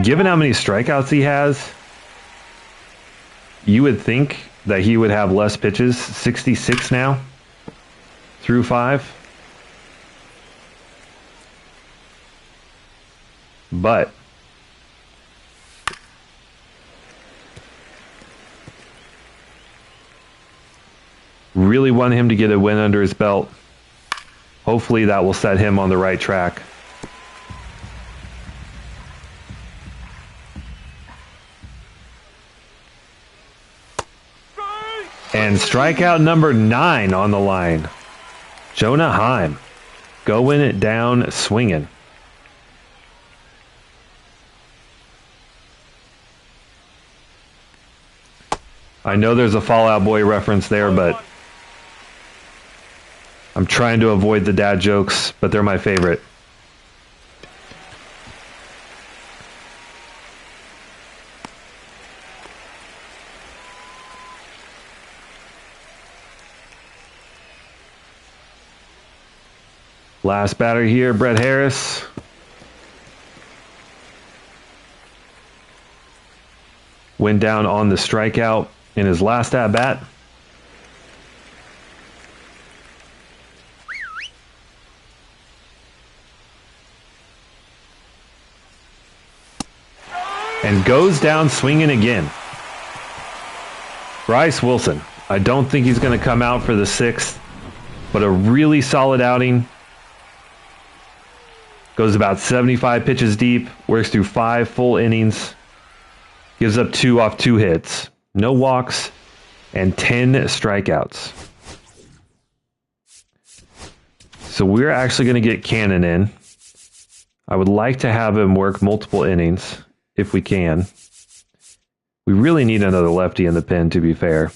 Given how many strikeouts he has, you would think that he would have less pitches. 66 now through 5. But really want him to get a win under his belt. Hopefully that will set him on the right track. And strikeout number 9 on the line. Jonah Heim going it down swinging. I know there's a Fall Out Boy reference there, but I'm trying to avoid the dad jokes, but they're my favorite. Last batter here, Brett Harris. Went down on the strikeout in his last at-bat. And goes down swinging again. Bryce Wilson. I don't think he's going to come out for the 6th, but a really solid outing. Goes about 75 pitches deep, works through 5 full innings, gives up 2 off 2 hits, no walks, and 10 strikeouts. So we're actually going to get Cannon in. I would like to have him work multiple innings if we can. We really need another lefty in the pen, to be fair.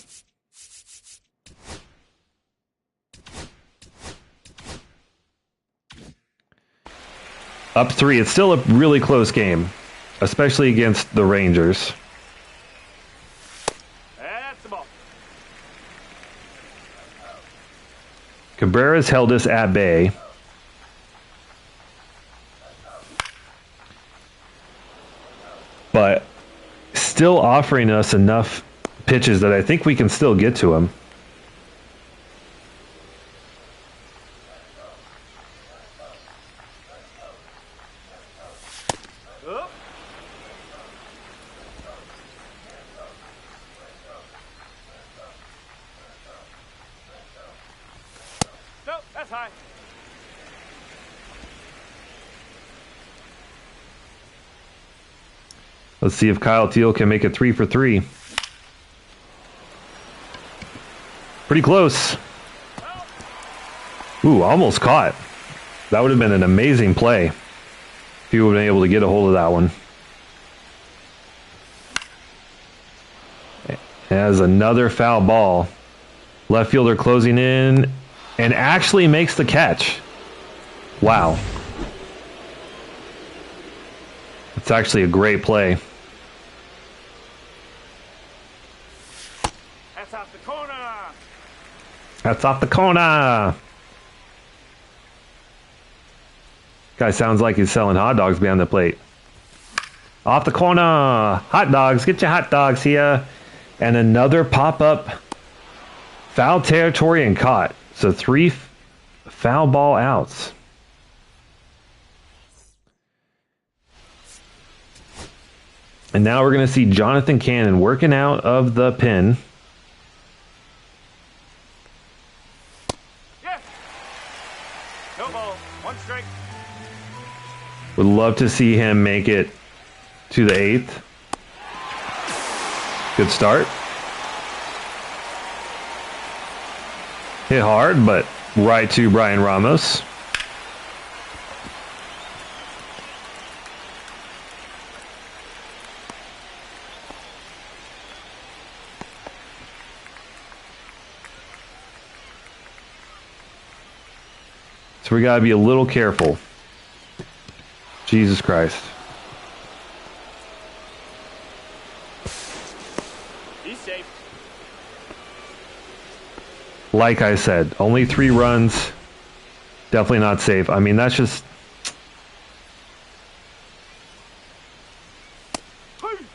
Up 3. It's still a really close game, especially against the Rangers. That's the ball. Cabrera's held us at bay. But still offering us enough pitches that I think we can still get to him. Up. Nope, that's high. Let's see if Kyle Teal can make it 3 for 3. Pretty close. Ooh, almost caught. That would have been an amazing play if he would have been able to get a hold of that one. Has another foul ball. Left fielder closing in and actually makes the catch. Wow. It's actually a great play. That's off the That's off the corner. Guy sounds like he's selling hot dogs behind the plate. Off the corner. Hot dogs. Get your hot dogs here. And another pop-up foul territory and caught. So 3 foul ball outs. And now we're going to see Jonathan Cannon working out of the pin. Yeah. No ball. 1 strike. Would love to see him make it to the 8th. Good start. Hit hard, but right to Brian Ramos. So we got to be a little careful. Jesus Christ. He's safe. Like I said, only 3 runs. Definitely not safe. I mean, that's just...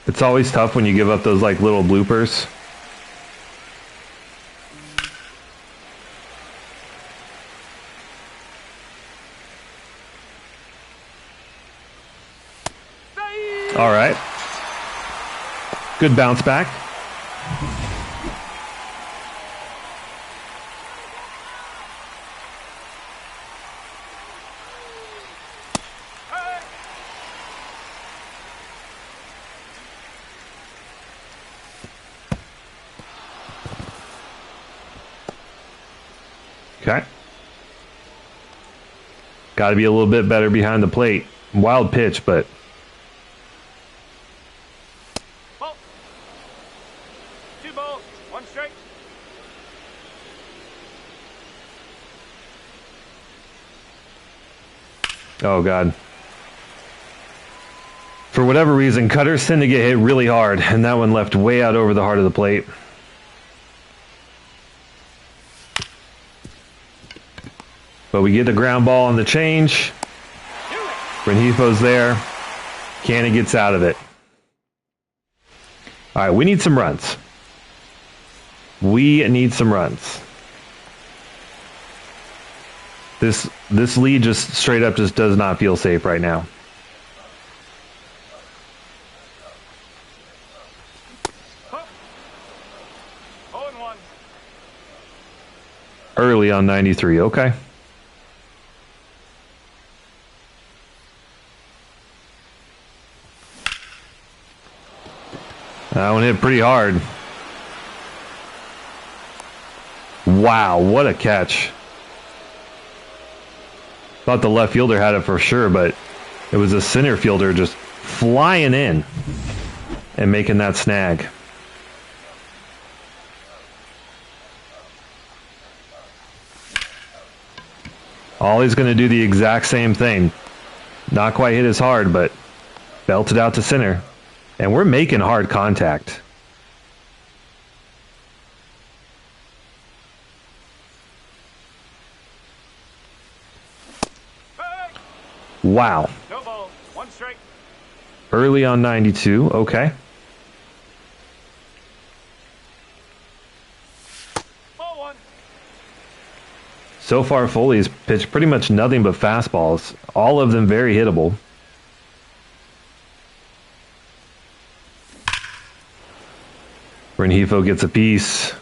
It's always tough when you give up those like little bloopers. All right. Good bounce back. Okay. Got to be a little bit better behind the plate. Wild pitch, but... Ball. 2 balls. 1 strike. Oh, God. For whatever reason, cutters tend to get hit really hard, and that one left way out over the heart of the plate. But we get the ground ball on the change. Rengifo's there. Cannon gets out of it. All right, we need some runs. We need some runs. This lead just straight up just does not feel safe right now. Oh, and 1. Early on 93, okay. That one hit pretty hard. Wow, what a catch. Thought the left fielder had it for sure, but it was a center fielder just flying in and making that snag. Ollie's going to do the exact same thing. Not quite hit as hard, but belted out to center. And we're making hard contact. Wow. No ball. 1 strike. Early on 92. Okay. Ball 1. So far, Foley's pitched pretty much nothing but fastballs. All of them very hittable. Rengifo gets a piece.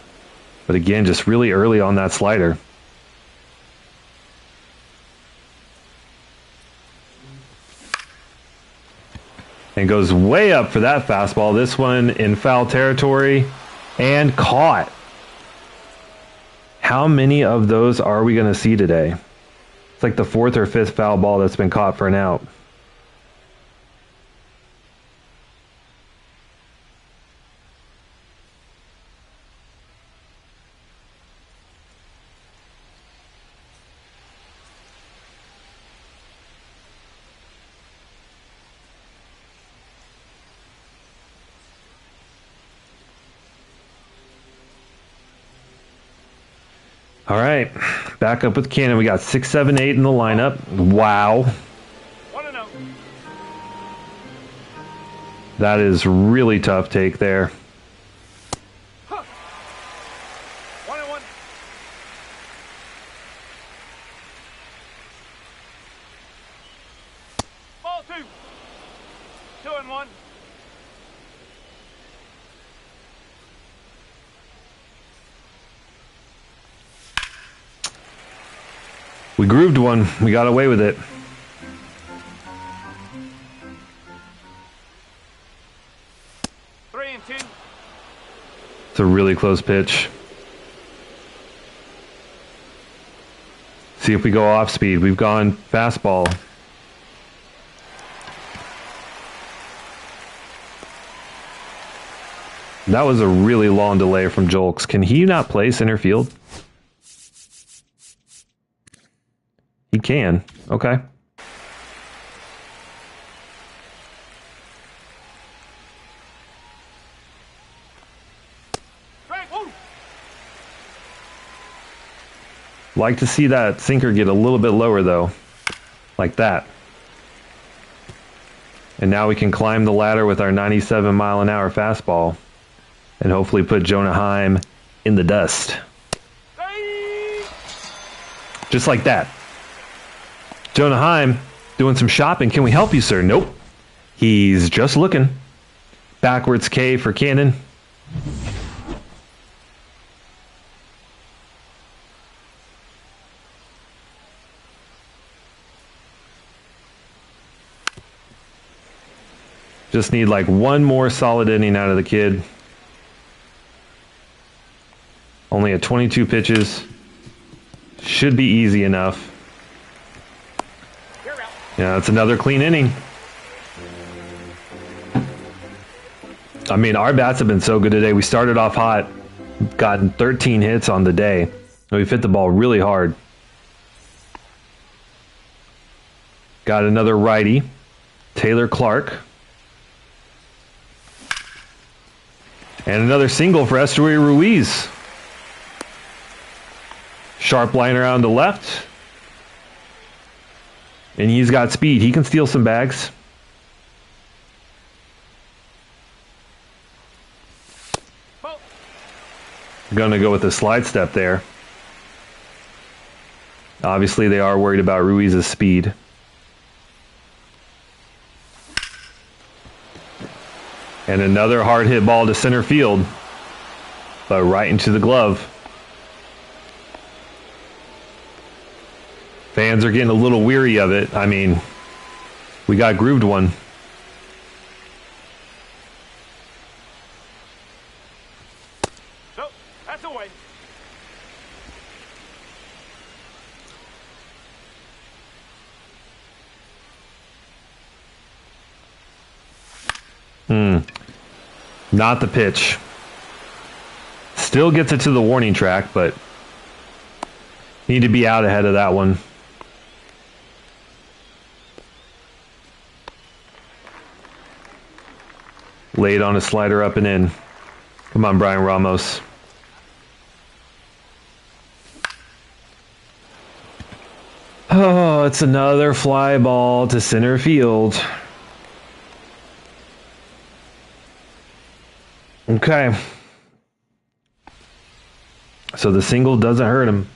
But again, just really early on that slider. And goes way up for that fastball. This one in foul territory and caught. How many of those are we going to see today? It's like the 4th or 5th foul ball that's been caught for an out. All right, back up with Cannon. We got 6, 7, 8 in the lineup. Wow. 1-0. That is really tough take there. 1-1. Ball 2. 2-1. We grooved one. We got away with it. Three and 2. It's a really close pitch. See if we go off speed. We've gone fastball. That was a really long delay from Jolks. Can he not play center field? He can. Okay. Like to see that sinker get a little bit lower though. Like that. And now we can climb the ladder with our 97-mile-an-hour fastball. And hopefully put Jonah Heim in the dust. Just like that. Jonah Heim doing some shopping. Can we help you, sir? Nope. He's just looking. Backwards K for Cannon. Just need like one more solid inning out of the kid. Only at 22 pitches. Should be easy enough. Yeah, that's another clean inning. I mean, our bats have been so good today. We started off hot, gotten 13 hits on the day. We've hit the ball really hard. Got another righty, Taylor Clark. And another single for Estuary Ruiz. Sharp liner on the left. And he's got speed. He can steal some bags. Gonna go with a slide step there. Obviously, they are worried about Ruiz's speed. And another hard hit ball to center field, but right into the glove. Fans are getting a little weary of it. I mean, we got grooved one. So, that's away. Not the pitch. Still gets it to the warning track, but need to be out ahead of that one. Laid on a slider up and in. Come on, Brian Ramos. Oh, it's another fly ball to center field. Okay. So the single doesn't hurt him.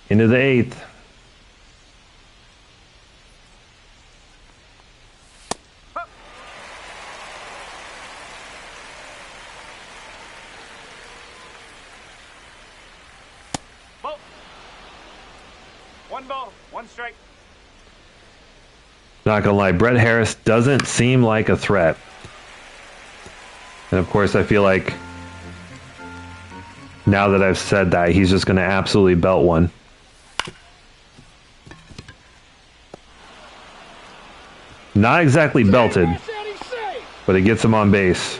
Into the 8th. Ball. 1 ball, 1 strike. Not gonna lie, Brett Harris doesn't seem like a threat. And of course, I feel like now that I've said that, he's just going to absolutely belt one. Not exactly belted, but it gets him on base.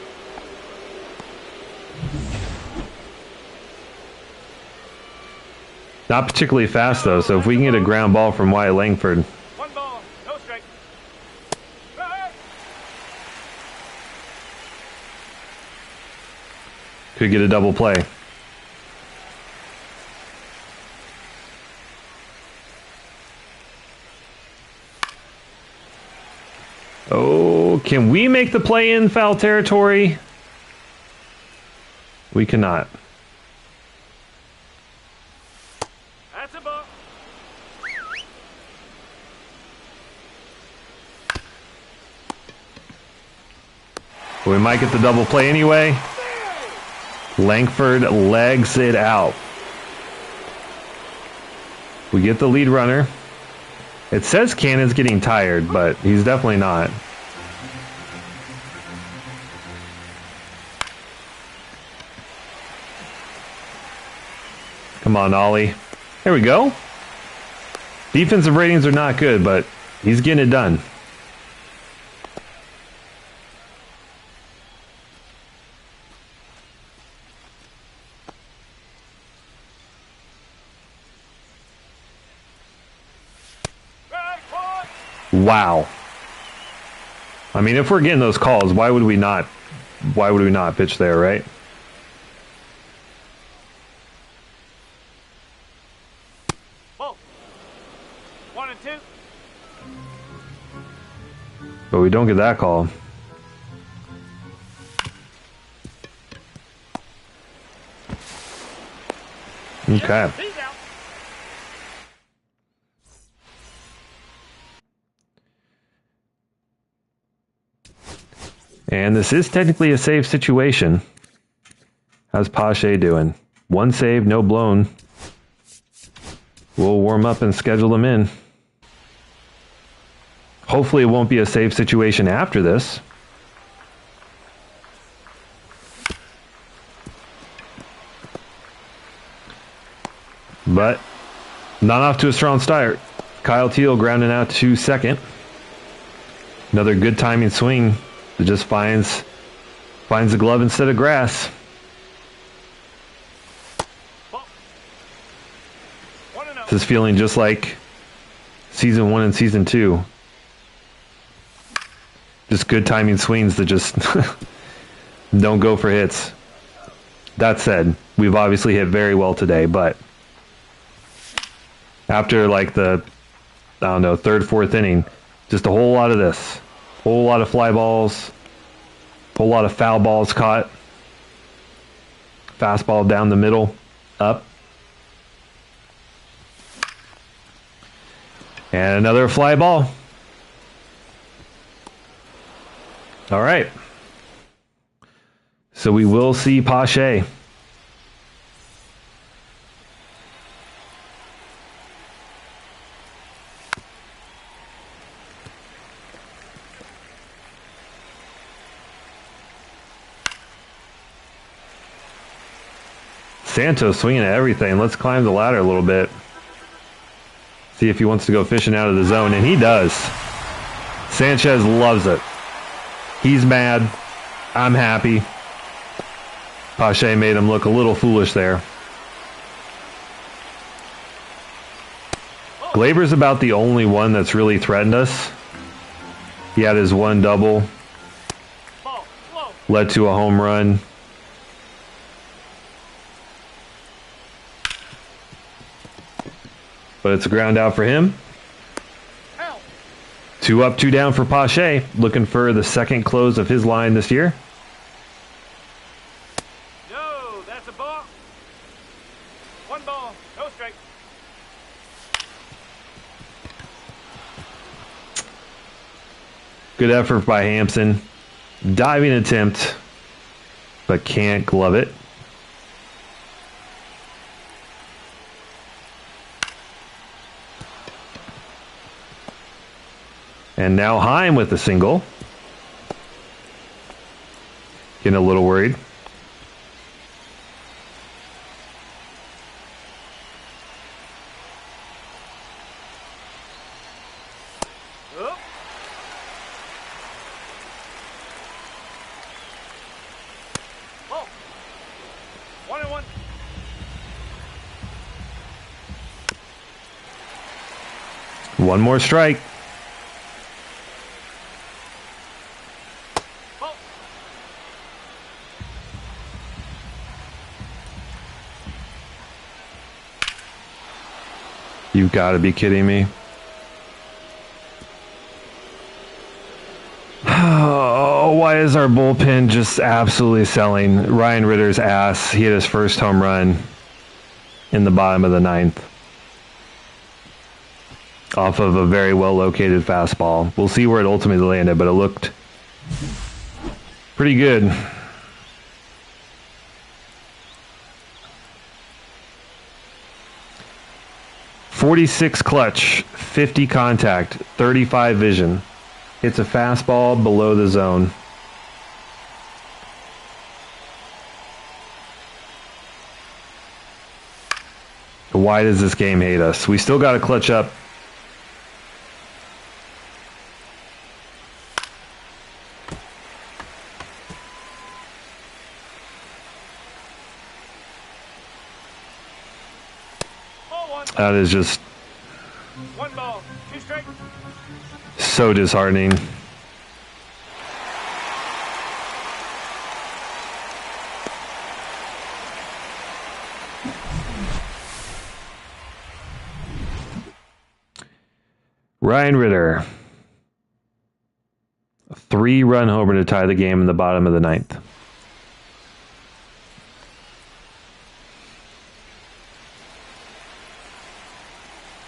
Not particularly fast, though, so if we can get a ground ball from Wyatt Langford. 1 ball, no strike. Could get a double play. Oh, can we make the play in foul territory? We cannot. That's a ball. We might get the double play anyway. Langford legs it out. We get the lead runner. It says Cannon's getting tired, but he's definitely not. Come on, Ollie. There we go. Defensive ratings are not good, but he's getting it done. Wow. I mean, if we're getting those calls, why would we not pitch there, right? Ball. 1 and 2. But we don't get that call. Okay. He's out. And this is technically a save situation. How's Pache doing? 1 save, no blown. We'll warm up and schedule them in. Hopefully it won't be a save situation after this. But not off to a strong start. Kyle Teal grounding out to second. Another good timing swing that just finds the glove instead of grass. This is feeling just like season 1 and season 2. Just good timing swings that just don't go for hits. That said, we've obviously hit very well today, but after like the, I don't know, 3rd, 4th inning, just a whole lot of this. Whole lot of fly balls. Whole lot of foul balls caught. Fastball down the middle. Up. And another fly ball. All right. So we will see Pache. Santos swinging at everything. Let's climb the ladder a little bit. See if he wants to go fishing out of the zone, and he does. Sanchez loves it. He's mad. I'm happy. Pache made him look a little foolish there. Glaber's about the only one that's really threatened us. He had his 1 double. Led to a home run. But it's a ground out for him. 2 up, 2 down for Pache. Looking for the 2nd close of his line this year. No, that's a ball. 1 ball, no strike. Good effort by Hampson. Diving attempt, but can't glove it. And now Heim with the single. Getting a little worried. Oop. Ball. 1 and 1. One more strike. You've got to be kidding me. why is our bullpen just absolutely selling? Ryan Ritter's ass. He hit his first home run in the bottom of the ninth off of a very well-located fastball. We'll see where it ultimately landed, but it looked pretty good. .46 clutch, 50 contact, 35 vision. Hits a fastball below the zone. Why does this game hate us? We still got to clutch up. That is just 1 ball, 2 strikes. so disheartening. Ryan Ritter. A 3-run homer to tie the game in the bottom of the ninth.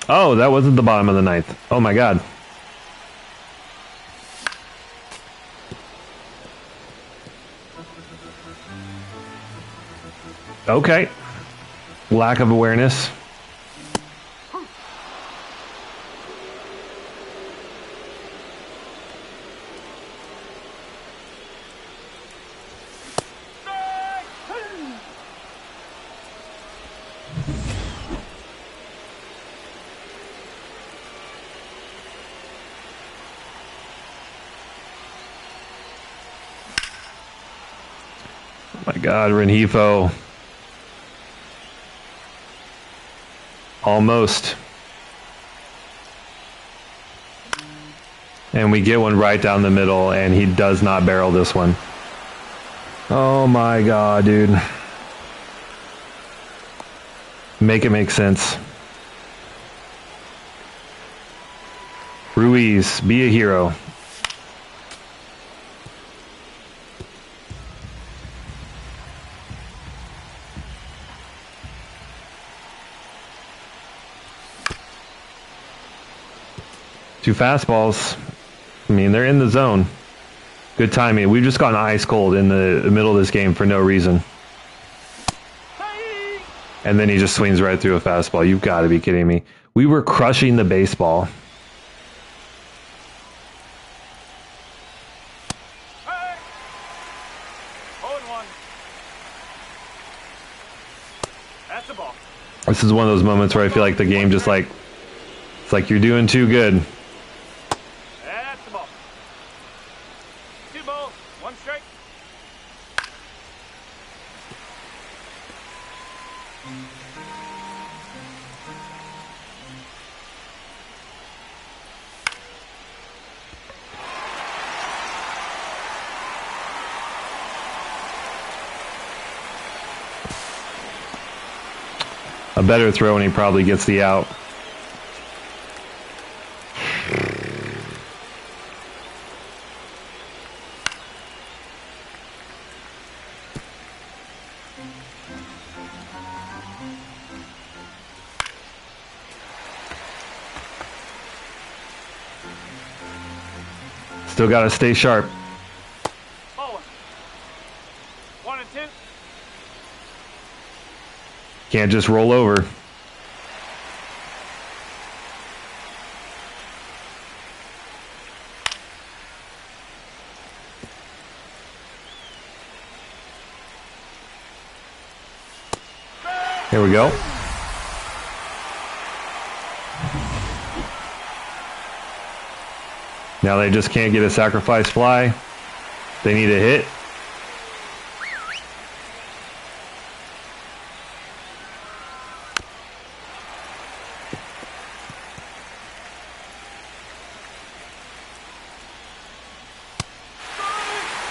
Oh, that wasn't the bottom of the ninth. Oh my God. Okay. Lack of awareness. My God, Renifo. Almost. And we get one right down the middle, and he does not barrel this one. Oh my God, dude. Make it make sense. Ruiz, be a hero. Two fastballs. I mean, they're in the zone. Good timing. We've just gotten ice cold in the middle of this game for no reason. And then he just swings right through a fastball. You've got to be kidding me. We were crushing the baseball. That's the ball. This is one of those moments where I feel like the game just like, it's like you're doing too good. That's the ball. 2 balls, 1 strike. A better throw and he probably gets the out. Still got to stay sharp. Ball 1 and 2. Can't just roll over. Here we go. Now they just can't get a sacrifice fly. They need a hit.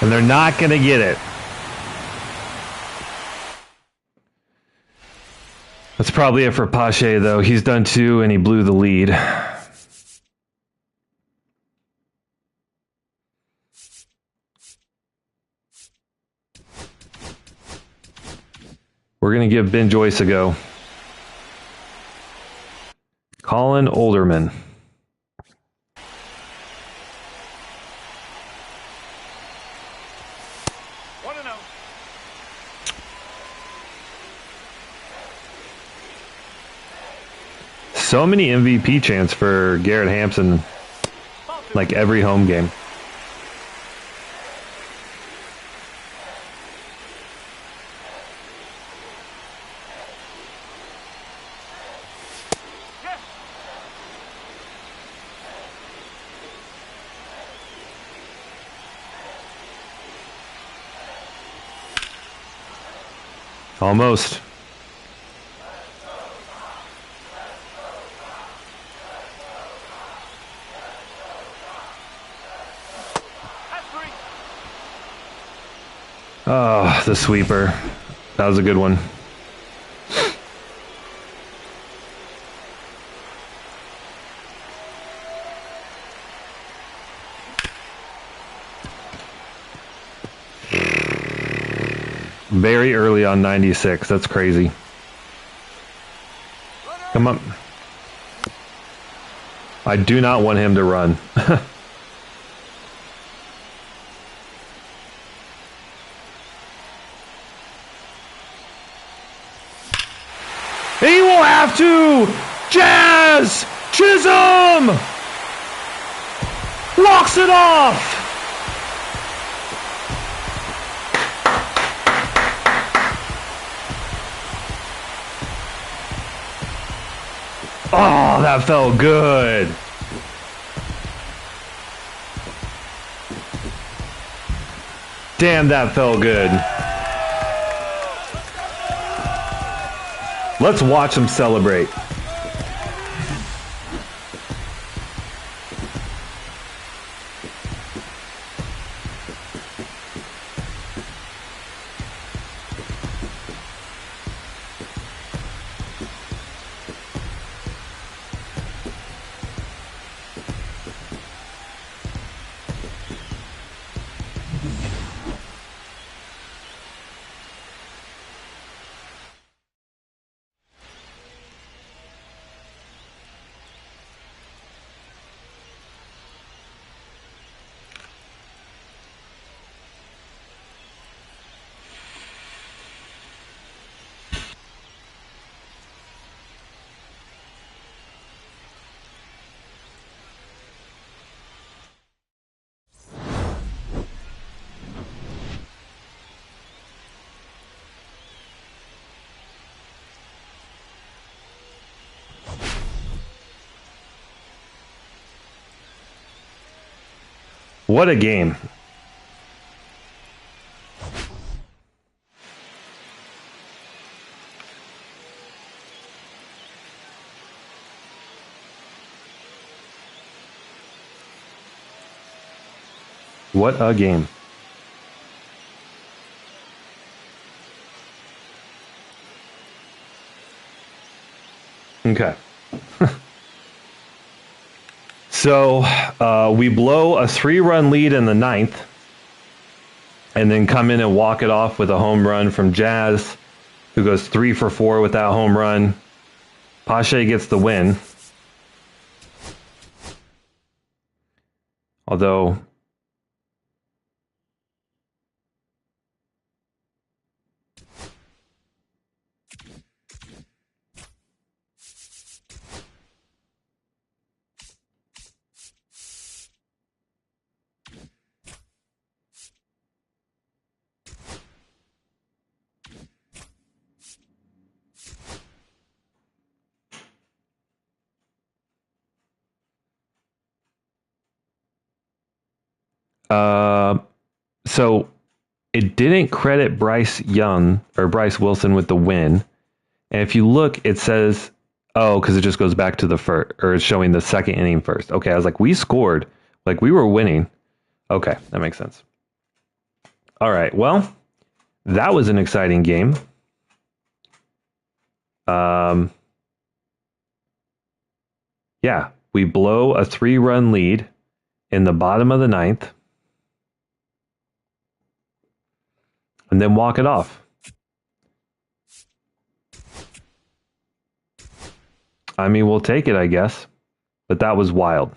And they're not going to get it. That's probably it for Pache, though. He's done 2, and he blew the lead. We're going to give Ben Joyce a go. Colin Olderman. So many MVP chants for Garrett Hampson, like every home game. Almost. Oh, the sweeper. That was a good one. Very early on 96. That's crazy. Come on. I do not want him to run. He will have to! Jazz! Chisholm! Walks it off! Oh, that felt good. Damn, that felt good. Let's watch him celebrate. What a game. What a game. Okay. So we blow a 3-run lead in the 9th and then come in and walk it off with a home run from Jazz, who goes 3 for 4 with that home run. Pache gets the win. Although so it didn't credit Bryce Young or Bryce Wilson with the win. And if you look, it says, oh, because it just goes back to the first, or it's showing the second inning first. Okay, I was like, we scored. Like, we were winning. Okay, that makes sense. All right, well, that was an exciting game. Yeah, we blow a 3-run lead in the bottom of the 9th. And then walk it off. I mean, we'll take it, I guess. But that was wild.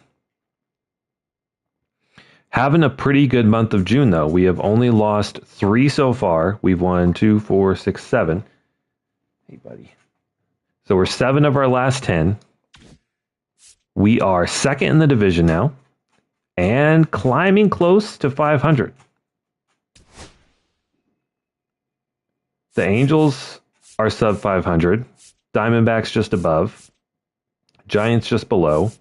Having a pretty good month of June, though. We have only lost 3 so far. We've won 2, 4, 6, 7. Hey, buddy. So we're 7 of our last 10. We are second in the division now and climbing close to 500. The Angels are sub 500. Diamondbacks just above. Giants just below.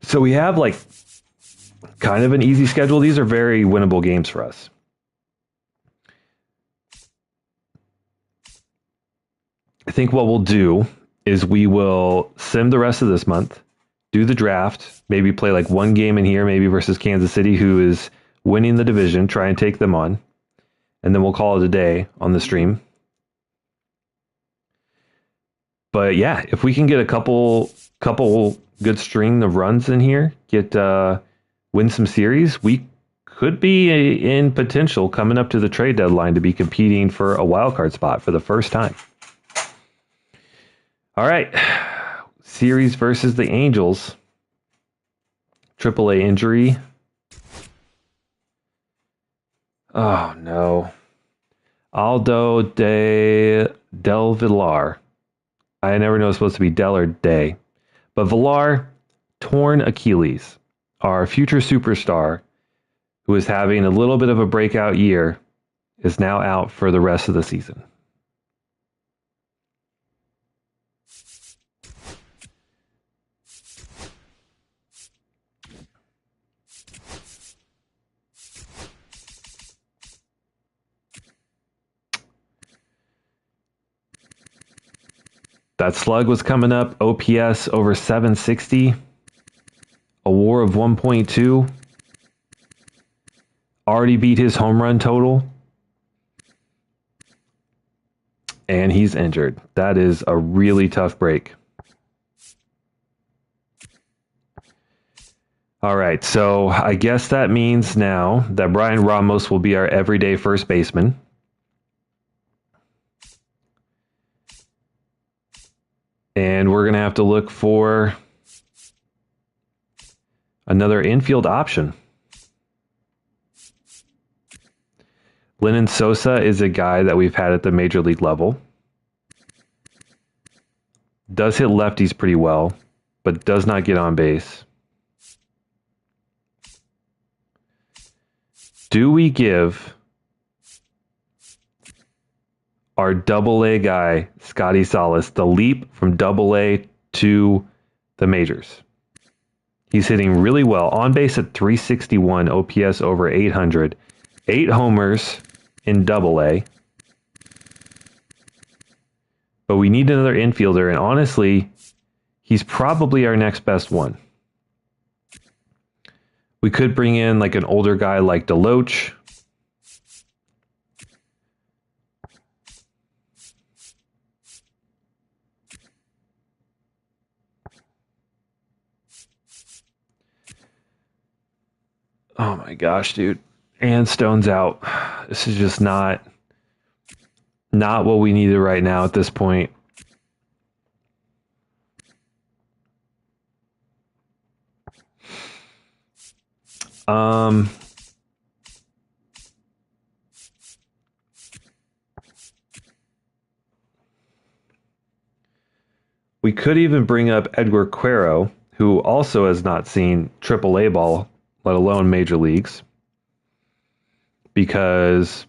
So we have like kind of an easy schedule. These are very winnable games for us. I think what we'll do is we will sim the rest of this month, do the draft, maybe play like one game in here, maybe versus Kansas City, who is winning the division, try and take them on. And then we'll call it a day on the stream. But yeah, if we can get a couple good string of runs in here, win some series, we could be in potential coming up to the trade deadline to be competing for a wild card spot for the first time. All right, series versus the Angels. AAA injury. Oh no, Aldo Del Villar. I never know it's supposed to be Del or Day. But Villar, torn Achilles. Our future superstar, who is having a little bit of a breakout year, is now out for the rest of the season. That slug was coming up. OPS over 760. A WAR of 1.2. Already beat his home run total. And he's injured. That is a really tough break. All right, so I guess that means now that Brian Ramos will be our everyday first baseman. And we're going to have to look for another infield option. Lennon Sosa is a guy that we've had at the major league level. Does hit lefties pretty well, but does not get on base. Do we give our AA guy, Scotty Salas, the leap from AA to the majors? He's hitting really well. On base at 361, OPS over 800. 8 homers in AA. But we need another infielder, and honestly, he's probably our next best one. We could bring in like an older guy like Deloach. Oh my gosh, dude. And Stone's out. This is just not what we needed right now at this point. We could even bring up Edgar Quero, who also has not seen AAA ball, let alone major leagues, because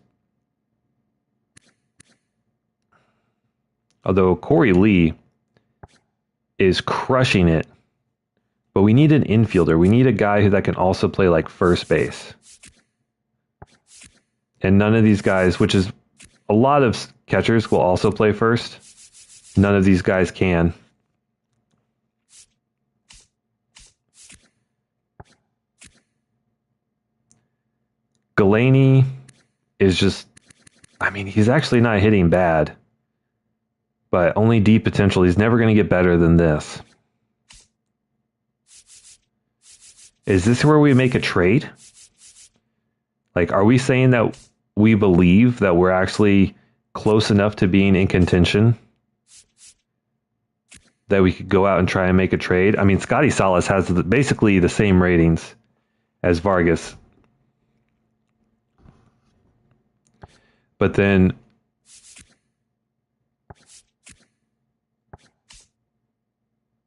although Corey Lee is crushing it, but we need an infielder. We need a guy that can also play like first base. And none of these guys, which is a lot of catchers will also play first. None of these guys can. Galaney is just, I mean, he's actually not hitting bad, but only D potential. He's never going to get better than this. Is this where we make a trade? Like, are we saying that we believe that we're actually close enough to being in contention that we could go out and try and make a trade. I mean, Scotty Salas has basically the same ratings as Vargas. But then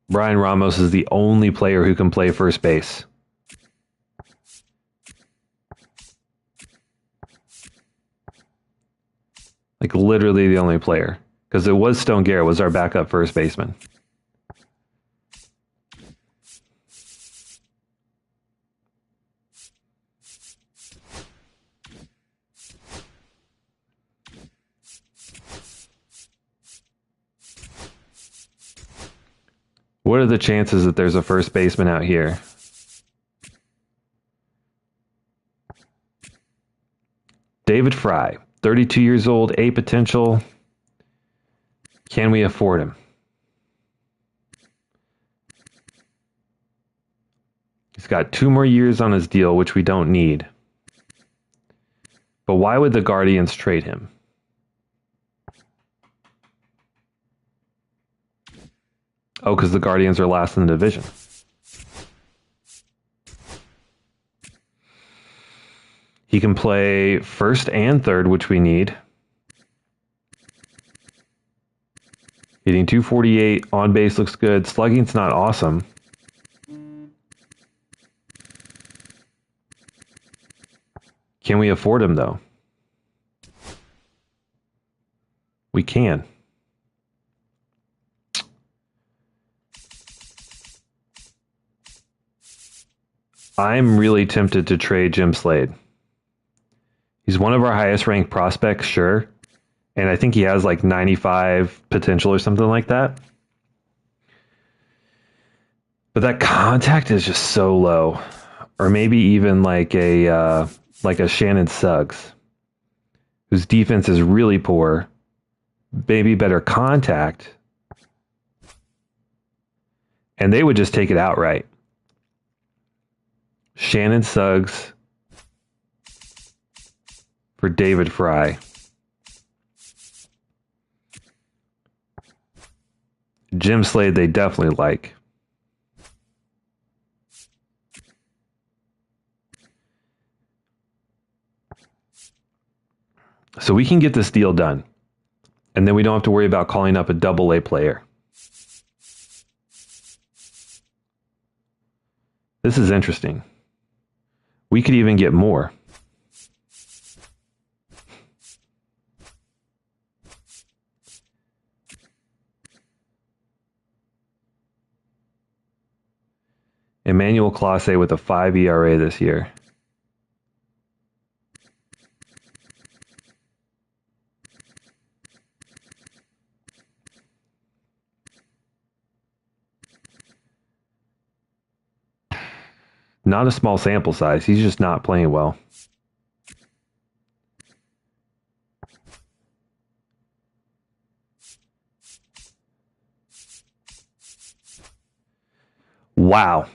Brian Ramos is the only player who can play first base. Like literally the only player. Because it was Stone Garrett was our backup first baseman. What are the chances that there's a first baseman out here? David Fry, 32 years old, A potential. Can we afford him? He's got 2 more years on his deal, which we don't need. But why would the Guardians trade him? Oh, because the Guardians are last in the division. He can play first and third, which we need. Hitting 248, on base looks good. Slugging's not awesome. Can we afford him, though? We can. I'm really tempted to trade Jim Slade. He's one of our highest ranked prospects, sure. And I think he has like 95 potential or something like that. But that contact is just so low. Or maybe even like a Shannon Suggs, whose defense is really poor. Maybe better contact. And they would just take it outright. Shannon Suggs for David Fry. Jim Slade, they definitely like. So we can get this deal done. And then we don't have to worry about calling up a double-A player. This is interesting. We could even get more. Emmanuel Clase with a 5 ERA this year. Not a small sample size. He's just not playing well. Wow.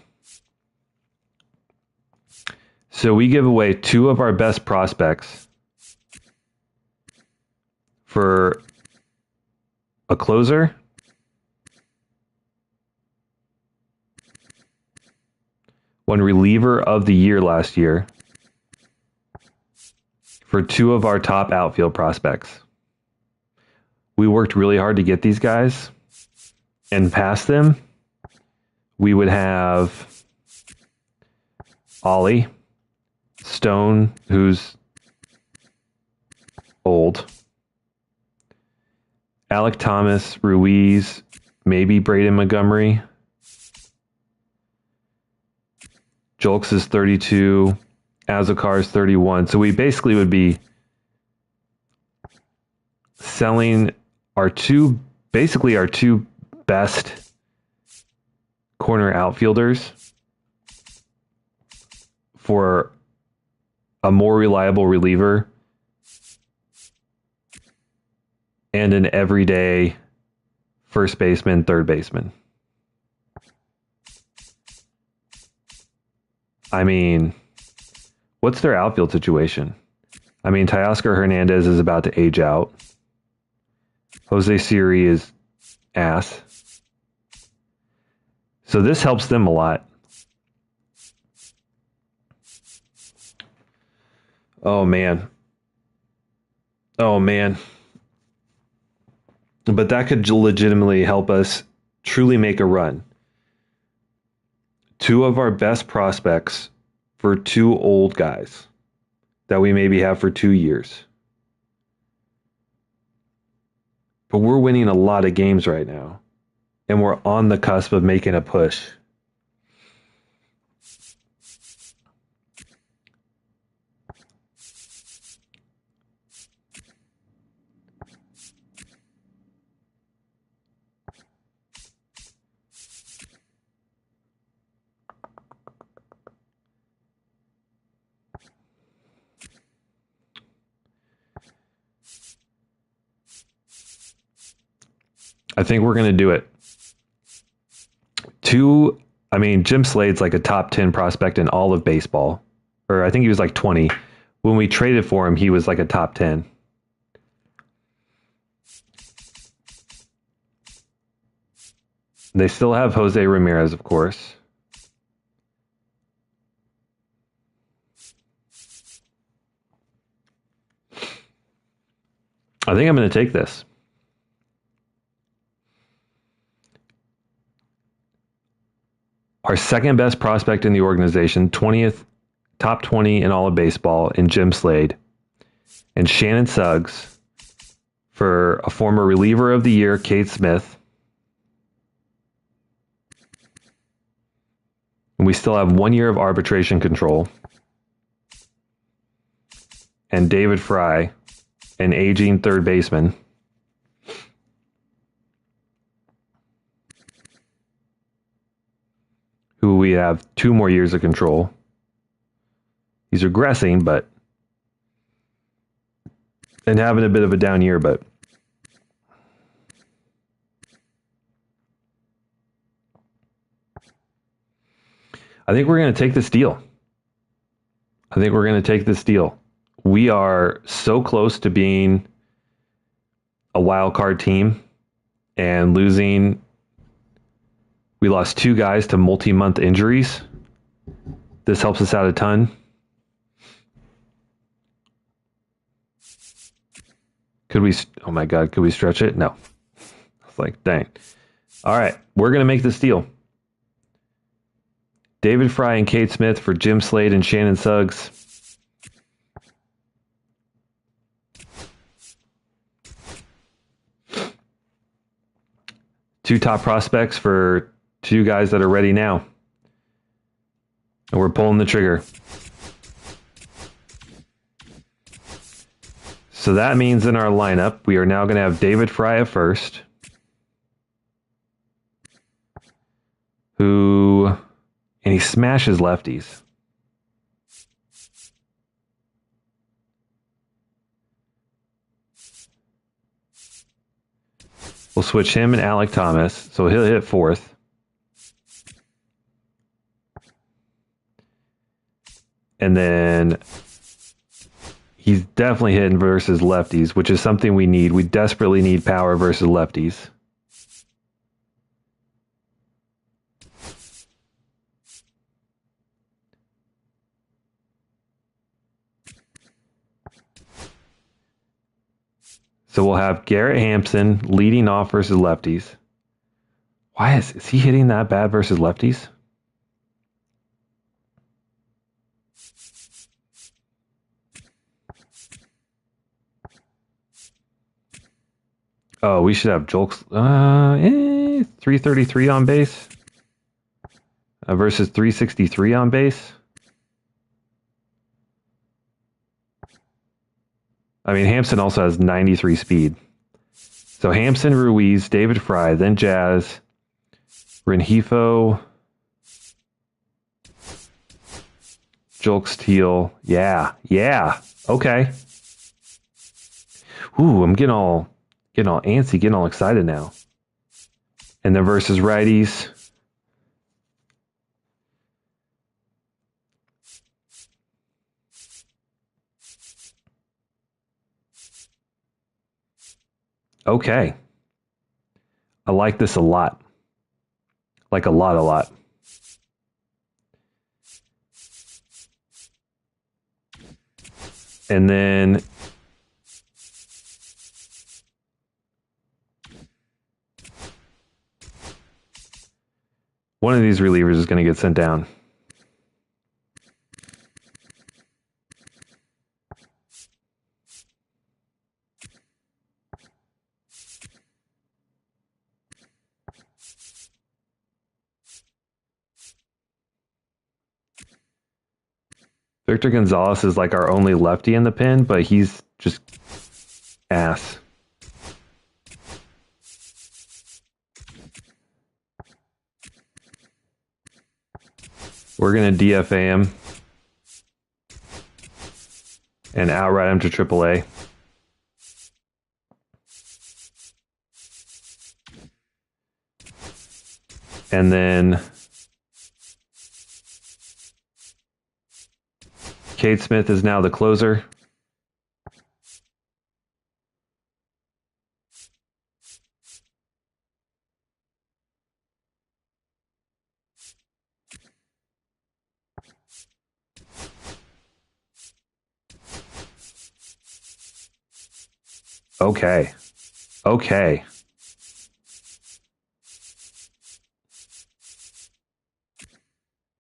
So we give away 2 of our best prospects for a closer, one reliever of the year last year, for 2 of our top outfield prospects. We worked really hard to get these guys, and past them, we would have Ollie, Stone, who's old, Alec Thomas, Ruiz, maybe Braden Montgomery. Julks is 32, Azokar is 31. So we basically would be selling our two best corner outfielders for a more reliable reliever and an everyday first baseman, third baseman. I mean, what's their outfield situation? I mean, Teoscar Hernandez is about to age out. Jose Siri is ass. So this helps them a lot. Oh, man. Oh, man. But that could legitimately help us truly make a run. Two of our best prospects for two old guys that we maybe have for 2 years. But we're winning a lot of games right now. And we're on the cusp of making a push. I think we're going to do it. Jim Slade's like a top 10 prospect in all of baseball. Or I think he was like 20. When we traded for him, he was like a top 10. They still have Jose Ramirez, of course. I think I'm going to take this. Our second best prospect in the organization, 20th, top 20 in all of baseball, in Jim Slade, and Shannon Suggs for a former reliever of the year, Cade Smith. And we still have 1 year of arbitration control. And David Fry, an aging third baseman. Who we have 2 more years of control. He's regressing, and having a bit of a down year, but I think we're going to take this deal. We are so close to being a wild card team and losing. We lost 2 guys to multi-month injuries. This helps us out a ton. Could we stretch it? No. It's like, dang. All right, we're going to make this deal. David Fry and Cade Smith for Jim Slade and Shannon Suggs. Two top prospects for 2 guys that are ready now. And we're pulling the trigger. So that means in our lineup, we are now going to have David Fry at first. And he smashes lefties. We'll switch him and Alec Thomas. So he'll hit fourth. And then he's definitely hitting versus lefties, which is something we need. We desperately need power versus lefties. So we'll have Garrett Hampson leading off versus lefties. Why is he hitting that bad versus lefties? Oh, we should have Julks 333 on base versus 363 on base. Hampson also has 93 speed. So Hampson, Ruiz, David Fry, then Jazz, Rengifo, Julks, Teal. Yeah. Okay. Ooh, I'm getting all antsy, getting all excited now. And then versus righties. Okay. I like this a lot. Like a lot. And then one of these relievers is going to get sent down. Victor Gonzalez is like our only lefty in the pen, but he's just ass. We're going to DFA him and outright him to AAA. And then Cade Smith is now the closer. Okay.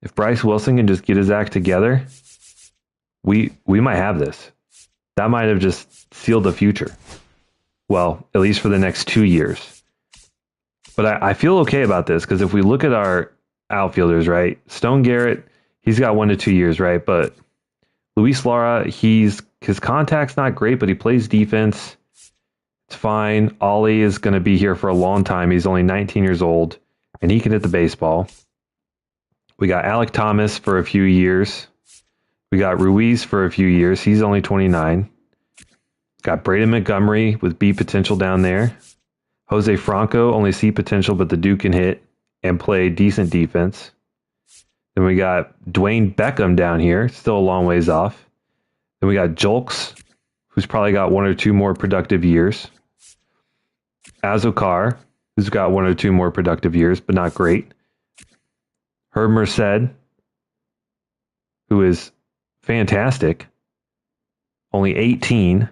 If Bryce Wilson can just get his act together, we might have this. That might have just sealed the future. Well, at least for the next 2 years. But I feel okay about this because if we look at our outfielders, right? Stone Garrett, he's got 1 to 2 years, right? But Luis Lara, his contact's not great, but he plays defense. It's fine. Ollie is going to be here for a long time. He's only 19 years old, and he can hit the baseball. We got Alec Thomas for a few years. We got Ruiz for a few years. He's only 29. Got Braden Montgomery with B potential down there. Jose Franco, only C potential, but the dude can hit and play decent defense. Then we got Dwayne Beckham down here, still a long ways off. Then we got Julks, who's probably got 1 or 2 more productive years. Azokar, who's got 1 or 2 more productive years, but not great. Herb Merced, who is fantastic, only 18.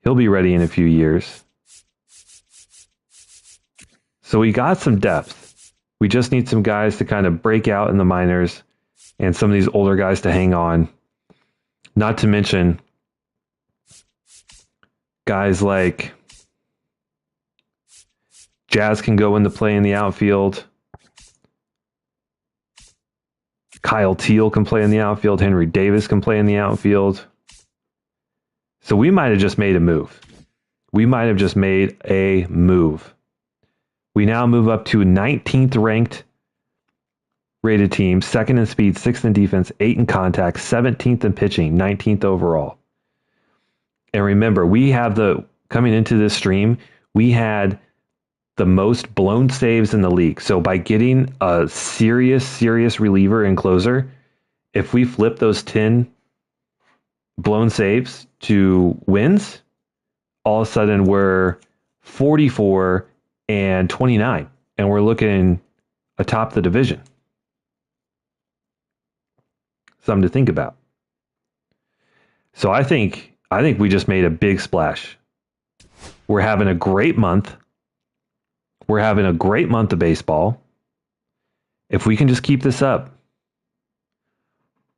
He'll be ready in a few years. So we got some depth. We just need some guys to kind of break out in the minors and some of these older guys to hang on. Not to mention guys like Jazz can go into play in the outfield. Kyle Teal can play in the outfield. Henry Davis can play in the outfield. So we might have just made a move. We now move up to 19th ranked rated team, 2nd in speed, 6th in defense, 8th in contact, 17th in pitching, 19th overall. And remember, coming into this stream, we had the most blown saves in the league. So by getting a serious reliever and closer, if we flip those 10 blown saves to wins, all of a sudden we're 44 and 29, and we're looking atop the division. Something to think about. So I think we just made a big splash. We're having a great month. We're having a great month of baseball. If we can just keep this up,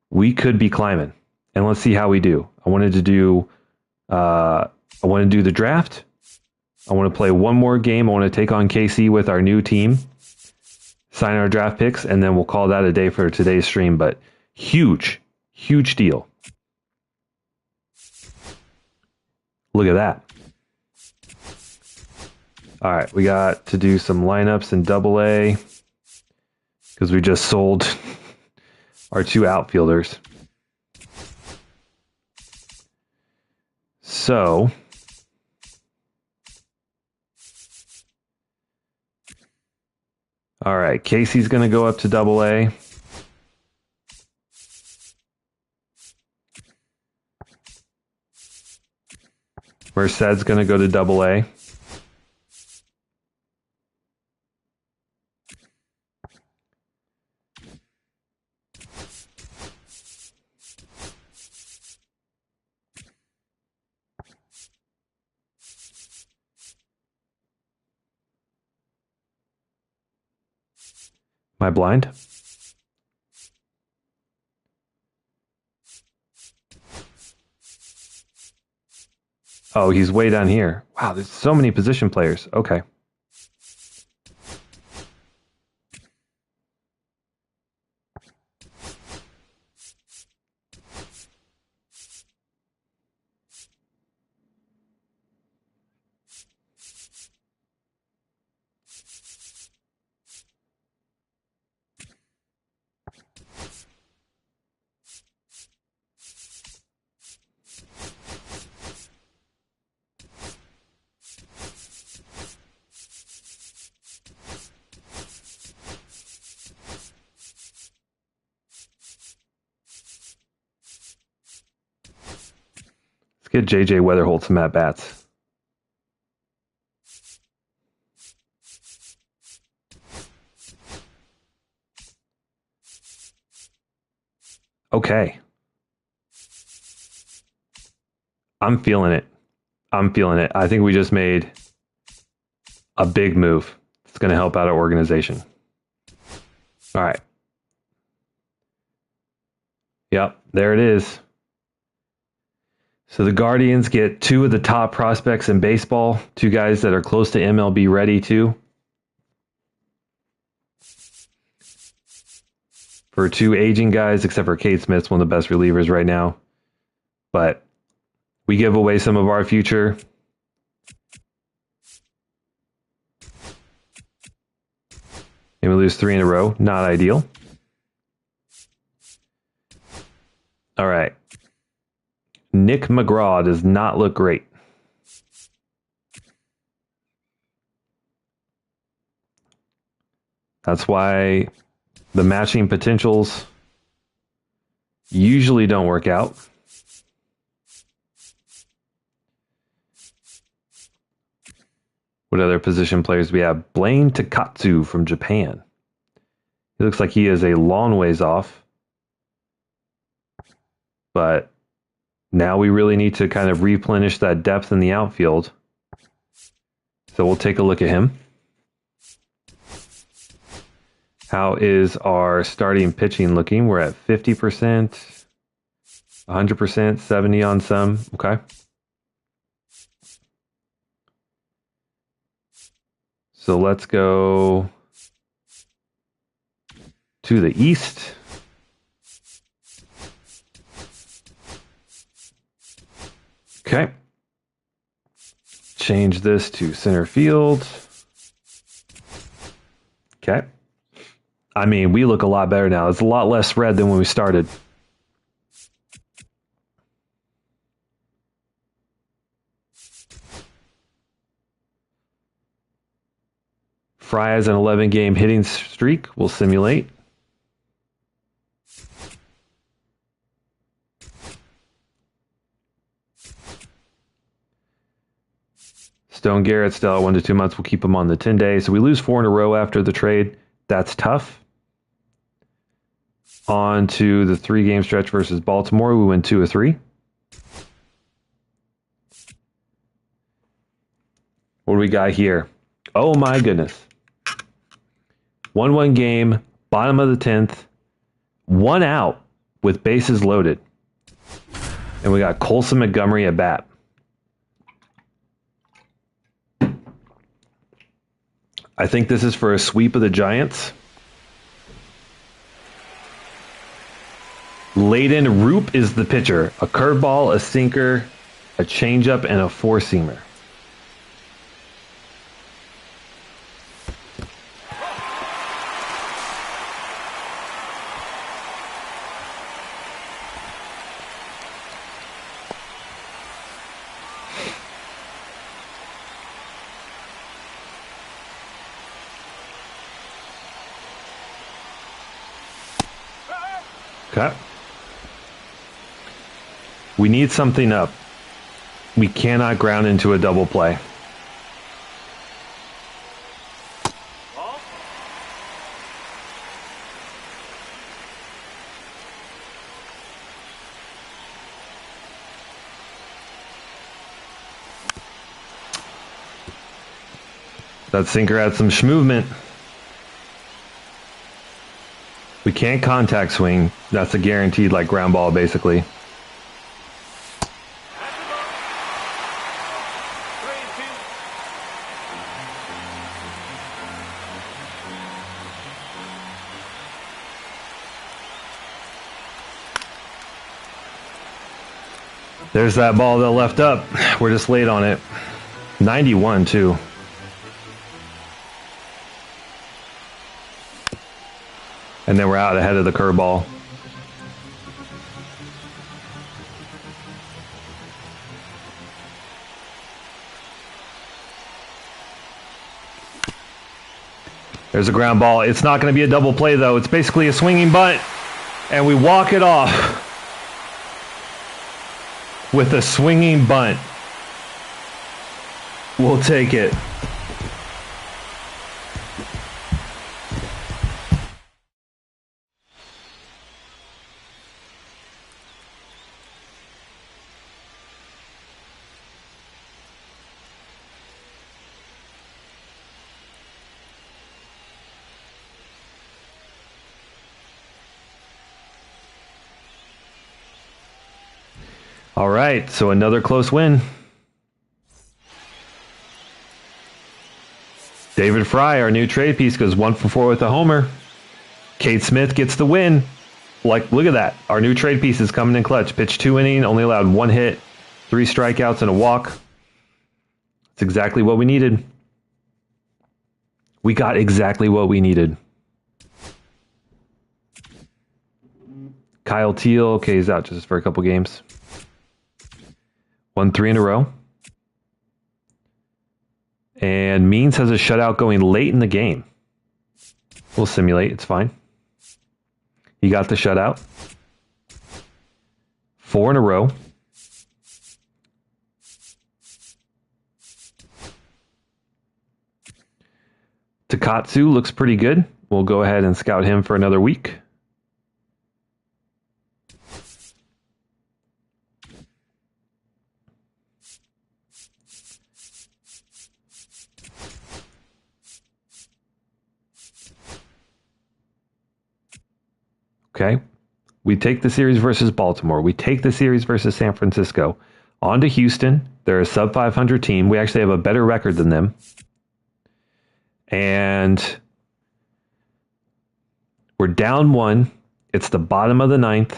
we could be climbing. And let's see how we do. I want to do the draft. I want to play one more game. I want to take on KC with our new team, sign our draft picks, and then we'll call that a day for today's stream. But huge deal. Look at that. All right, we got to do some lineups in AA because we just sold our 2 outfielders. So, all right, Casey's going to go up to AA. Merced's going to go to AA. Am I blind? Oh, he's way down here. Wow, there's so many position players. Okay. Let's get JJ Weatherholt some at bats. Okay. I'm feeling it. I think we just made a big move. It's going to help out our organization. All right. Yep, there it is. So the Guardians get two of the top prospects in baseball, two guys that are close to MLB ready too. For two aging guys, except for Cade Smith's one of the best relievers right now. But we give away some of our future. And we lose 3 in a row. Not ideal. All right. Nick McGraw does not look great. That's why the matching potentials usually don't work out. What other position players we have? Blaine Takatsu from Japan. He looks like he is a long ways off. But now we really need to kind of replenish that depth in the outfield. So we'll take a look at him. How is our starting pitching looking? We're at 50%, 100%, 70 on some. Okay. So let's go to the east. Okay. Change this to center field. Okay. I mean, we look a lot better now. It's a lot less red than when we started. Fry has an 11-game hitting streak. We'll simulate. Stone Garrett still at 1 to 2 months. We'll keep him on the 10-day. So we lose 4 in a row after the trade. That's tough. On to the 3-game stretch versus Baltimore. We win 2 of 3. What do we got here? Oh my goodness. 1-1 game, bottom of the 10th, 1 out with bases loaded. And we got Colson Montgomery at bat. I think this is for a sweep of the Giants. Layden Roop is the pitcher. A curveball, a sinker, a changeup, and a 4-seamer. Okay. We need something up. We cannot ground into a double play. That sinker had some schmovement. We can't contact swing. That's a guaranteed like ground ball basically. That's a ball. 3-2. There's that ball that left up. We're just late on it. 91 too. And then we're out ahead of the curveball. There's a ground ball. It's not going to be a double play though. It's basically a swinging bunt. And we walk it off with a swinging bunt. We'll take it. All right, so another close win. David Fry, our new trade piece, goes 1 for 4 with a homer. Cade Smith gets the win. Like, look at that. Our new trade piece is coming in clutch. Pitched 2 innings, only allowed 1 hit, 3 strikeouts, and a walk. That's exactly what we needed. We got exactly what we needed. Kyle Teal, okay, he's out just for a couple games. Won 3 in a row. And Means has a shutout going late in the game. We'll simulate, it's fine. He got the shutout. 4 in a row. Takatsu looks pretty good. We'll go ahead and scout him for another week. Okay. We take the series versus Baltimore. We take the series versus San Francisco. On to Houston. They're a sub 500 team. We actually have a better record than them. And we're down 1. It's the bottom of the 9th.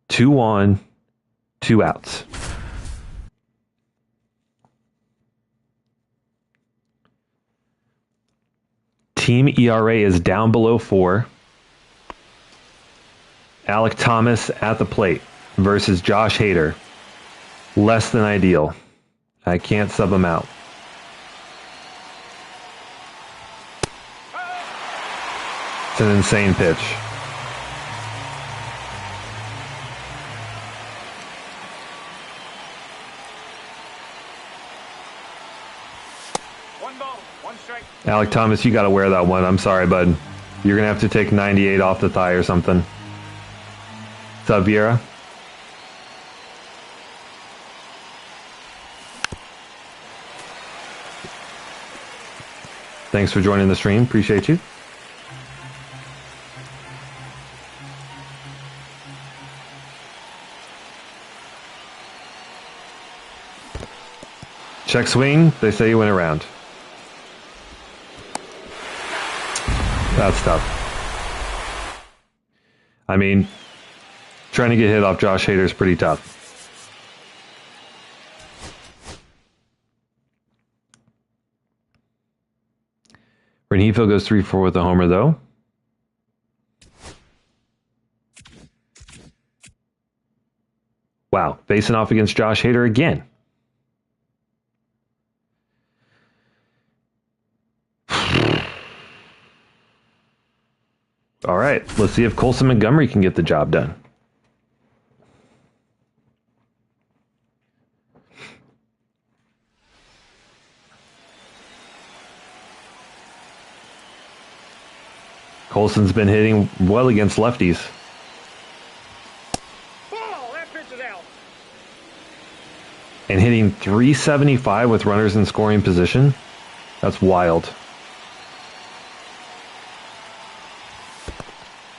2 on, 2 outs. Team ERA is down below 4. Alec Thomas at the plate versus Josh Hader. Less than ideal. I can't sub him out. It's an insane pitch. One ball, 1 strike. Alec Thomas, you got to wear that one. I'm sorry, bud. You're going to have to take 98 off the thigh or something. What's up, Viera? Thanks for joining the stream. Appreciate you. Check swing. They say you went around. That's tough. I mean, trying to get hit off Josh Hader is pretty tough. Rengifo goes 3-4 with a homer, though. Wow, facing off against Josh Hader again. All right, let's see if Colson Montgomery can get the job done. Colson's been hitting well against lefties. Ball, that pitch is out. And hitting 375 with runners in scoring position. That's wild.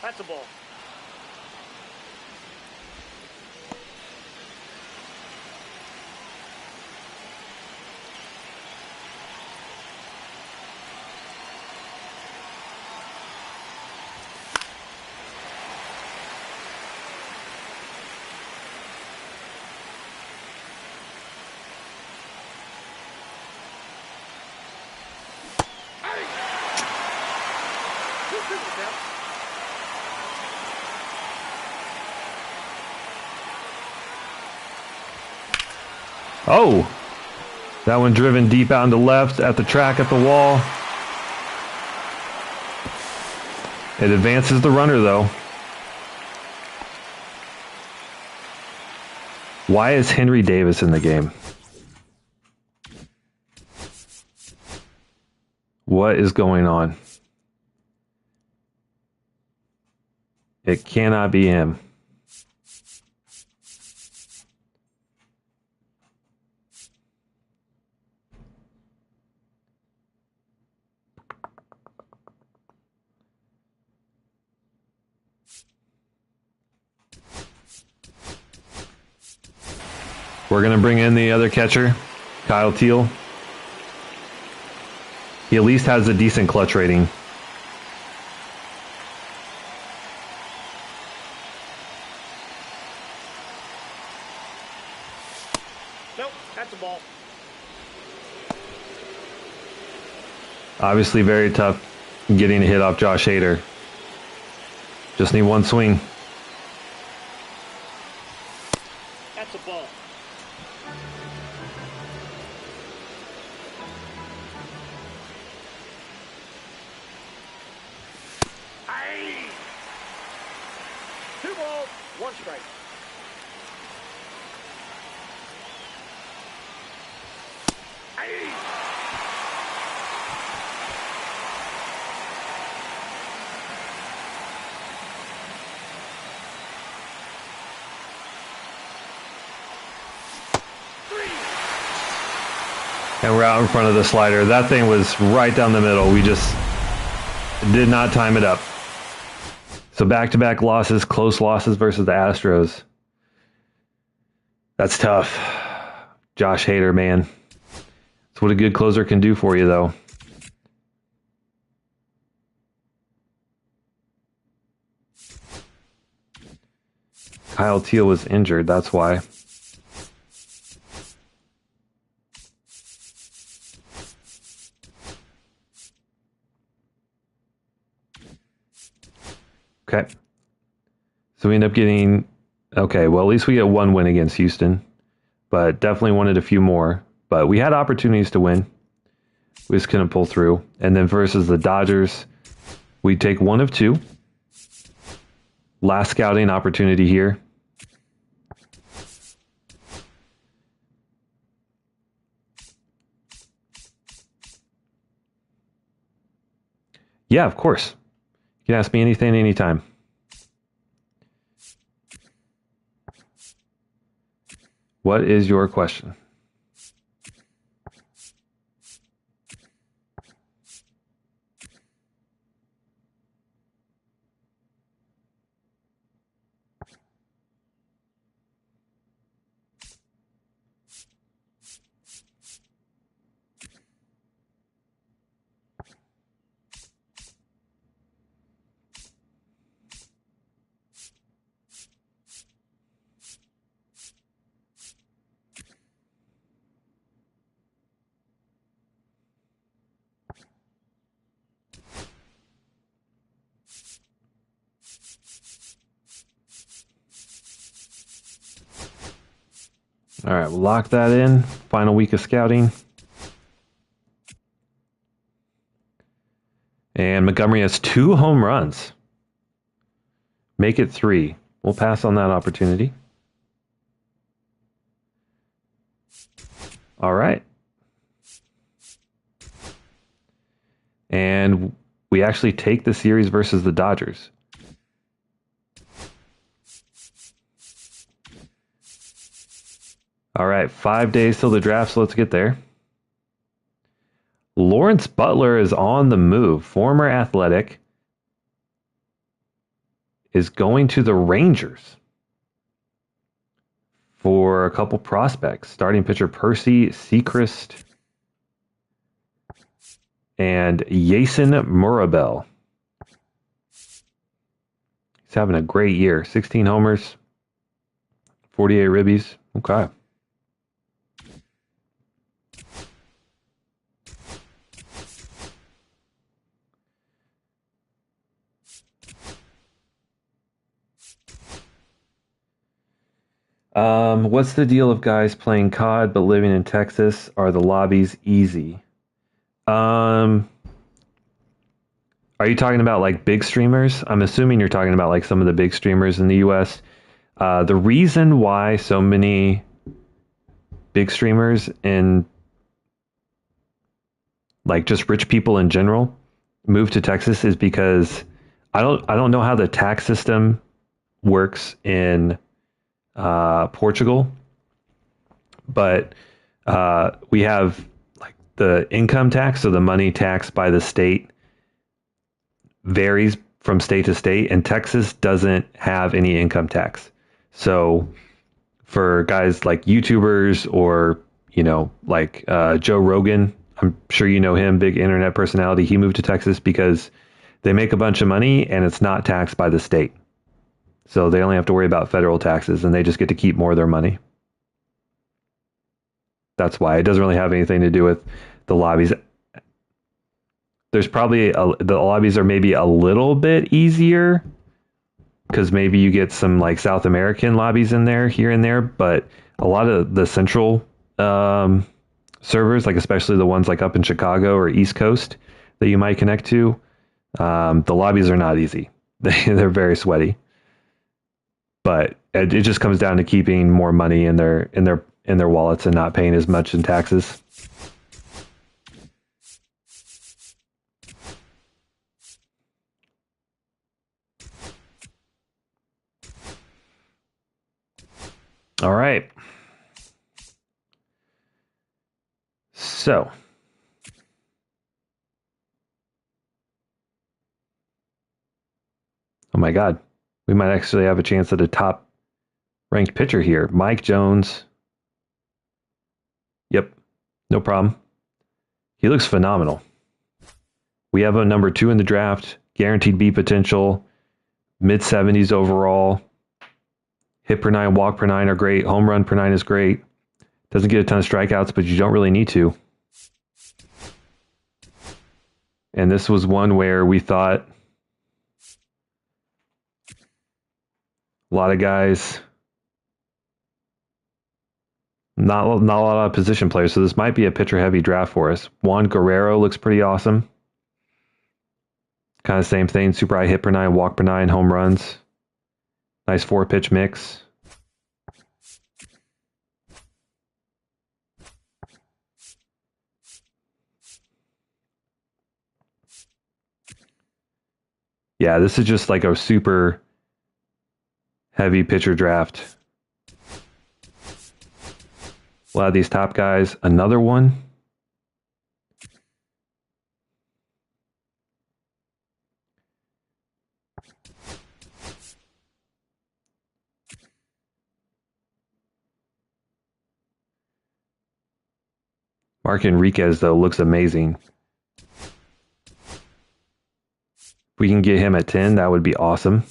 That's a ball. Oh! That one driven deep out into left at the track at the wall. It advances the runner, though. Why is Henry Davis in the game? What is going on? It cannot be him. We're going to bring in the other catcher, Kyle Teal. He at least has a decent clutch rating. Nope, that's a ball. Obviously very tough getting a hit off Josh Hader. Just need one swing. That's a ball. Aye. 2 balls, 1 strike. Aye. And we're out in front of the slider. That thing was right down the middle. We just did not time it up. So back-to-back losses, close losses versus the Astros. That's tough. Josh Hader, man. That's what a good closer can do for you, though. Kyle Teal was injured, that's why. Okay. So we end up getting... Okay, well, at least we get 1 win against Houston. But definitely wanted a few more. But we had opportunities to win. We just couldn't pull through. And then versus the Dodgers, we take 1 of 2. Last scouting opportunity here. Yeah, of course. You can ask me anything, anytime. What is your question? All right, we'll lock that in. Final week of scouting. And Montgomery has 2 home runs. Make it 3. We'll pass on that opportunity. All right. And we actually take the series versus the Dodgers. All right, 5 days till the draft, so let's get there. Lawrence Butler is on the move. Former Athletic is going to the Rangers for a couple prospects. Starting pitcher Percy Sechrist and Yason Murabel. He's having a great year. 16 homers, 48 ribbies. Okay. What's the deal of guys playing COD but living in Texas? Are the lobbies easy? Um, are you talking about like big streamers? I'm assuming you're talking about like some of the big streamers in the US. The reason why so many big streamers and like just rich people in general move to Texas is because I don't know how the tax system works in Portugal, but we have like the income tax, so the money taxed by the state varies from state to state, and Texas doesn't have any income tax. So for guys like YouTubers or like Joe Rogan, I'm sure you know him, big internet personality. He moved to Texas because they make a bunch of money and it's not taxed by the state. So they only have to worry about federal taxes and they just get to keep more of their money. That's why it doesn't really have anything to do with the lobbies. There's probably the lobbies are maybe a little bit easier because maybe you get some like South American lobbies in there here and there, but a lot of the central servers, like especially the ones like up in Chicago or East Coast that you might connect to, the lobbies are not easy. They're very sweaty, but it just comes down to keeping more money in their wallets and not paying as much in taxes. All right. So, oh my God, we might actually have a chance at a top ranked pitcher here. Mike Jones. Yep, no problem. He looks phenomenal. We have a number 2 in the draft, guaranteed B potential, mid 70s overall. Hit per nine, walk per nine are great. Home run per nine is great. Doesn't get a ton of strikeouts, but you don't really need to. And this was one where we thought a lot of guys, not a lot of position players. So this might be a pitcher heavy draft for us. Juan Guerrero looks pretty awesome. Kind of same thing. Super high hit per nine, walk per nine, home runs. Nice 4-pitch mix. Yeah, this is just like a super heavy pitcher draft. A lot of these top guys. Another one. Mark Enriquez, though, looks amazing. If we can get him at 10, that would be awesome.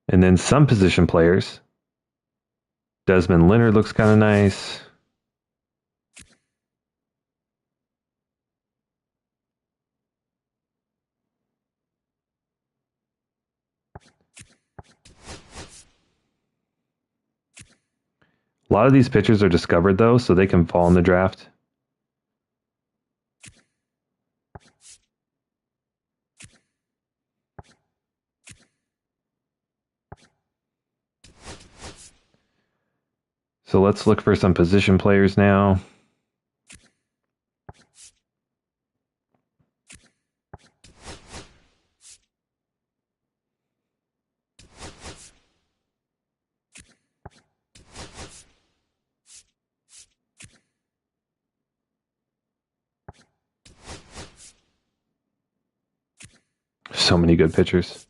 And then some position players. Desmond Leonard looks kind of nice. A lot of these pitchers are discovered, though, so they can fall in the draft. So let's look for some position players now. So many good pitchers.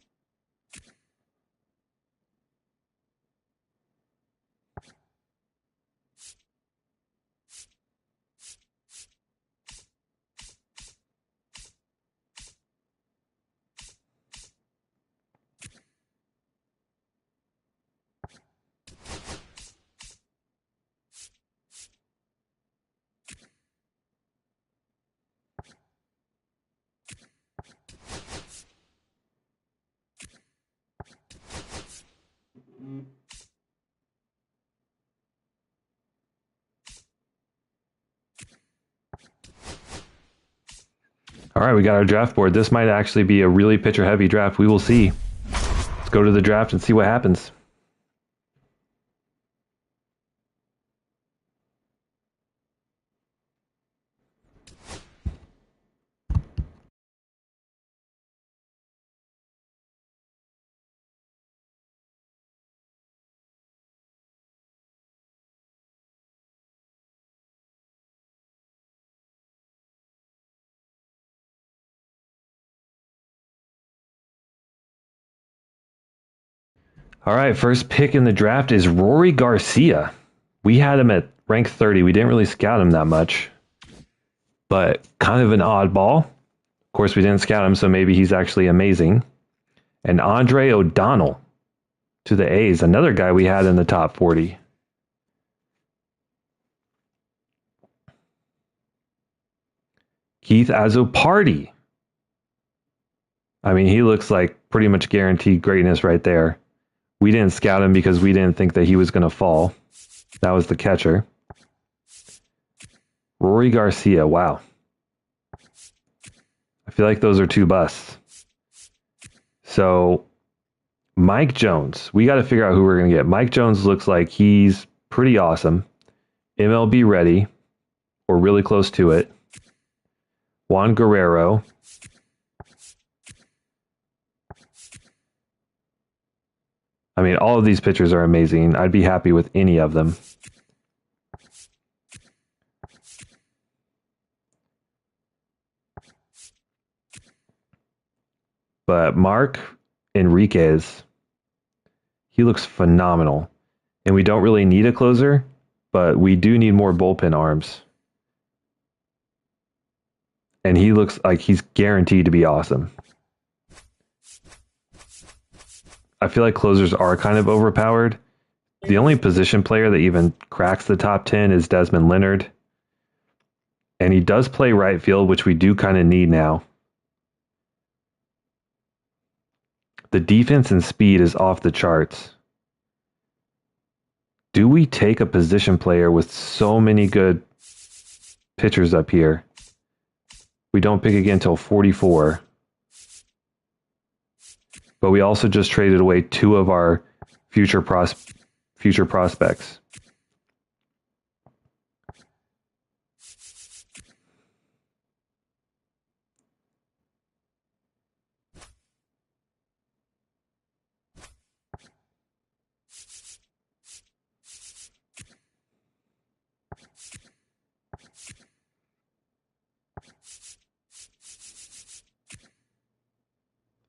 All right, we got our draft board. This might actually be a really pitcher-heavy draft. We will see. Let's go to the draft and see what happens. All right, first pick in the draft is Rory Garcia. We had him at rank 30. We didn't really scout him that much, but kind of an oddball. Of course, we didn't scout him, so maybe he's actually amazing. And Andre O'Donnell to the A's, another guy we had in the top 40. Keith Azopardi. I mean, he looks like pretty much guaranteed greatness right there. We didn't scout him because we didn't think that he was going to fall. That was the catcher. Rory Garcia, wow. I feel like those are two busts. So, Mike Jones. We got to figure out who we're going to get. Mike Jones looks like he's pretty awesome. MLB ready, or really close to it. Juan Guerrero. I mean, all of these pitchers are amazing. I'd be happy with any of them. But Mark Enriquez, he looks phenomenal. And we don't really need a closer, but we do need more bullpen arms. And he looks like he's guaranteed to be awesome. I feel like closers are kind of overpowered. The only position player that even cracks the top 10 is Desmond Leonard. And he does play right field, which we do kind of need now. The defense and speed is off the charts. Do we take a position player with so many good pitchers up here? We don't pick again until 44. But we also just traded away two of our future prospects.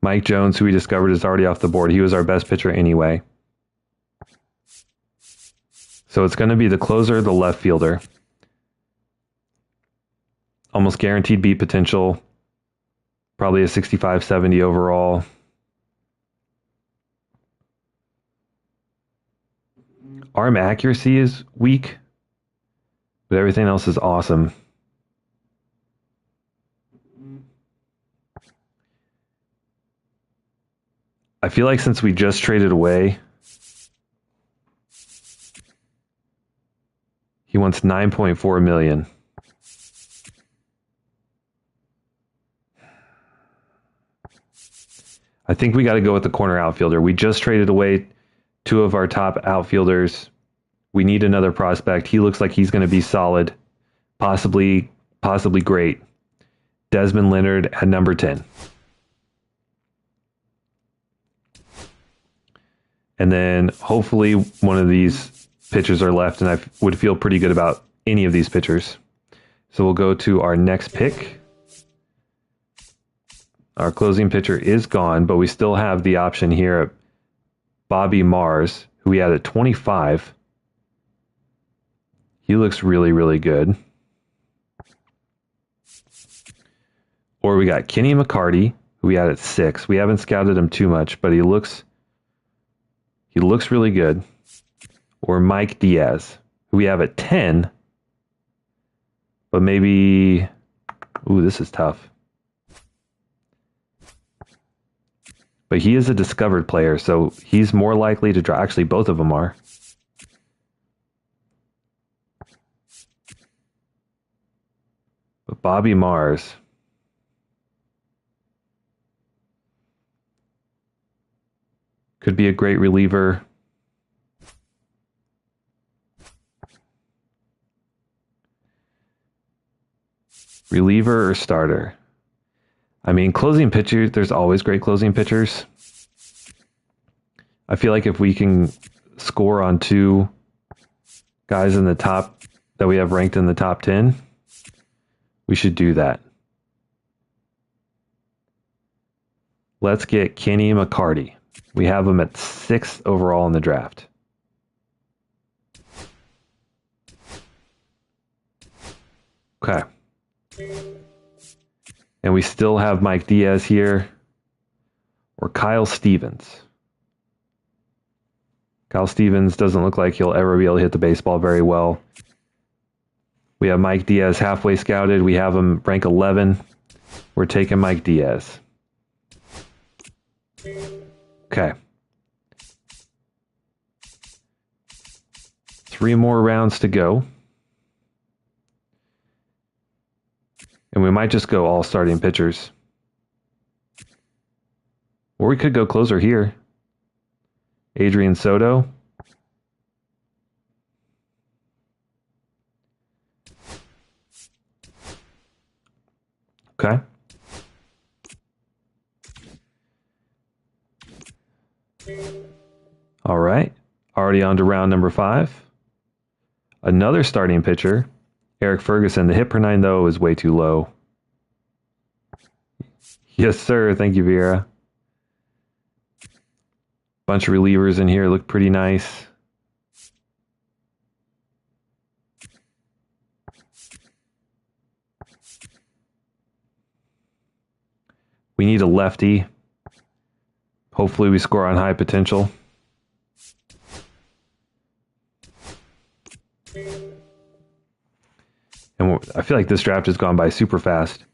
Mike Jones, who we discovered is already off the board. He was our best pitcher anyway. So it's going to be the closer, the left fielder. Almost guaranteed beat potential. Probably a 65, 70 overall. Arm accuracy is weak, but everything else is awesome. I feel like since we just traded away, he wants 9.4 million. I think we got to go with the corner outfielder. We just traded away two of our top outfielders. We need another prospect. He looks like he's going to be solid, possibly great. Desmond Leonard at number 10. And then hopefully one of these pitchers are left, and I would feel pretty good about any of these pitchers. So we'll go to our next pick. Our closing pitcher is gone, but we still have the option here at Bobby Mars, who we had at 25. He looks really, really good. Or we got Kenny McCarty, who we had at 6. We haven't scouted him too much, but he looks really good. Or Mike Diaz, who we have at 10. But maybe... Ooh, this is tough. But he is a discovered player, so he's more likely to draw. Actually, both of them are. But Bobby Mars. Could be a great reliever. Reliever or starter? I mean, closing pitchers, there's always great closing pitchers. I feel like if we can score on 2 guys in the top that we have ranked in the top 10, we should do that. Let's get Kenny McCarty. We have him at 6th overall in the draft. Okay. And we still have Mike Diaz here, or Kyle Stevens. Kyle Stevens doesn't look like he'll ever be able to hit the baseball very well. We have Mike Diaz halfway scouted. We have him rank 11. We're taking Mike Diaz. Okay. 3 more rounds to go. And we might just go all starting pitchers. Or we could go closer here. Adrian Soto. Okay. All right. Already on to round number 5. Another starting pitcher, Eric Ferguson. The hit per 9, though, is way too low. Yes, sir. Thank you, Vera. Bunch of relievers in here look pretty nice. We need a lefty. Hopefully we score on high potential. And I feel like this draft has gone by super fast.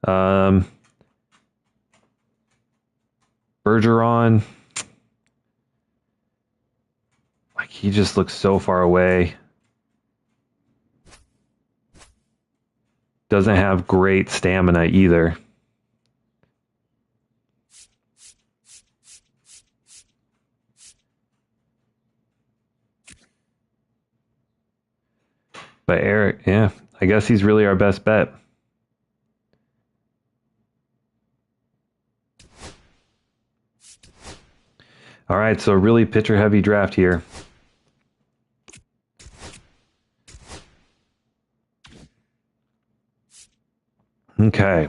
Bergeron. Like, he just looks so far away. Doesn't have great stamina either. But Eric, yeah, I guess he's really our best bet. All right, so really pitcher-heavy draft here. Okay.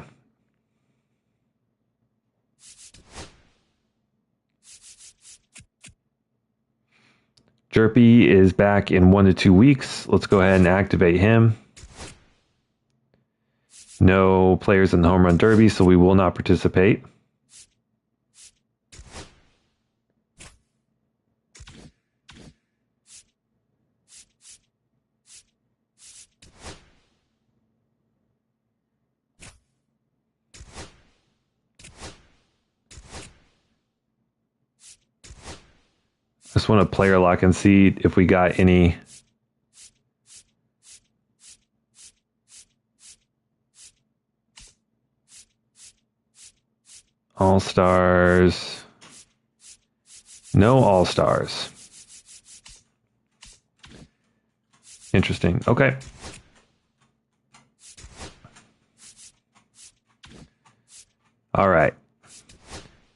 Jerpy is back in 1 to 2 weeks. Let's go ahead and activate him. No players in the home run derby, so we will not participate. Just want to player lock and see if we got any all-stars. No all-stars. Interesting. Okay. All right.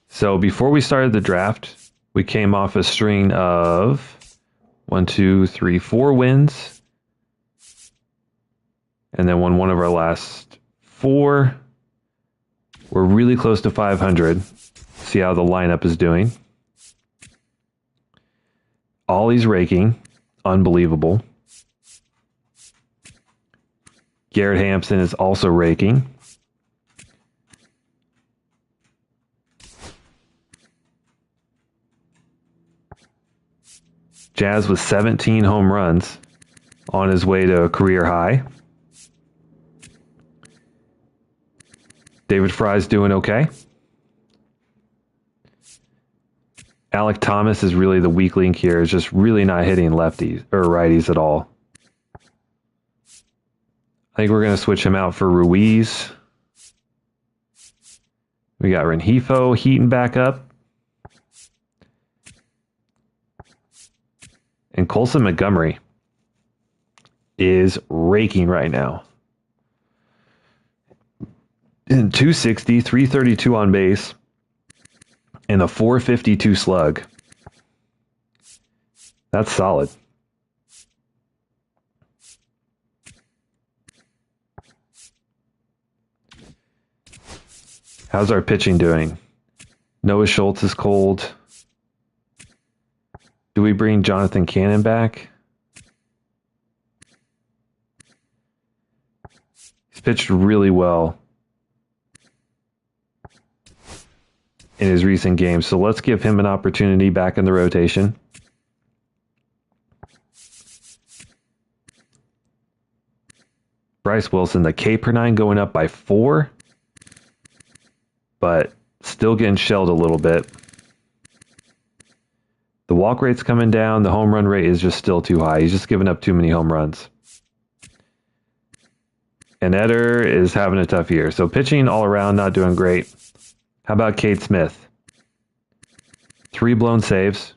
So before we started the draft, we came off a string of 1, 2, 3, 4 wins. And then won one of our last 4. We're really close to 500. See how the lineup is doing. Ollie's raking. Unbelievable. Garrett Hampson is also raking. Jazz with 17 home runs on his way to a career high. David Fry's doing okay. Alec Thomas is really the weak link here. Is just really not hitting lefties or righties at all. I think we're going to switch him out for Ruiz. We got Rengifo heating back up. And Colson Montgomery is raking right now. In 260, 332 on base, and a 452 slug. That's solid. How's our pitching doing? Noah Schultz is cold. Do we bring Jonathan Cannon back? He's pitched really well in his recent games, so let's give him an opportunity back in the rotation. Bryce Wilson, the K per 9 going up by 4, but still getting shelled a little bit. The walk rate's coming down. The home run rate is just still too high. He's just giving up too many home runs. And Eder is having a tough year. So pitching all around, not doing great. How about Cade Smith? 3 blown saves.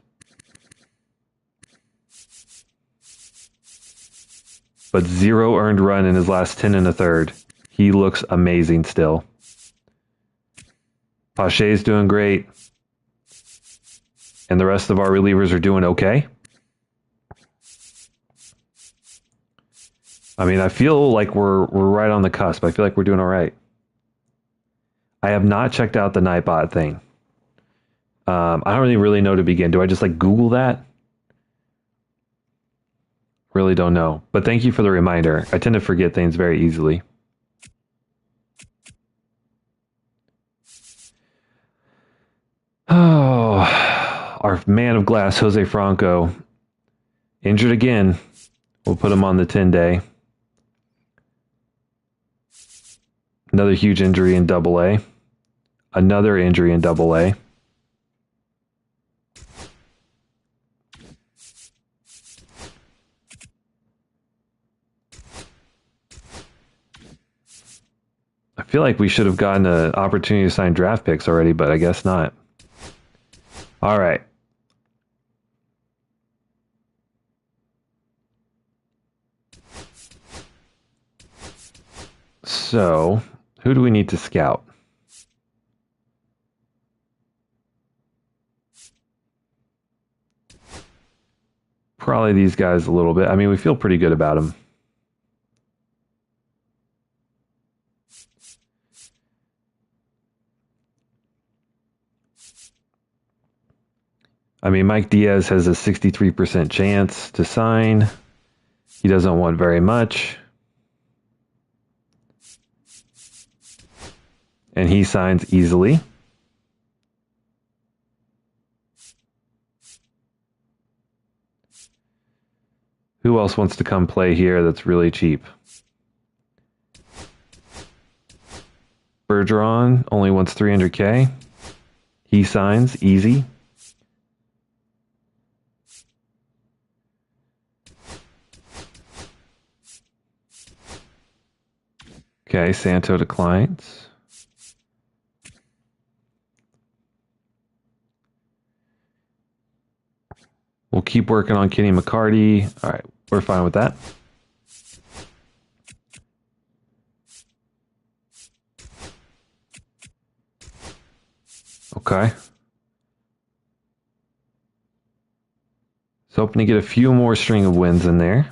But 0 earned run in his last 10 1/3. He looks amazing still. Pache's doing great. And the rest of our relievers are doing okay. I mean, I feel like we're right on the cusp. I feel like we're doing all right. I have not checked out the Nightbot thing. I don't really know to begin. Do I just like Google that? Really don't know. But thank you for the reminder. I tend to forget things very easily. Oh, our man of glass, Jose Franco, injured again. We'll put him on the 10-day. Another huge injury in Double-A. Another injury in Double-A. I feel like we should have gotten an opportunity to sign draft picks already, but I guess not. All right. So, who do we need to scout? Probably these guys a little bit. I mean, we feel pretty good about them. I mean, Mike Diaz has a 63% chance to sign. He doesn't want very much. And he signs easily. Who else wants to come play here that's really cheap? Bergeron only wants $300K. He signs easy. Okay, Santo declines. We'll keep working on Kenny McCarty. All right, we're fine with that. Okay. So hoping to get a few more string of wins in there.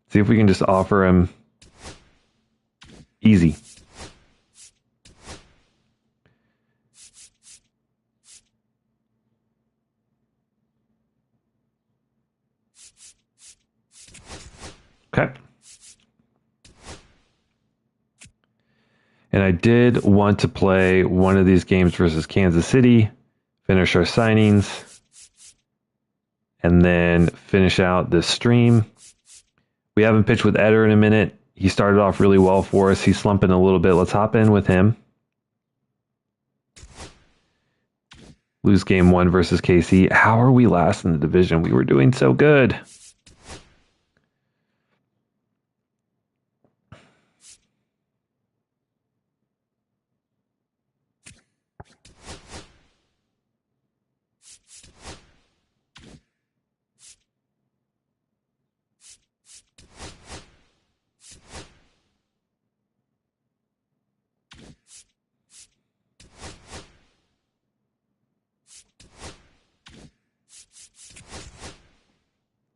See if we can just offer him easy. Okay. And I did want to play one of these games versus Kansas City, finish our signings, and then finish out this stream. We haven't pitched with Eder in a minute. He started off really well for us. He's slumping a little bit. Let's hop in with him. Lose game 1 versus KC. How are we last in the division? We were doing so good.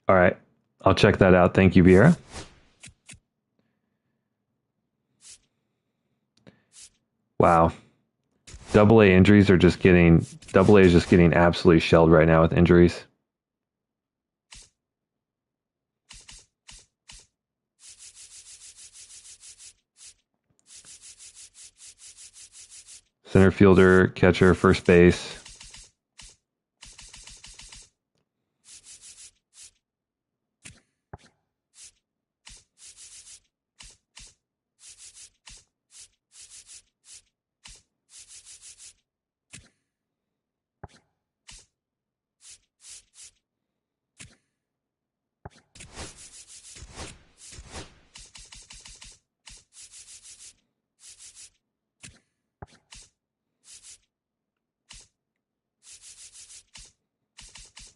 All right. I'll check that out. Thank you, Vieira. Wow. Double A injuries are just getting, Double A is just getting absolutely shelled right now with injuries. Center fielder, catcher, first base.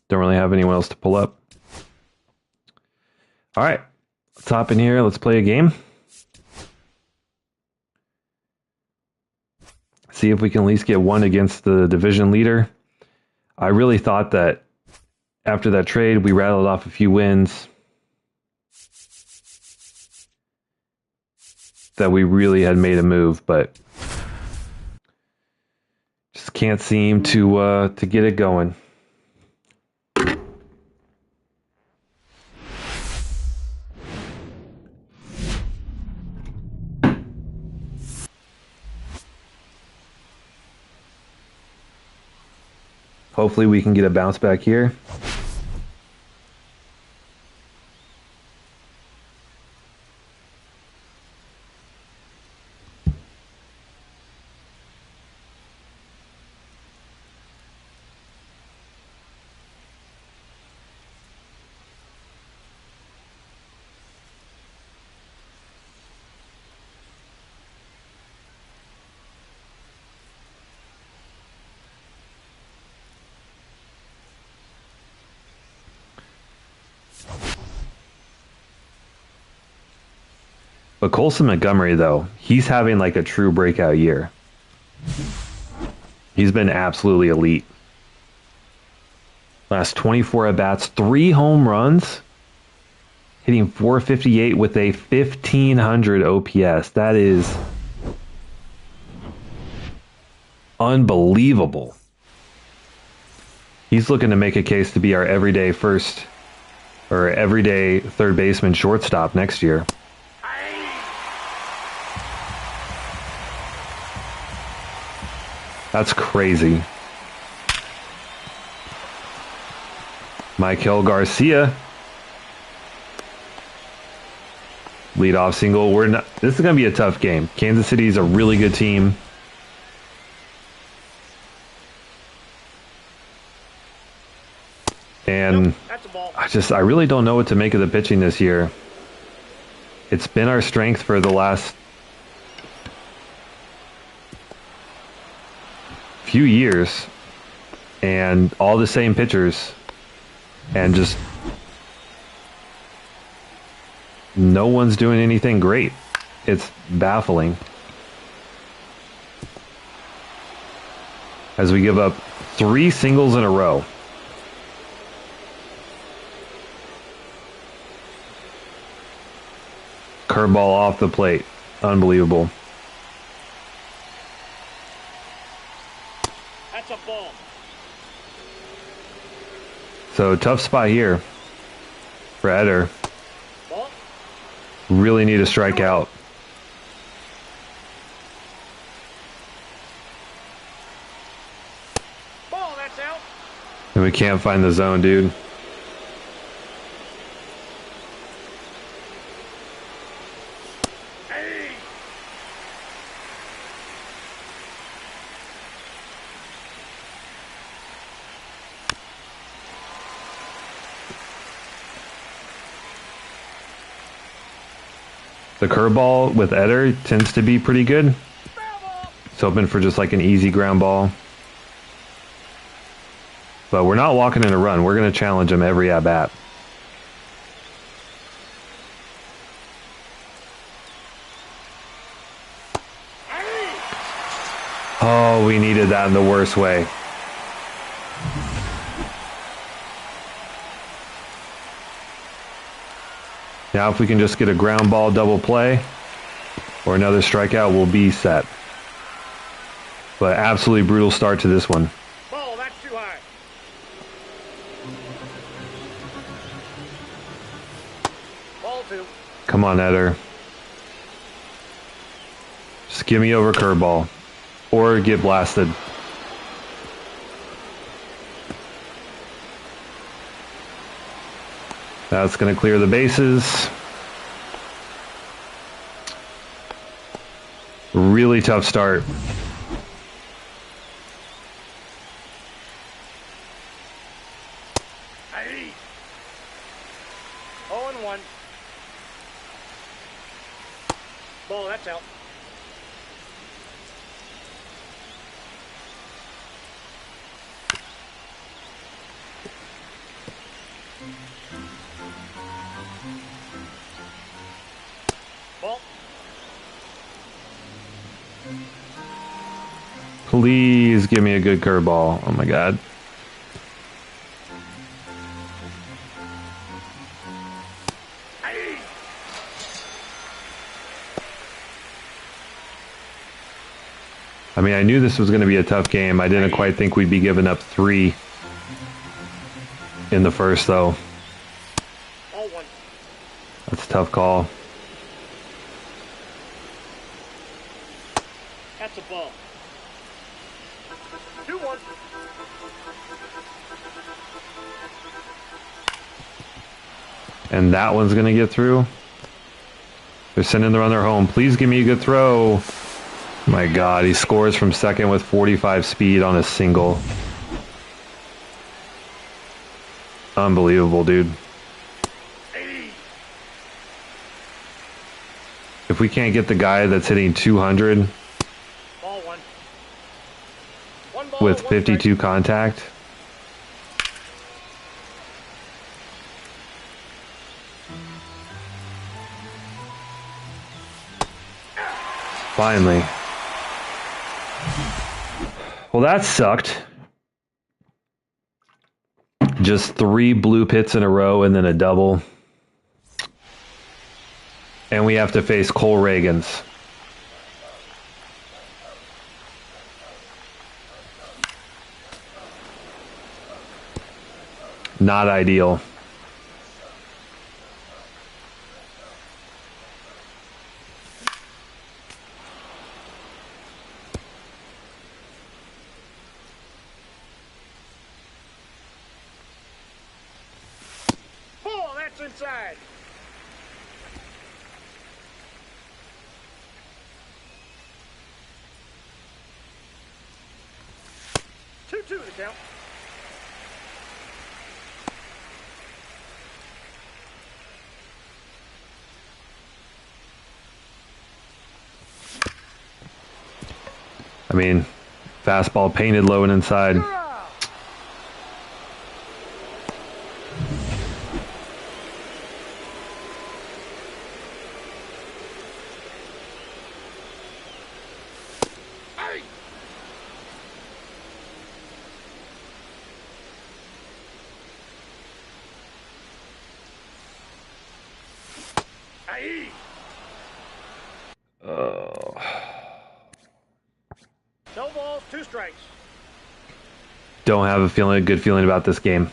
Don't really have anyone else to pull up. All right, let's hop in here. Let's play a game. See if we can at least get one against the division leader. I really thought that after that trade, we rattled off a few wins, that we really had made a move, but just can't seem to get it going. Hopefully we can get a bounce back here. But Colson Montgomery, though, he's having like a true breakout year. He's been absolutely elite. Last 24 at-bats, 3 home runs, hitting .458 with a 1,500 OPS. That is unbelievable. He's looking to make a case to be our everyday first or everyday third baseman shortstop next year. That's crazy. Michael Garcia. Leadoff single. This is going to be a tough game. Kansas City is a really good team. And I really don't know what to make of the pitching this year. It's been our strength for the last few years, and all the same pitchers, and just no one's doing anything great. It's baffling. As we give up 3 singles in a row. Curveball off the plate. Unbelievable. That's a ball. So tough spot here for Eder. Ball. Really need to strike out. Ball, that's out. And we can't find the zone, dude. The curveball with Eder tends to be pretty good. It's open for just like an easy ground ball. But we're not walking in a run. We're going to challenge him every at-bat. Oh, we needed that in the worst way. Now if we can just get a ground ball double play or another strikeout, we'll be set. But absolutely brutal start to this one. Ball, that's too high. Ball 2. Come on, Eder. Just give me over curveball. Or get blasted. That's going to clear the bases. Really tough start. Aye. 0-1. Ball, that's out. Ball. Please give me a good curveball. Oh my God. Aye. I mean, I knew this was going to be a tough game. I didn't quite think we'd be giving up 3 in the first, though. 0-1. That's a tough call. That's a ball. 2-1. And that one's going to get through. They're sending the runner home. Please give me a good throw. My God, he scores from second with 45 speed on a single. Unbelievable, dude. If we can't get the guy that's hitting 200 Ball 1. 1 ball, with 1 52 contact, finally. Well, that sucked. Just 3 blue pits in a row and then a double. And we have to face Cole Reagans. Not ideal. Ball, that's inside. Two to count. I mean, fastball painted low and inside. Aye. Aye. No balls, 2 strikes. Don't have a good feeling about this game.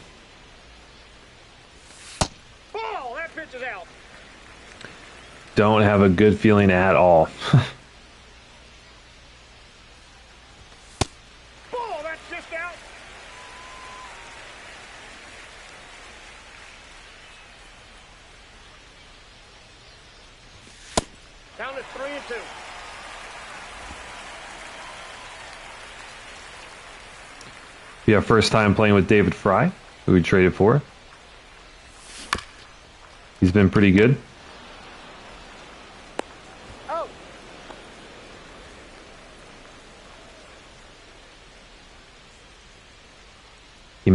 Ball, that pitch is out. Don't have a good feeling at all. Ball, that's just out. Down to 3-2. Yeah, first time playing with David Fry, who we traded for. He's been pretty good.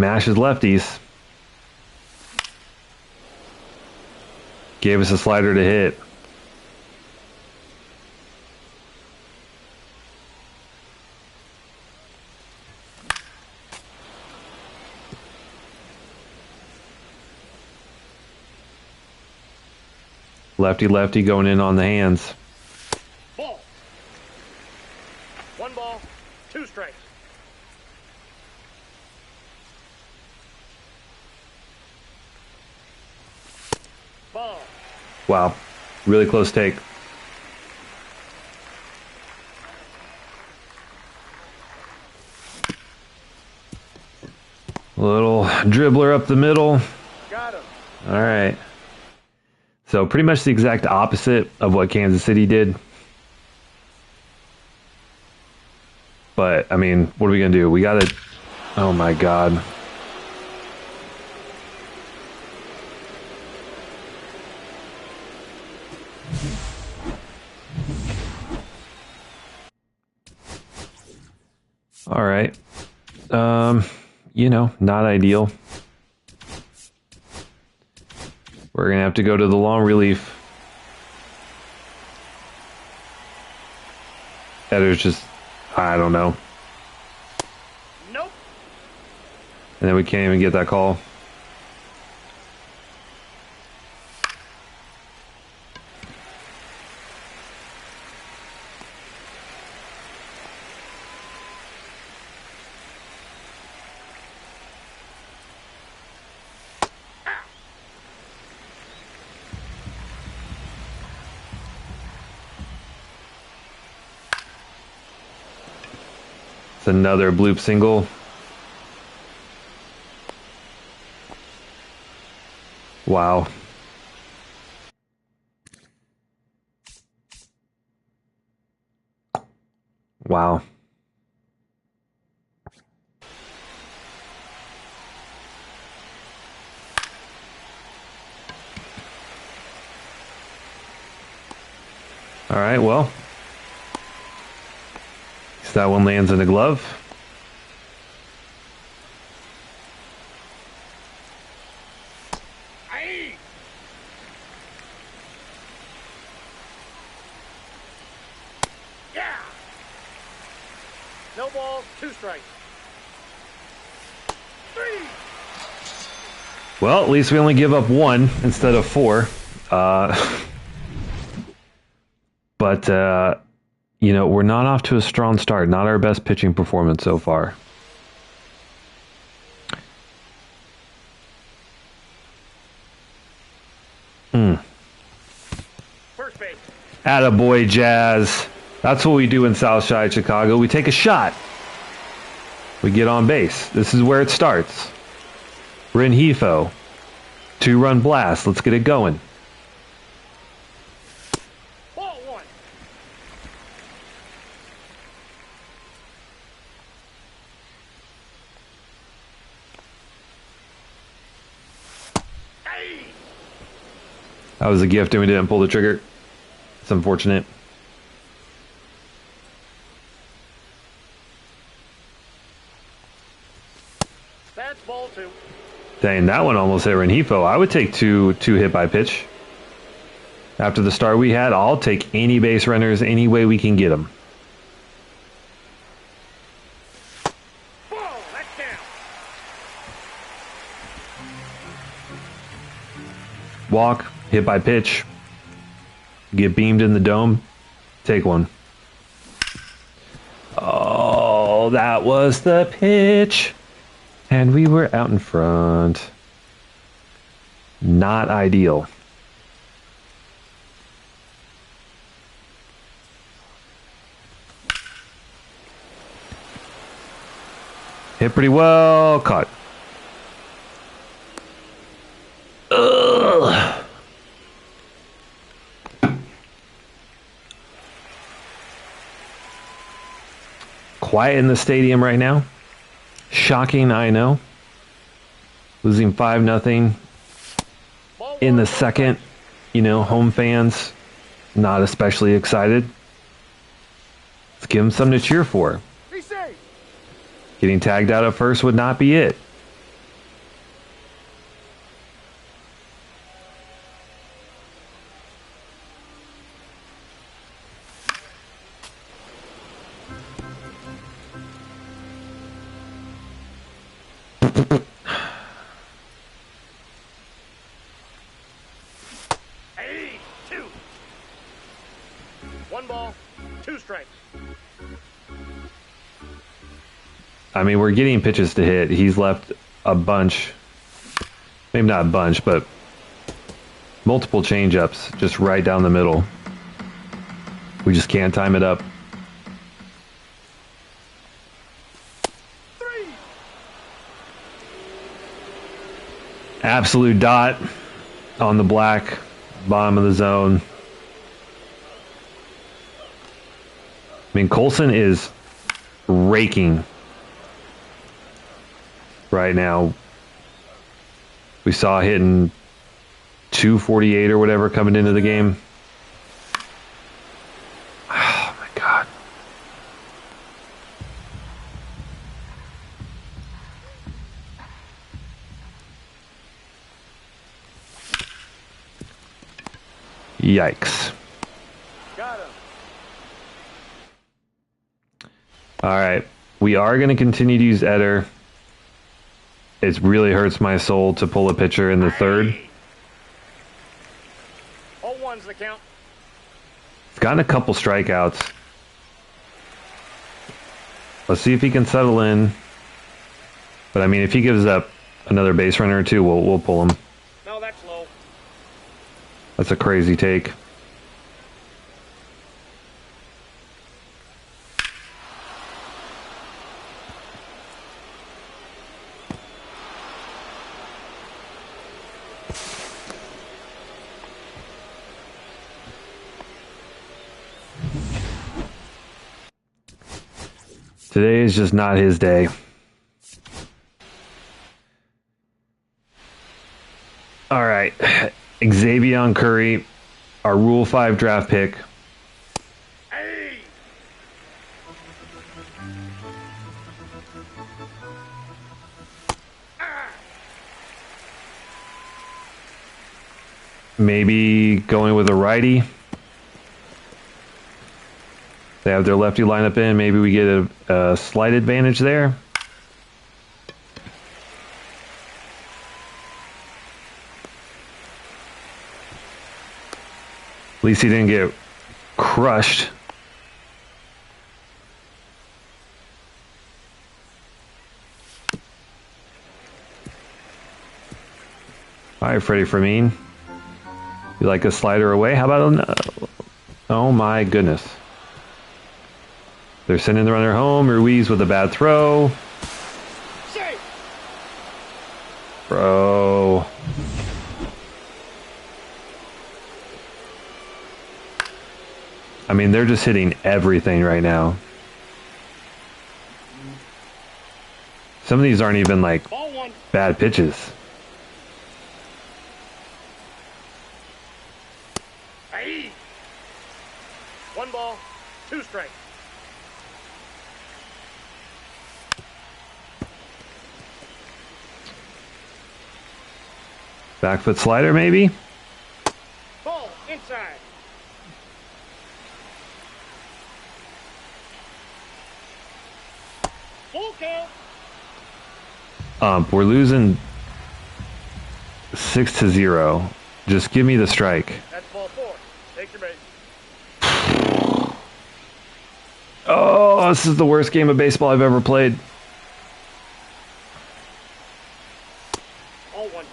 mashes lefties. Gave us a slider to hit. Lefty, lefty going in on the hands. Ball. 1 ball, 2 strikes. Ball. Wow. Really close take. Little dribbler up the middle. Got him. All right. So pretty much the exact opposite of what Kansas City did. But, I mean, what are we going to do? We got to... Oh, my God. All right. You know, not ideal. We're going to have to go to the long relief. That is just, I don't know. Nope. And then we can't even get that call. It's another bloop single. Wow. Wow. All right, well. So that one lands in the glove. Aye. Yeah. No balls, 2 strikes. 3. Well, at least we only give up 1 instead of 4. But, you know, we're not off to a strong start. Not our best pitching performance so far. First base. Attaboy, Jazz. That's what we do in Southside Chicago. We take a shot. We get on base. This is where it starts. Renhefo. 2-run blast. Let's get it going. Ball 1. Aye. That was a gift and we didn't pull the trigger. It's unfortunate. That's ball 2. Dang, that one almost hit Renhefo. I would take two hit by pitch. After the start we had, I'll take any base runners any way we can get them. Ball, that's down. Walk, hit by pitch. Get beamed in the dome. Take one. Oh, that was the pitch. And we were out in front. Not ideal. Hit pretty well. Caught. Ugh. Quiet in the stadium right now. Shocking, I know. Losing 5-0 in the second. You know, home fans not especially excited. Let's give them something to cheer for. Be safe. Getting tagged out at first would not be it. One ball, two strikes. I mean, we're getting pitches to hit. He's left a bunch, maybe not a bunch, but multiple changeups just right down the middle. We just can't time it up. Three. Absolute dot on the black, bottom of the zone. I mean, Colson is raking right now. We saw hitting 248 or whatever coming into the game. Oh my God. Yikes. Got him. All right. We are going to continue to use Eder. It really hurts my soul to pull a pitcher in the third. All one's the count. He's gotten a couple strikeouts. Let's see if he can settle in. But I mean, if he gives up another base runner or two, we'll pull him. No, that's low. That's a crazy take. Today is just not his day. All right. Xavier Curry, our Rule 5 draft pick. Hey! Maybe going with a righty. They have their lefty lineup in. Maybe we get a slight advantage there. At least he didn't get crushed. All right, Freddie Fermin. You like a slider away? How about oh my goodness. They're sending the runner home. Ruiz with a bad throw. Safe. Bro. I mean, they're just hitting everything right now. Some of these aren't even like Ball one. bad pitches. Hey! One ball, two strikes. Back foot slider, maybe? Ball inside. Full count. We're losing 6-0. Just give me the strike. That's ball four. Take your base. Oh, this is the worst game of baseball I've ever played. All one.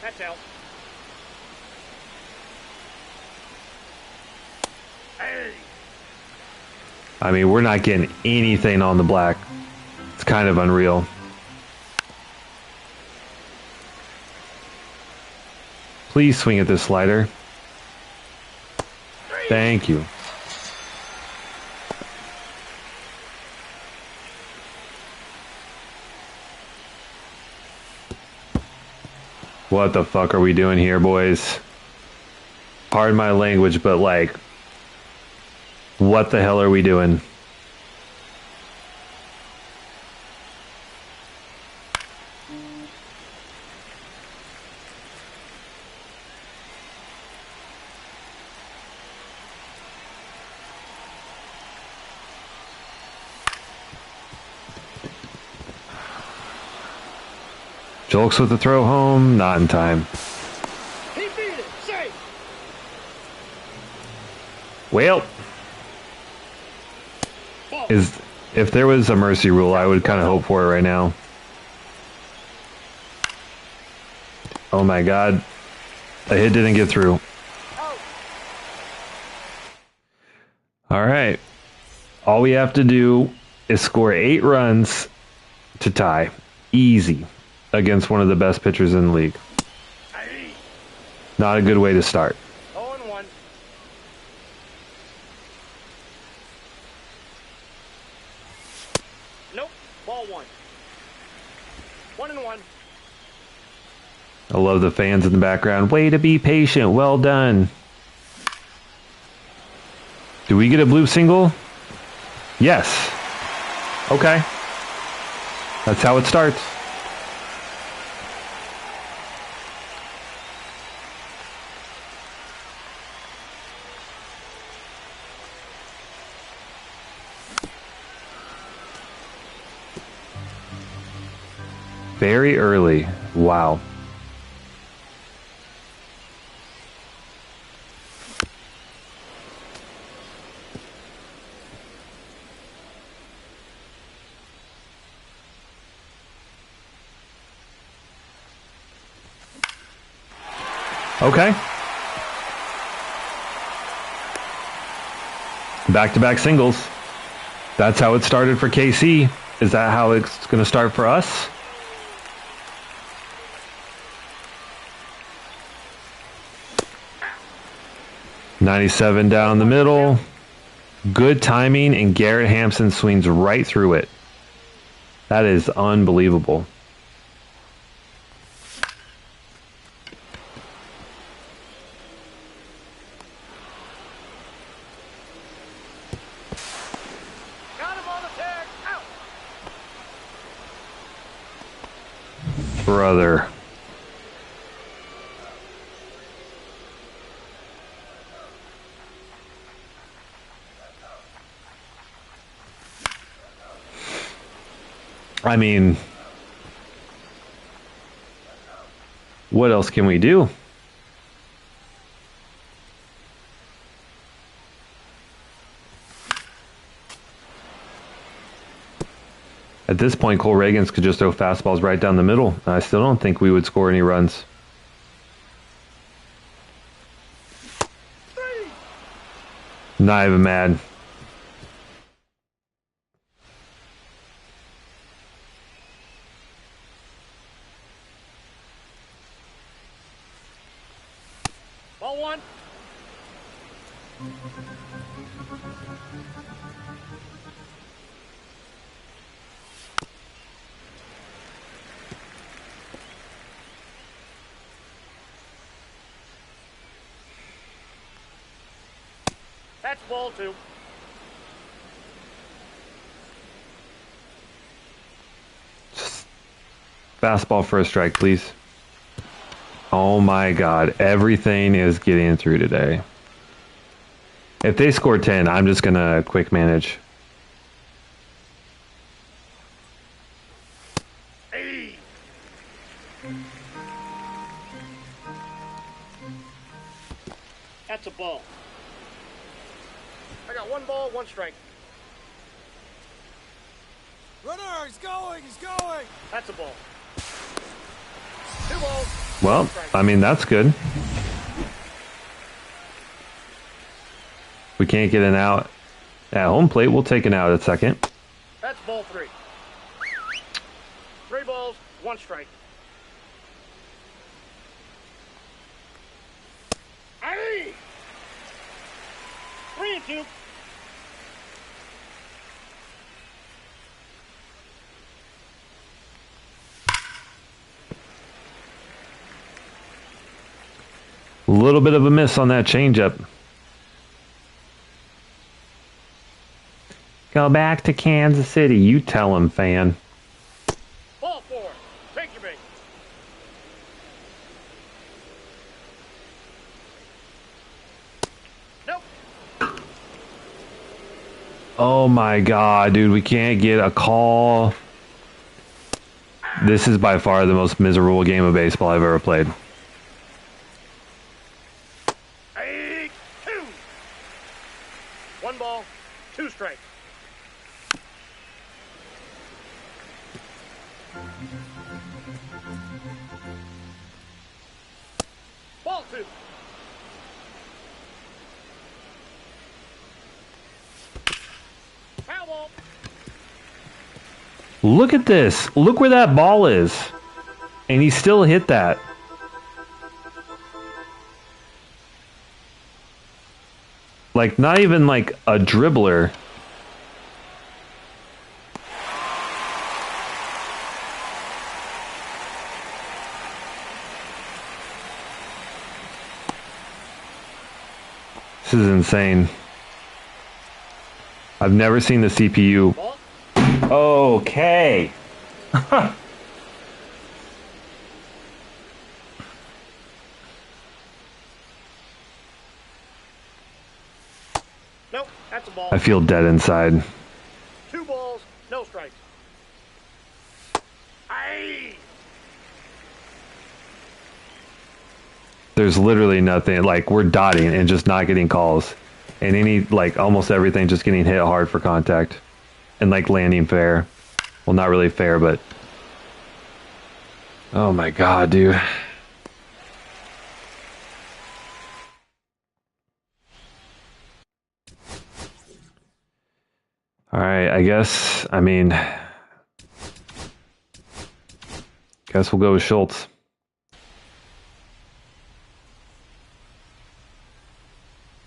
That's out. Hey! I mean, we're not getting anything on the black. It's kind of unreal. Please swing at this slider. Thank you. What the fuck are we doing here, boys? Pardon my language, but like, what the hell are we doing? Jolks with the throw home, not in time. Well, if there was a mercy rule, I would kind of hope for it right now. Oh my God. A hit didn't get through. All right. All we have to do is score 8 runs to tie. Easy. Against one of the best pitchers in the league. Not a good way to start. 0-1. Nope. Ball 1. 1-1. I love the fans in the background. Way to be patient. Well done. Do we get a blue single? Yes. Okay. That's how it starts. Very early. Wow. Okay. Back-to-back singles. That's how it started for KC. Is that how it's going to start for us? '97 down the middle. Good timing, and Garrett Hampson swings right through it. That is unbelievable. Got him on the tag. Out. Brother. I mean, what else can we do? At this point, Cole Reagans could just throw fastballs right down the middle. I still don't think we would score any runs. Not even mad. Ball 1. That's ball 2. Fastball for a strike, please. Oh my God, everything is getting through today. If they score 10, I'm just going to quick manage. Hey. That's a ball. I got 1 ball, 1 strike. Runner, he's going, he's going! That's a ball. 2 balls. Well, I mean, that's good. We can't get an out at home plate. We'll take an out at second. That's ball 3. 3 balls, 1 strike. Hey! 3-2. A little bit of a miss on that changeup. Go back to Kansas City. You tell him, fan. Ball 4. Take your bait. Nope. Oh my God, dude. We can't get a call. This is by far the most miserable game of baseball I've ever played. 8-2. Ball 2. Foul ball. Look at this. Look where that ball is. And he still hit that. Like, not even like a dribbler. This is insane. I've never seen the CPU. Okay. Nope, that's a ball. I feel dead inside. 2 balls, no strikes. Aye. There's literally nothing. Like, we're dotting and just not getting calls. And like, almost everything just getting hit hard for contact. And, like, landing fair. Well, not really fair, but... Oh, my God, dude. All right, I guess we'll go with Schultz.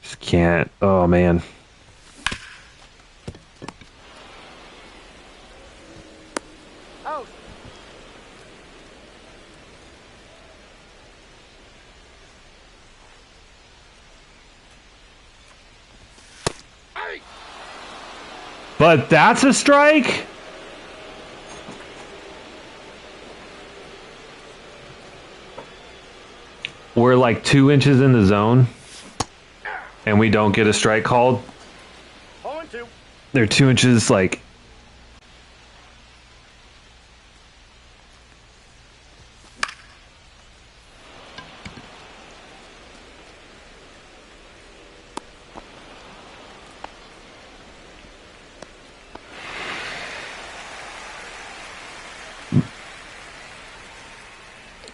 Just can't. Oh, man. Out. Aye. But that's a strike? We're like 2 inches in the zone. And we don't get a strike called. 0-2. They're 2 inches, like...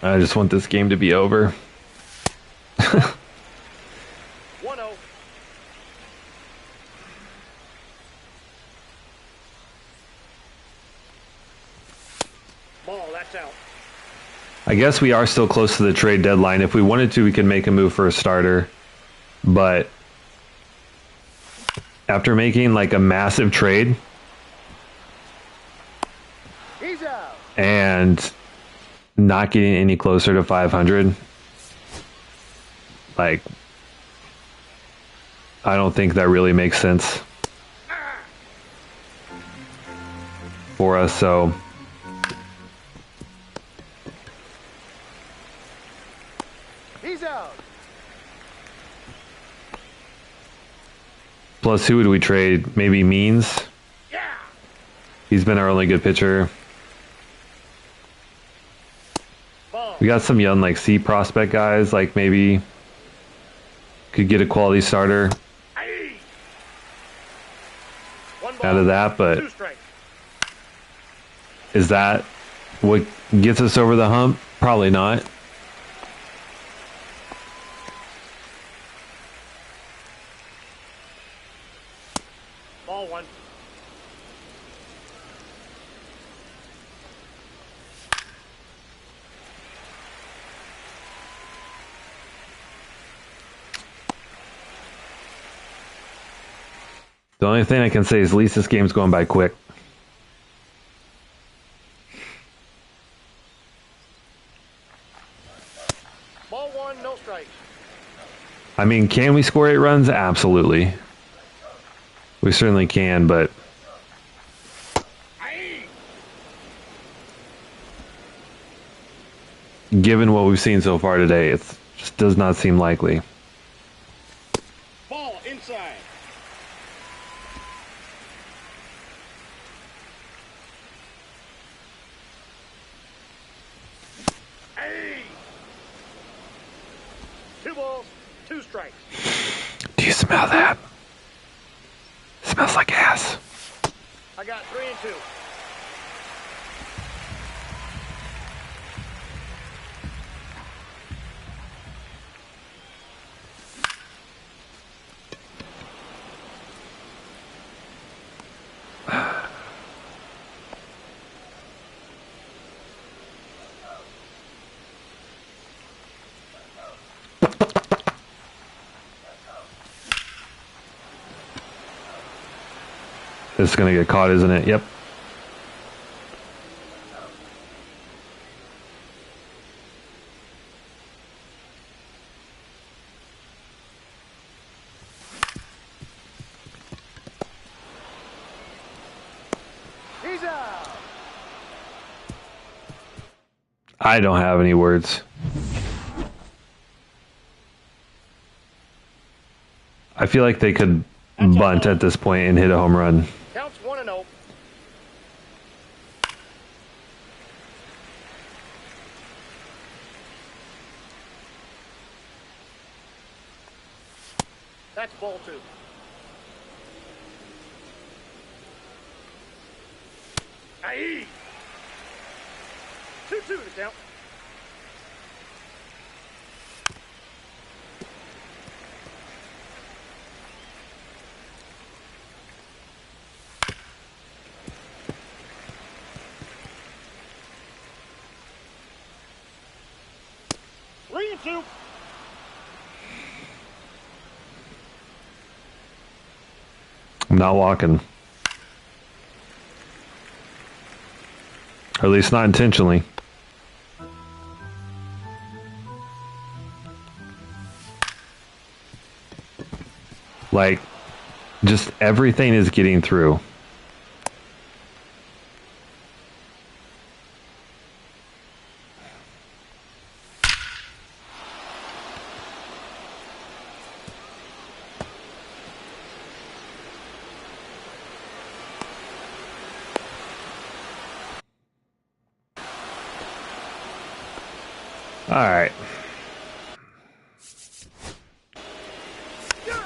I just want this game to be over. 1-0. Ball, that's out. I guess we are still close to the trade deadline. If we wanted to, we could make a move for a starter. But after making like a massive trade He's out. and not getting any closer to 500, like, I don't think that really makes sense for us. So He's out. plus, who would we trade? Maybe Means. Yeah. He's been our only good pitcher. Ball. We got some young, like, C prospect guys, like, maybe could get a quality starter Aye. 1 ball. out of that, but 2 strikes. is that what gets us over the hump? Probably not. Ball 1. The only thing I can say is at least this game's going by quick. Ball 1, no strikes. I mean, can we score 8 runs? Absolutely. We certainly can, but Aye. given what we've seen so far today, it just does not seem likely. Ball inside. Aye. 2 balls, 2 strikes. Do you smell that? Smells like ass. I got 3 and 2. It's going to get caught, isn't it? Yep. He's out. I don't have any words. I feel like they could bunt at this point and hit a home run. Counts 1-0. That's ball 2. Aye. 2-2 to count. Three and 2. I'm not walking. Or at least not intentionally. Like, just everything is getting through. All right. You're out.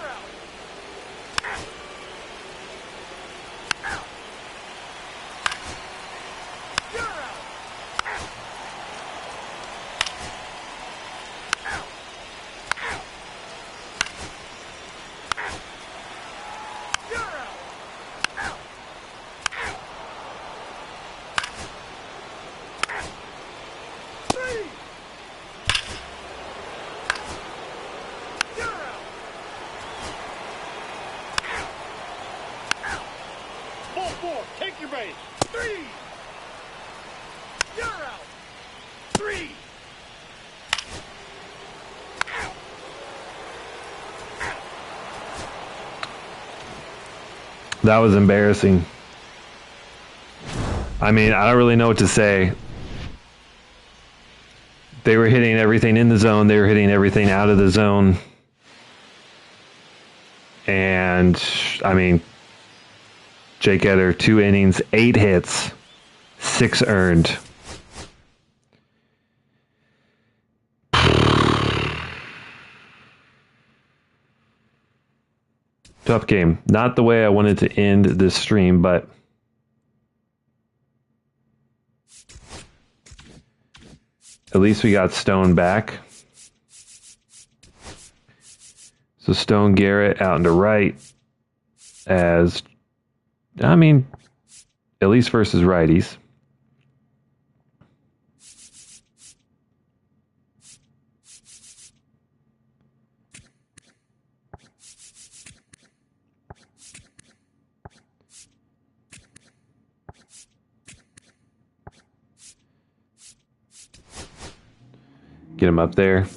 You're out. You're out. Three. You're out. Ball 4. Take your base. 3. You're out. 3. That was embarrassing. I mean, I don't really know what to say. They were hitting everything in the zone. They were hitting everything out of the zone. And, I mean, Jake Eder, 2 innings, 8 hits, 6 earned. Tough game. Not the way I wanted to end this stream, but at least we got Stone back. So Stone Garrett out into right as, I mean, at least versus righties. Get him up there.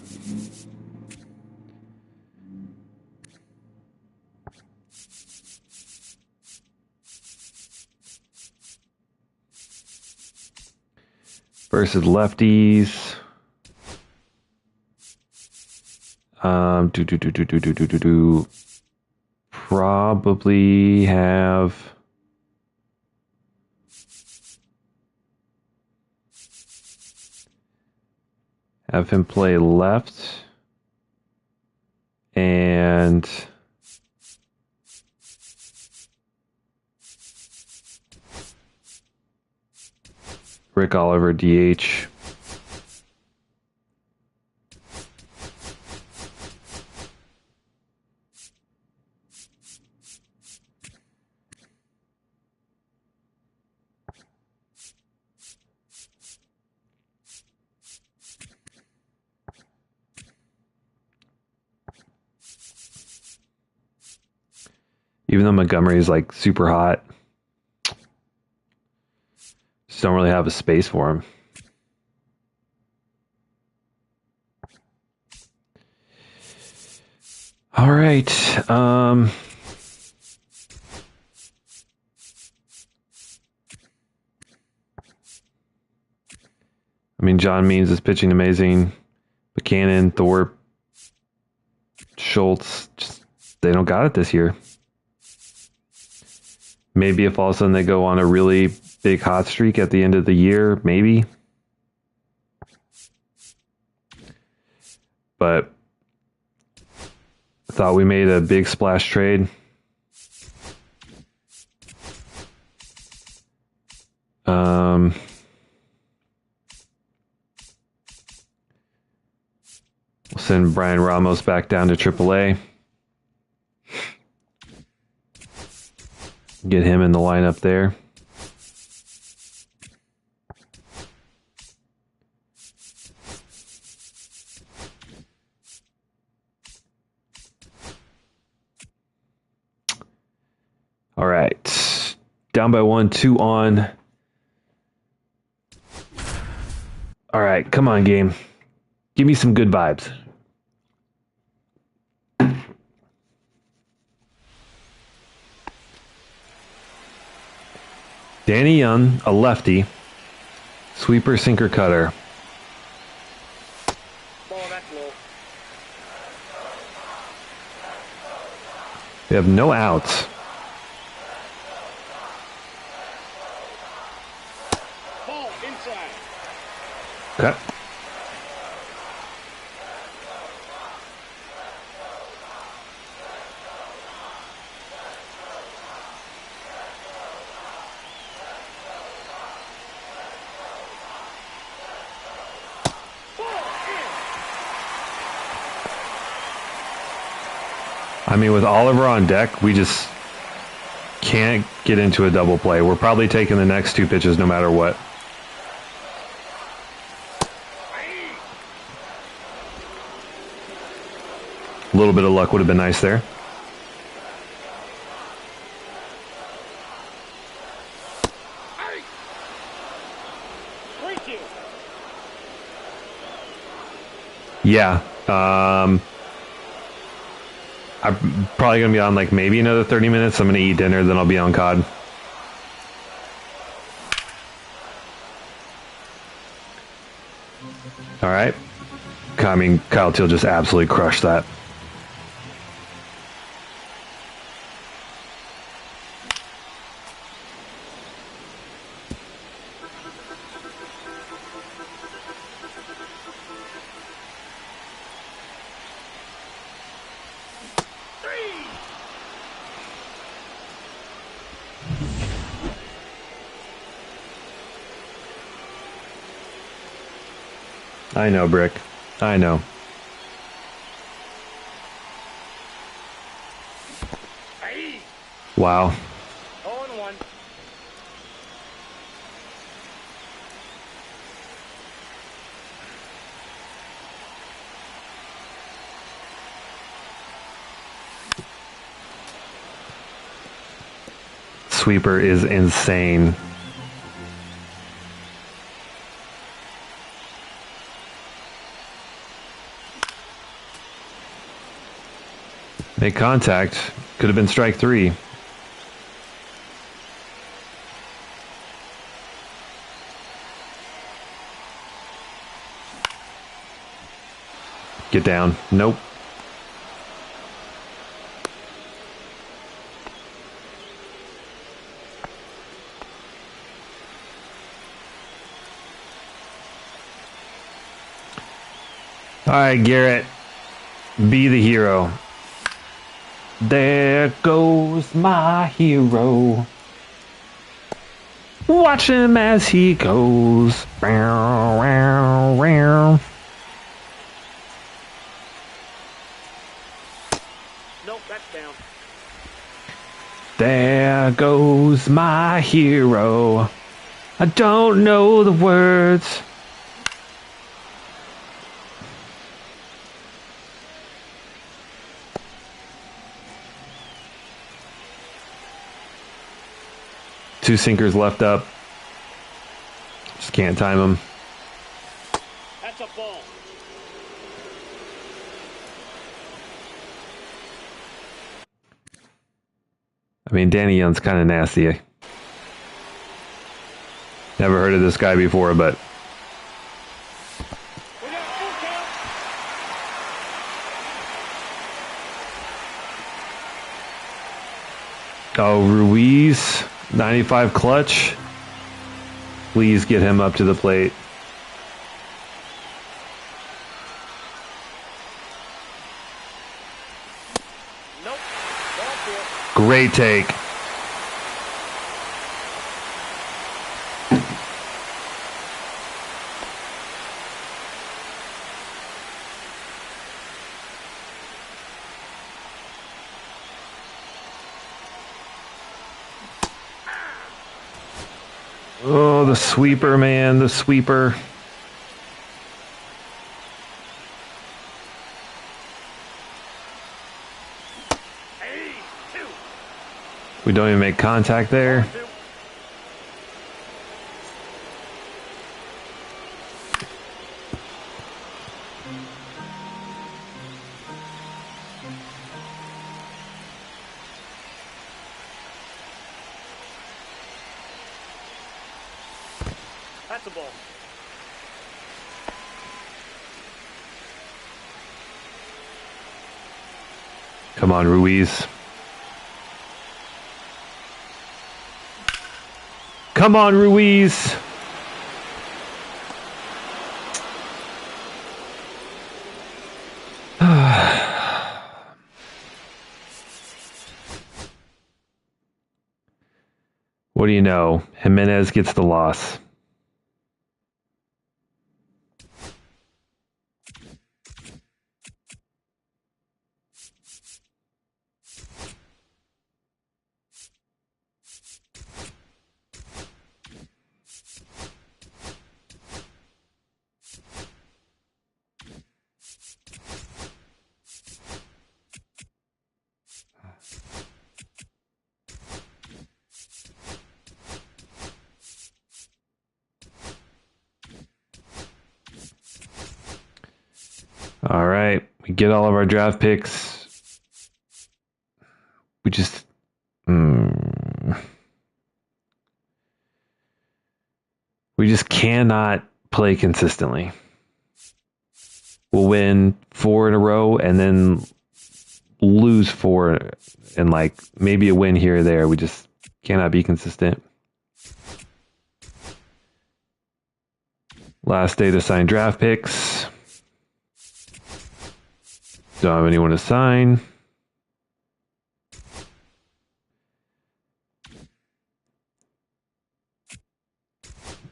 Versus lefties. Probably have him play left and Rick Oliver DH. Even though Montgomery is like super hot, Just don't really have a space for him. All right. I mean, John Means is pitching amazing. Buchanan, Thorpe, Schultz, just, they don't got it this year. Maybe if all of a sudden they go on a really big hot streak at the end of the year, maybe. But I thought we made a big splash trade. We'll send Brian Ramos back down to AAA. Get him in the lineup there. All right. Down by 1, 2 on. All right, come on, game. Give me some good vibes. Danny Young, a lefty. Sweeper, sinker, cutter. Ball, that's low. We have no outs. Ball, inside. Okay. I mean, with Oliver on deck, we just can't get into a double play. We're probably taking the next 2 pitches no matter what. A little bit of luck would have been nice there. Yeah. I'm probably going to be on like maybe another 30 minutes. I'm going to eat dinner, then I'll be on COD. All right. I mean, Kyle Teal just absolutely crushed that. I know, Brick. I know. Wow. 0-1. Sweeper is insane. Make contact. Could have been strike 3. Get down. Nope. All right, Garrett. Be the hero. There goes my hero. Watch him as he goes. Row, row, row. Nope, that's down. There goes my hero. I don't know the words. Two sinkers left up. Can't time him. That's a ball. I mean, Danny Young's kind of nasty. Never heard of this guy before, but We got a full count. oh, Ruiz, 95 clutch. Please get him up to the plate. Nope. Ball four. Great take. Oh, the sweeper, man, the sweeper. Hey, two. We don't even make contact there. Two. That's a ball. Come on, Ruiz. Come on, Ruiz. What do you know? Jimenez gets the loss. All right, we get all of our draft picks. We just we just cannot play consistently. We'll win 4 in a row and then lose 4 and like maybe a win here or there. We just cannot be consistent. Last day to sign draft picks. Don't have anyone to sign.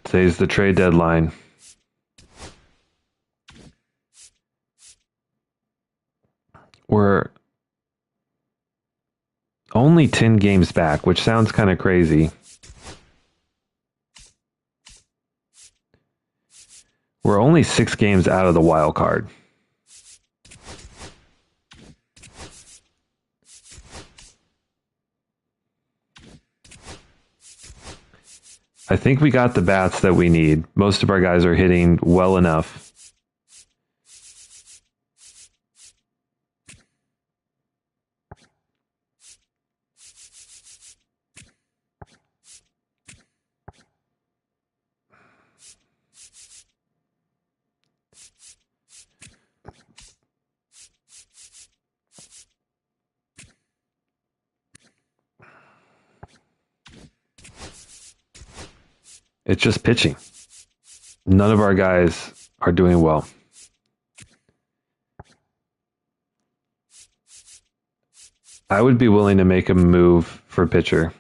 Today's the trade deadline. We're only 10 games back, which sounds kind of crazy. We're only 6 games out of the wild card. I think we got the bats that we need. Most of our guys are hitting well enough. It's just pitching. None of our guys are doing well. I would be willing to make a move for pitcher.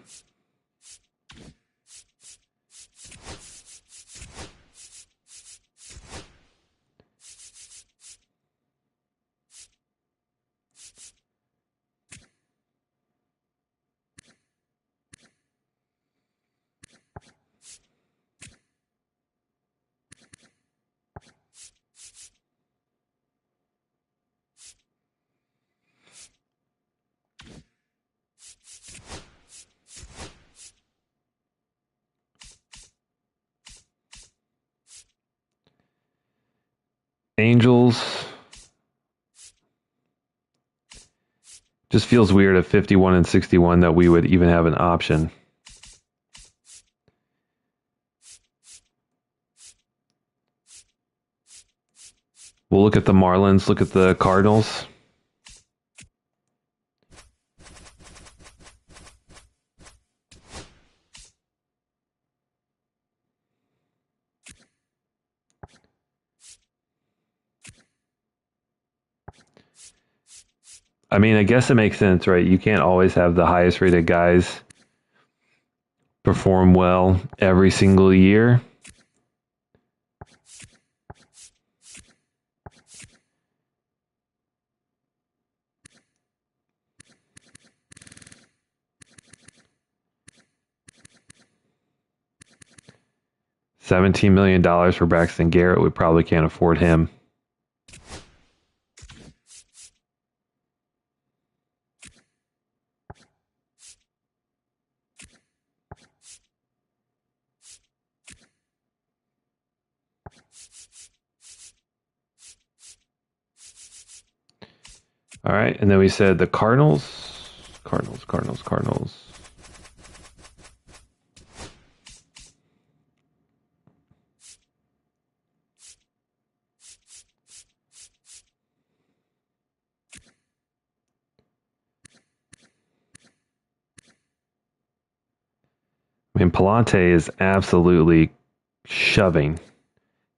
Angels. Just feels weird at 51 and 61 that we would even have an option. We'll look at the Marlins, look at the Cardinals. I mean, I guess it makes sense, right? You can't always have the highest rated guys perform well every single year. $17 million for Braxton Garrett. We probably can't afford him. All right, and then we said the Cardinals. Cardinals. I mean, Palante is absolutely shoving.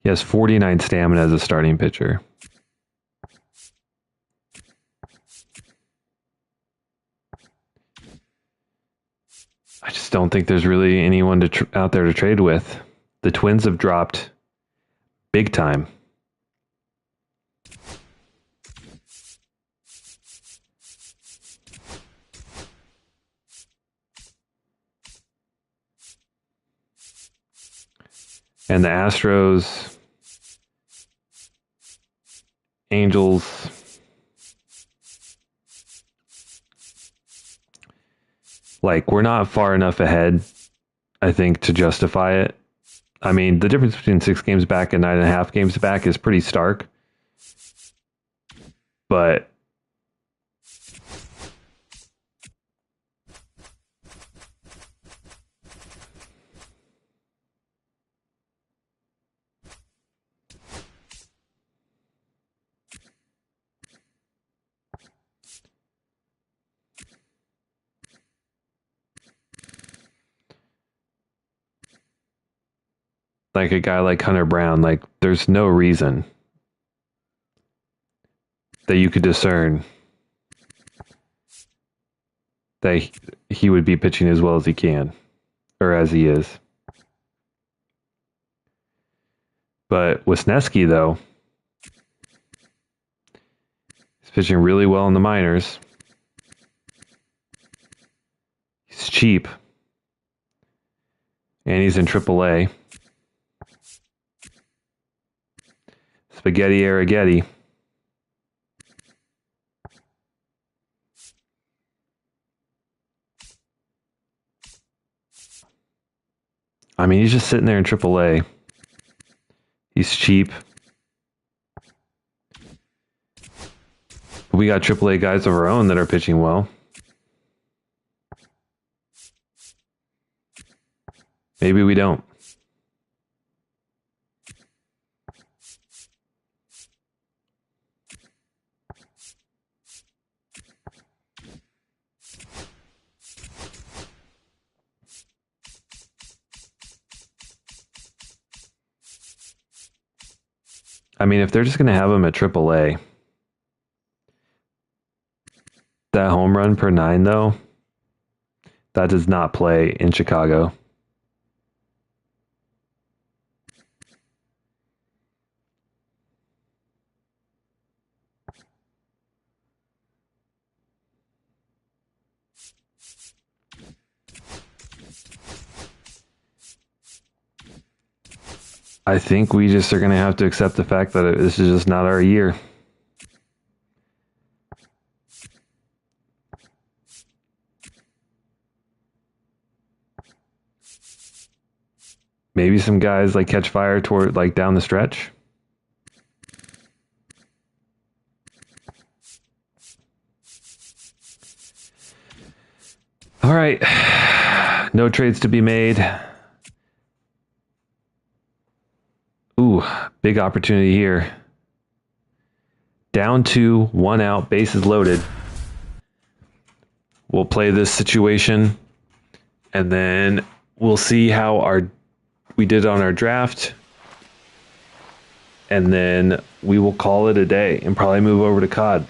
He has 49 stamina as a starting pitcher. I just don't think there's really anyone out there to trade with. The Twins have dropped big time. And the Astros, Angels, like, we're not far enough ahead, I think, to justify it. I mean, the difference between 6 games back and 9.5 games back is pretty stark. But like a guy like Hunter Brown, like, there's no reason that you could discern that he would be pitching as well as he can, or as he is. But Wisniewski, though, he's pitching really well in the minors. He's cheap. And he's in AAA. Spaghetti Arrighetti. I mean, he's just sitting there in AAA. He's cheap. We got AAA guys of our own that are pitching well. Maybe we don't. I mean, if they're just going to have him at AAA, that home run per 9, though, that does not play in Chicago. I think we just are going to have to accept the fact that this is just not our year. Maybe some guys like catch fire toward, like, down the stretch. All right. No trades to be made. Ooh, big opportunity here. Down 2, 1 out, bases loaded. We'll play this situation, and then we'll see how we did on our draft. And then we will call it a day and probably move over to COD.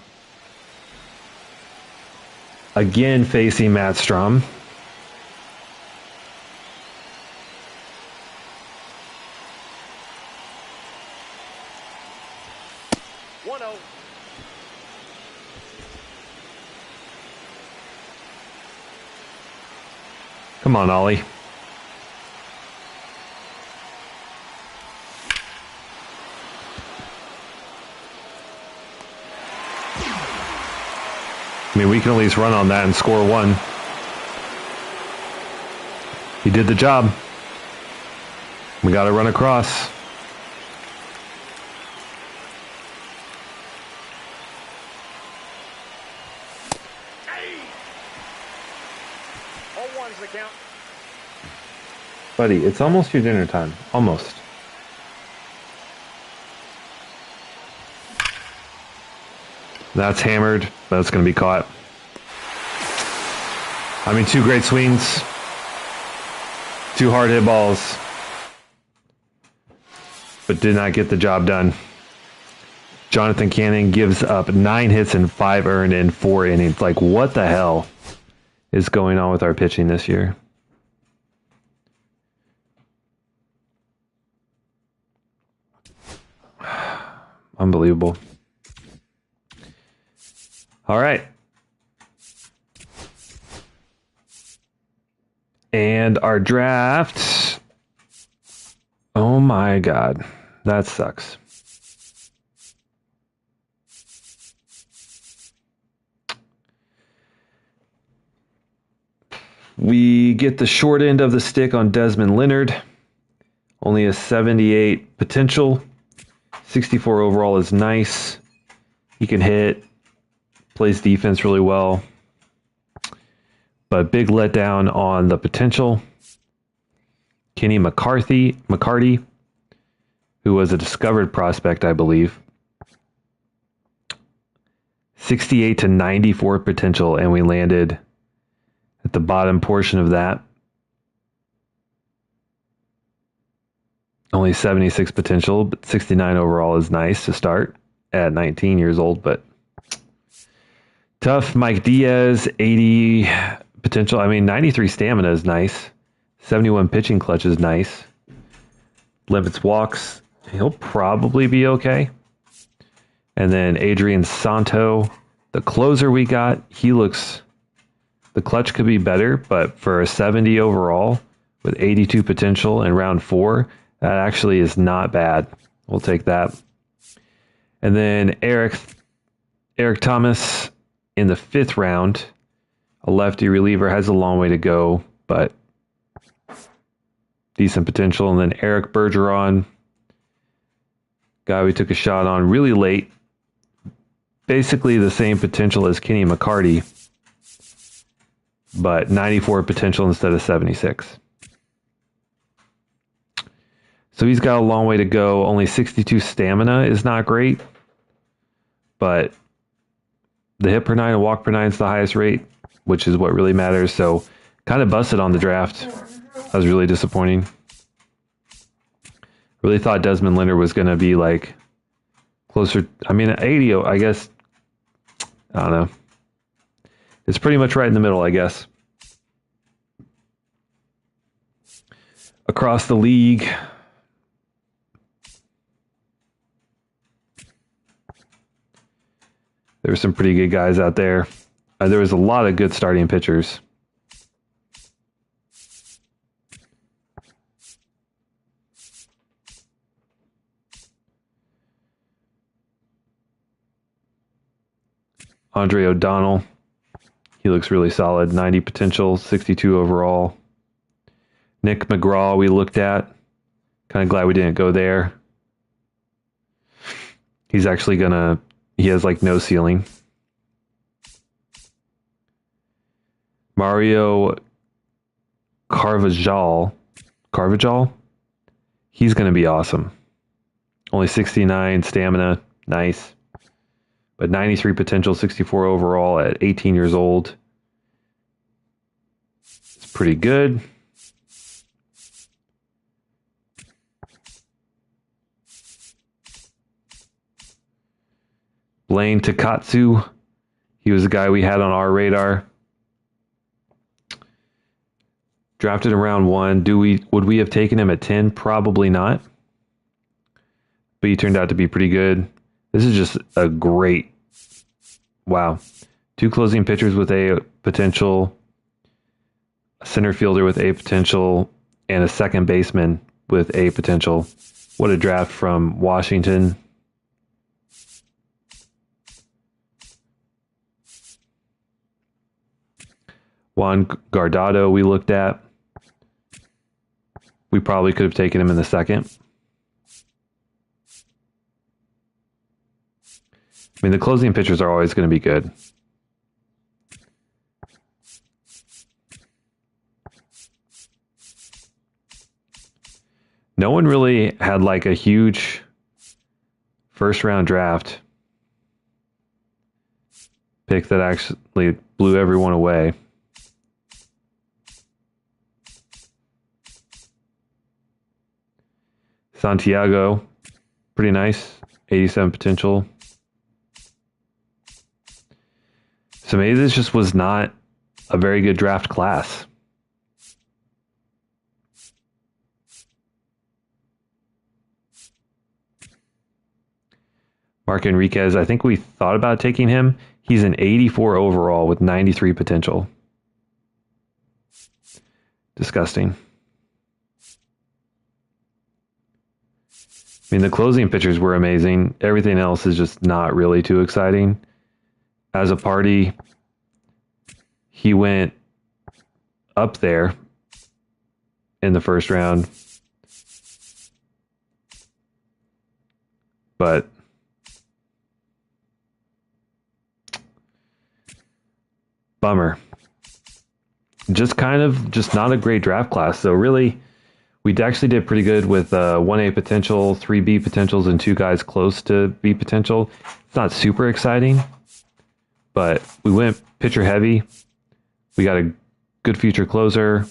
Again, facing Matt Strom. Come on, Ollie. I mean, we can at least run on that and score 1. He did the job. We got to run across. Buddy, it's almost your dinner time. Almost. That's hammered. That's going to be caught. I mean, 2 great swings. 2 hard hit balls. But did not get the job done. Jonathan Cannon gives up 9 hits and 5 earned in 4 innings. Like, what the hell is going on with our pitching this year? Unbelievable. All right. And our draft. Oh my God. That sucks. We get the short end of the stick on Desmond Leonard. Only a 78 potential. 64 overall is nice. He can hit. Plays defense really well. But big letdown on the potential. Kenny McCarthy, who was a discovered prospect, I believe. 68 to 94 potential, and we landed at the bottom portion of that. Only 76 potential, but 69 overall is nice to start at 19 years old, but tough. Mike Diaz, 80 potential. I mean, 93 stamina is nice. 71 pitching clutch is nice. Limits walks. He'll probably be okay. And then Adrian Santo, the closer we got, the clutch could be better, but for a 70 overall with 82 potential in round 4, that actually is not bad. We'll take that. And then Eric Thomas in the 5th round, a lefty reliever, has a long way to go, but decent potential. And then Eric Bergeron, guy we took a shot on really late, basically the same potential as Kenny McCarty, but 94 potential instead of 76. So he's got a long way to go. Only 62 stamina is not great, but the hit per 9 and walk per 9 is the highest rate, which is what really matters. So kind of busted on the draft. That was really disappointing. Really thought Desmond Leonard was going to be like closer. I mean, 80, I guess. I don't know. It's pretty much right in the middle, I guess. Across the league, there were some pretty good guys out there. There was a lot of good starting pitchers. Andre O'Donnell, he looks really solid. 90 potential, 62 overall. Nick McGraw we looked at. Kind of glad we didn't go there. He's actually he has like no ceiling. Mario Carvajal. He's going to be awesome. Only 69 stamina. Nice. But 93 potential, 64 overall at 18 years old. It's pretty good. Blaine Takatsu. He was the guy we had on our radar. Drafted in round 1. Would we have taken him at 10? Probably not. But he turned out to be pretty good. This is just a great, wow. 2 closing pitchers with A potential, a center fielder with A potential, and a second baseman with A potential. What a draft from Washington. Juan Guardado we looked at. We probably could have taken him in the second. I mean, the closing pitchers are always going to be good. No one really had like a huge first round draft pick that actually blew everyone away. Santiago, pretty nice, 87 potential. So maybe this just was not a very good draft class. Mark Enriquez, I think we thought about taking him. He's an 84 overall with 93 potential. Disgusting. I mean, the closing pitchers were amazing. Everything else is just not really too exciting. As a party, he went up there in the first round. But bummer. Just not a great draft class. So really, we actually did pretty good with 1A potential, 3B potentials, and 2 guys close to B potential. It's not super exciting, but we went pitcher heavy. We got a good future closer,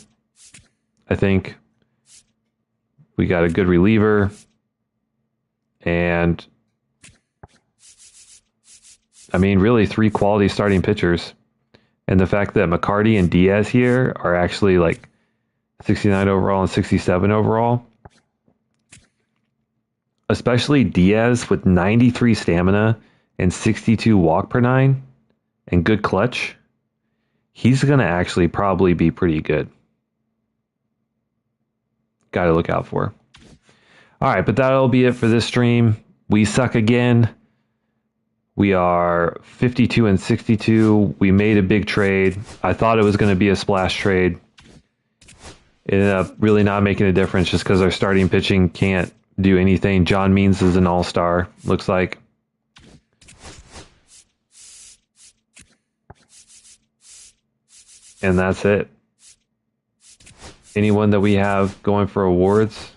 I think. We got a good reliever. And, I mean, really 3 quality starting pitchers. And the fact that McCarty and Diaz here are actually like 69 overall and 67 overall. Especially Diaz with 93 stamina and 62 walk per 9 and good clutch. He's going to actually probably be pretty good. Got to look out for. All right, but that'll be it for this stream. We suck again. We are 52 and 62. We made a big trade. I thought it was going to be a splash trade. It ended up really not making a difference just because our starting pitching can't do anything. John Means is an all-star, looks like. And that's it. Anyone that we have going for awards?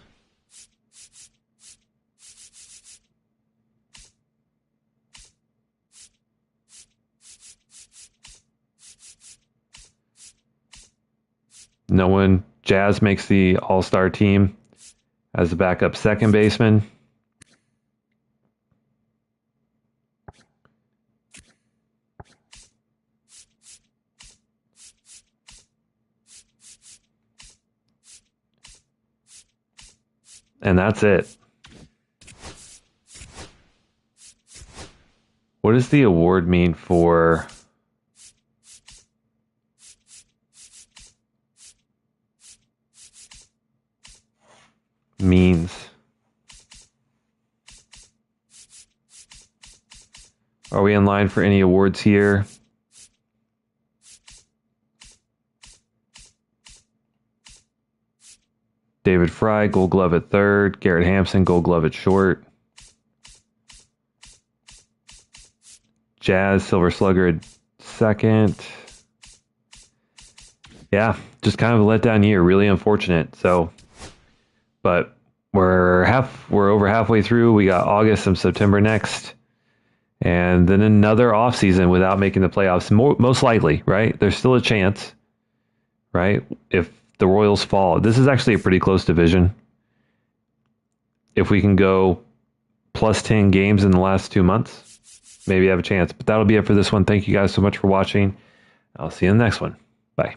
No one. Jazz makes the all-star team as a backup second baseman. And that's it. What does the award mean for Means? Are we in line for any awards here? David Fry, Gold Glove at third. Garrett Hampson, Gold Glove at short. Jazz, Silver Slugger at second. Yeah, just kind of a letdown year. Really unfortunate. So, but we're over halfway through. We got August and September next, and then another off season without making the playoffs. Most likely, right? There's still a chance, right? If the Royals fall, this is actually a pretty close division. If we can go plus 10 games in the last 2 months, maybe have a chance. But that'll be it for this one. Thank you guys so much for watching. I'll see you in the next one. Bye.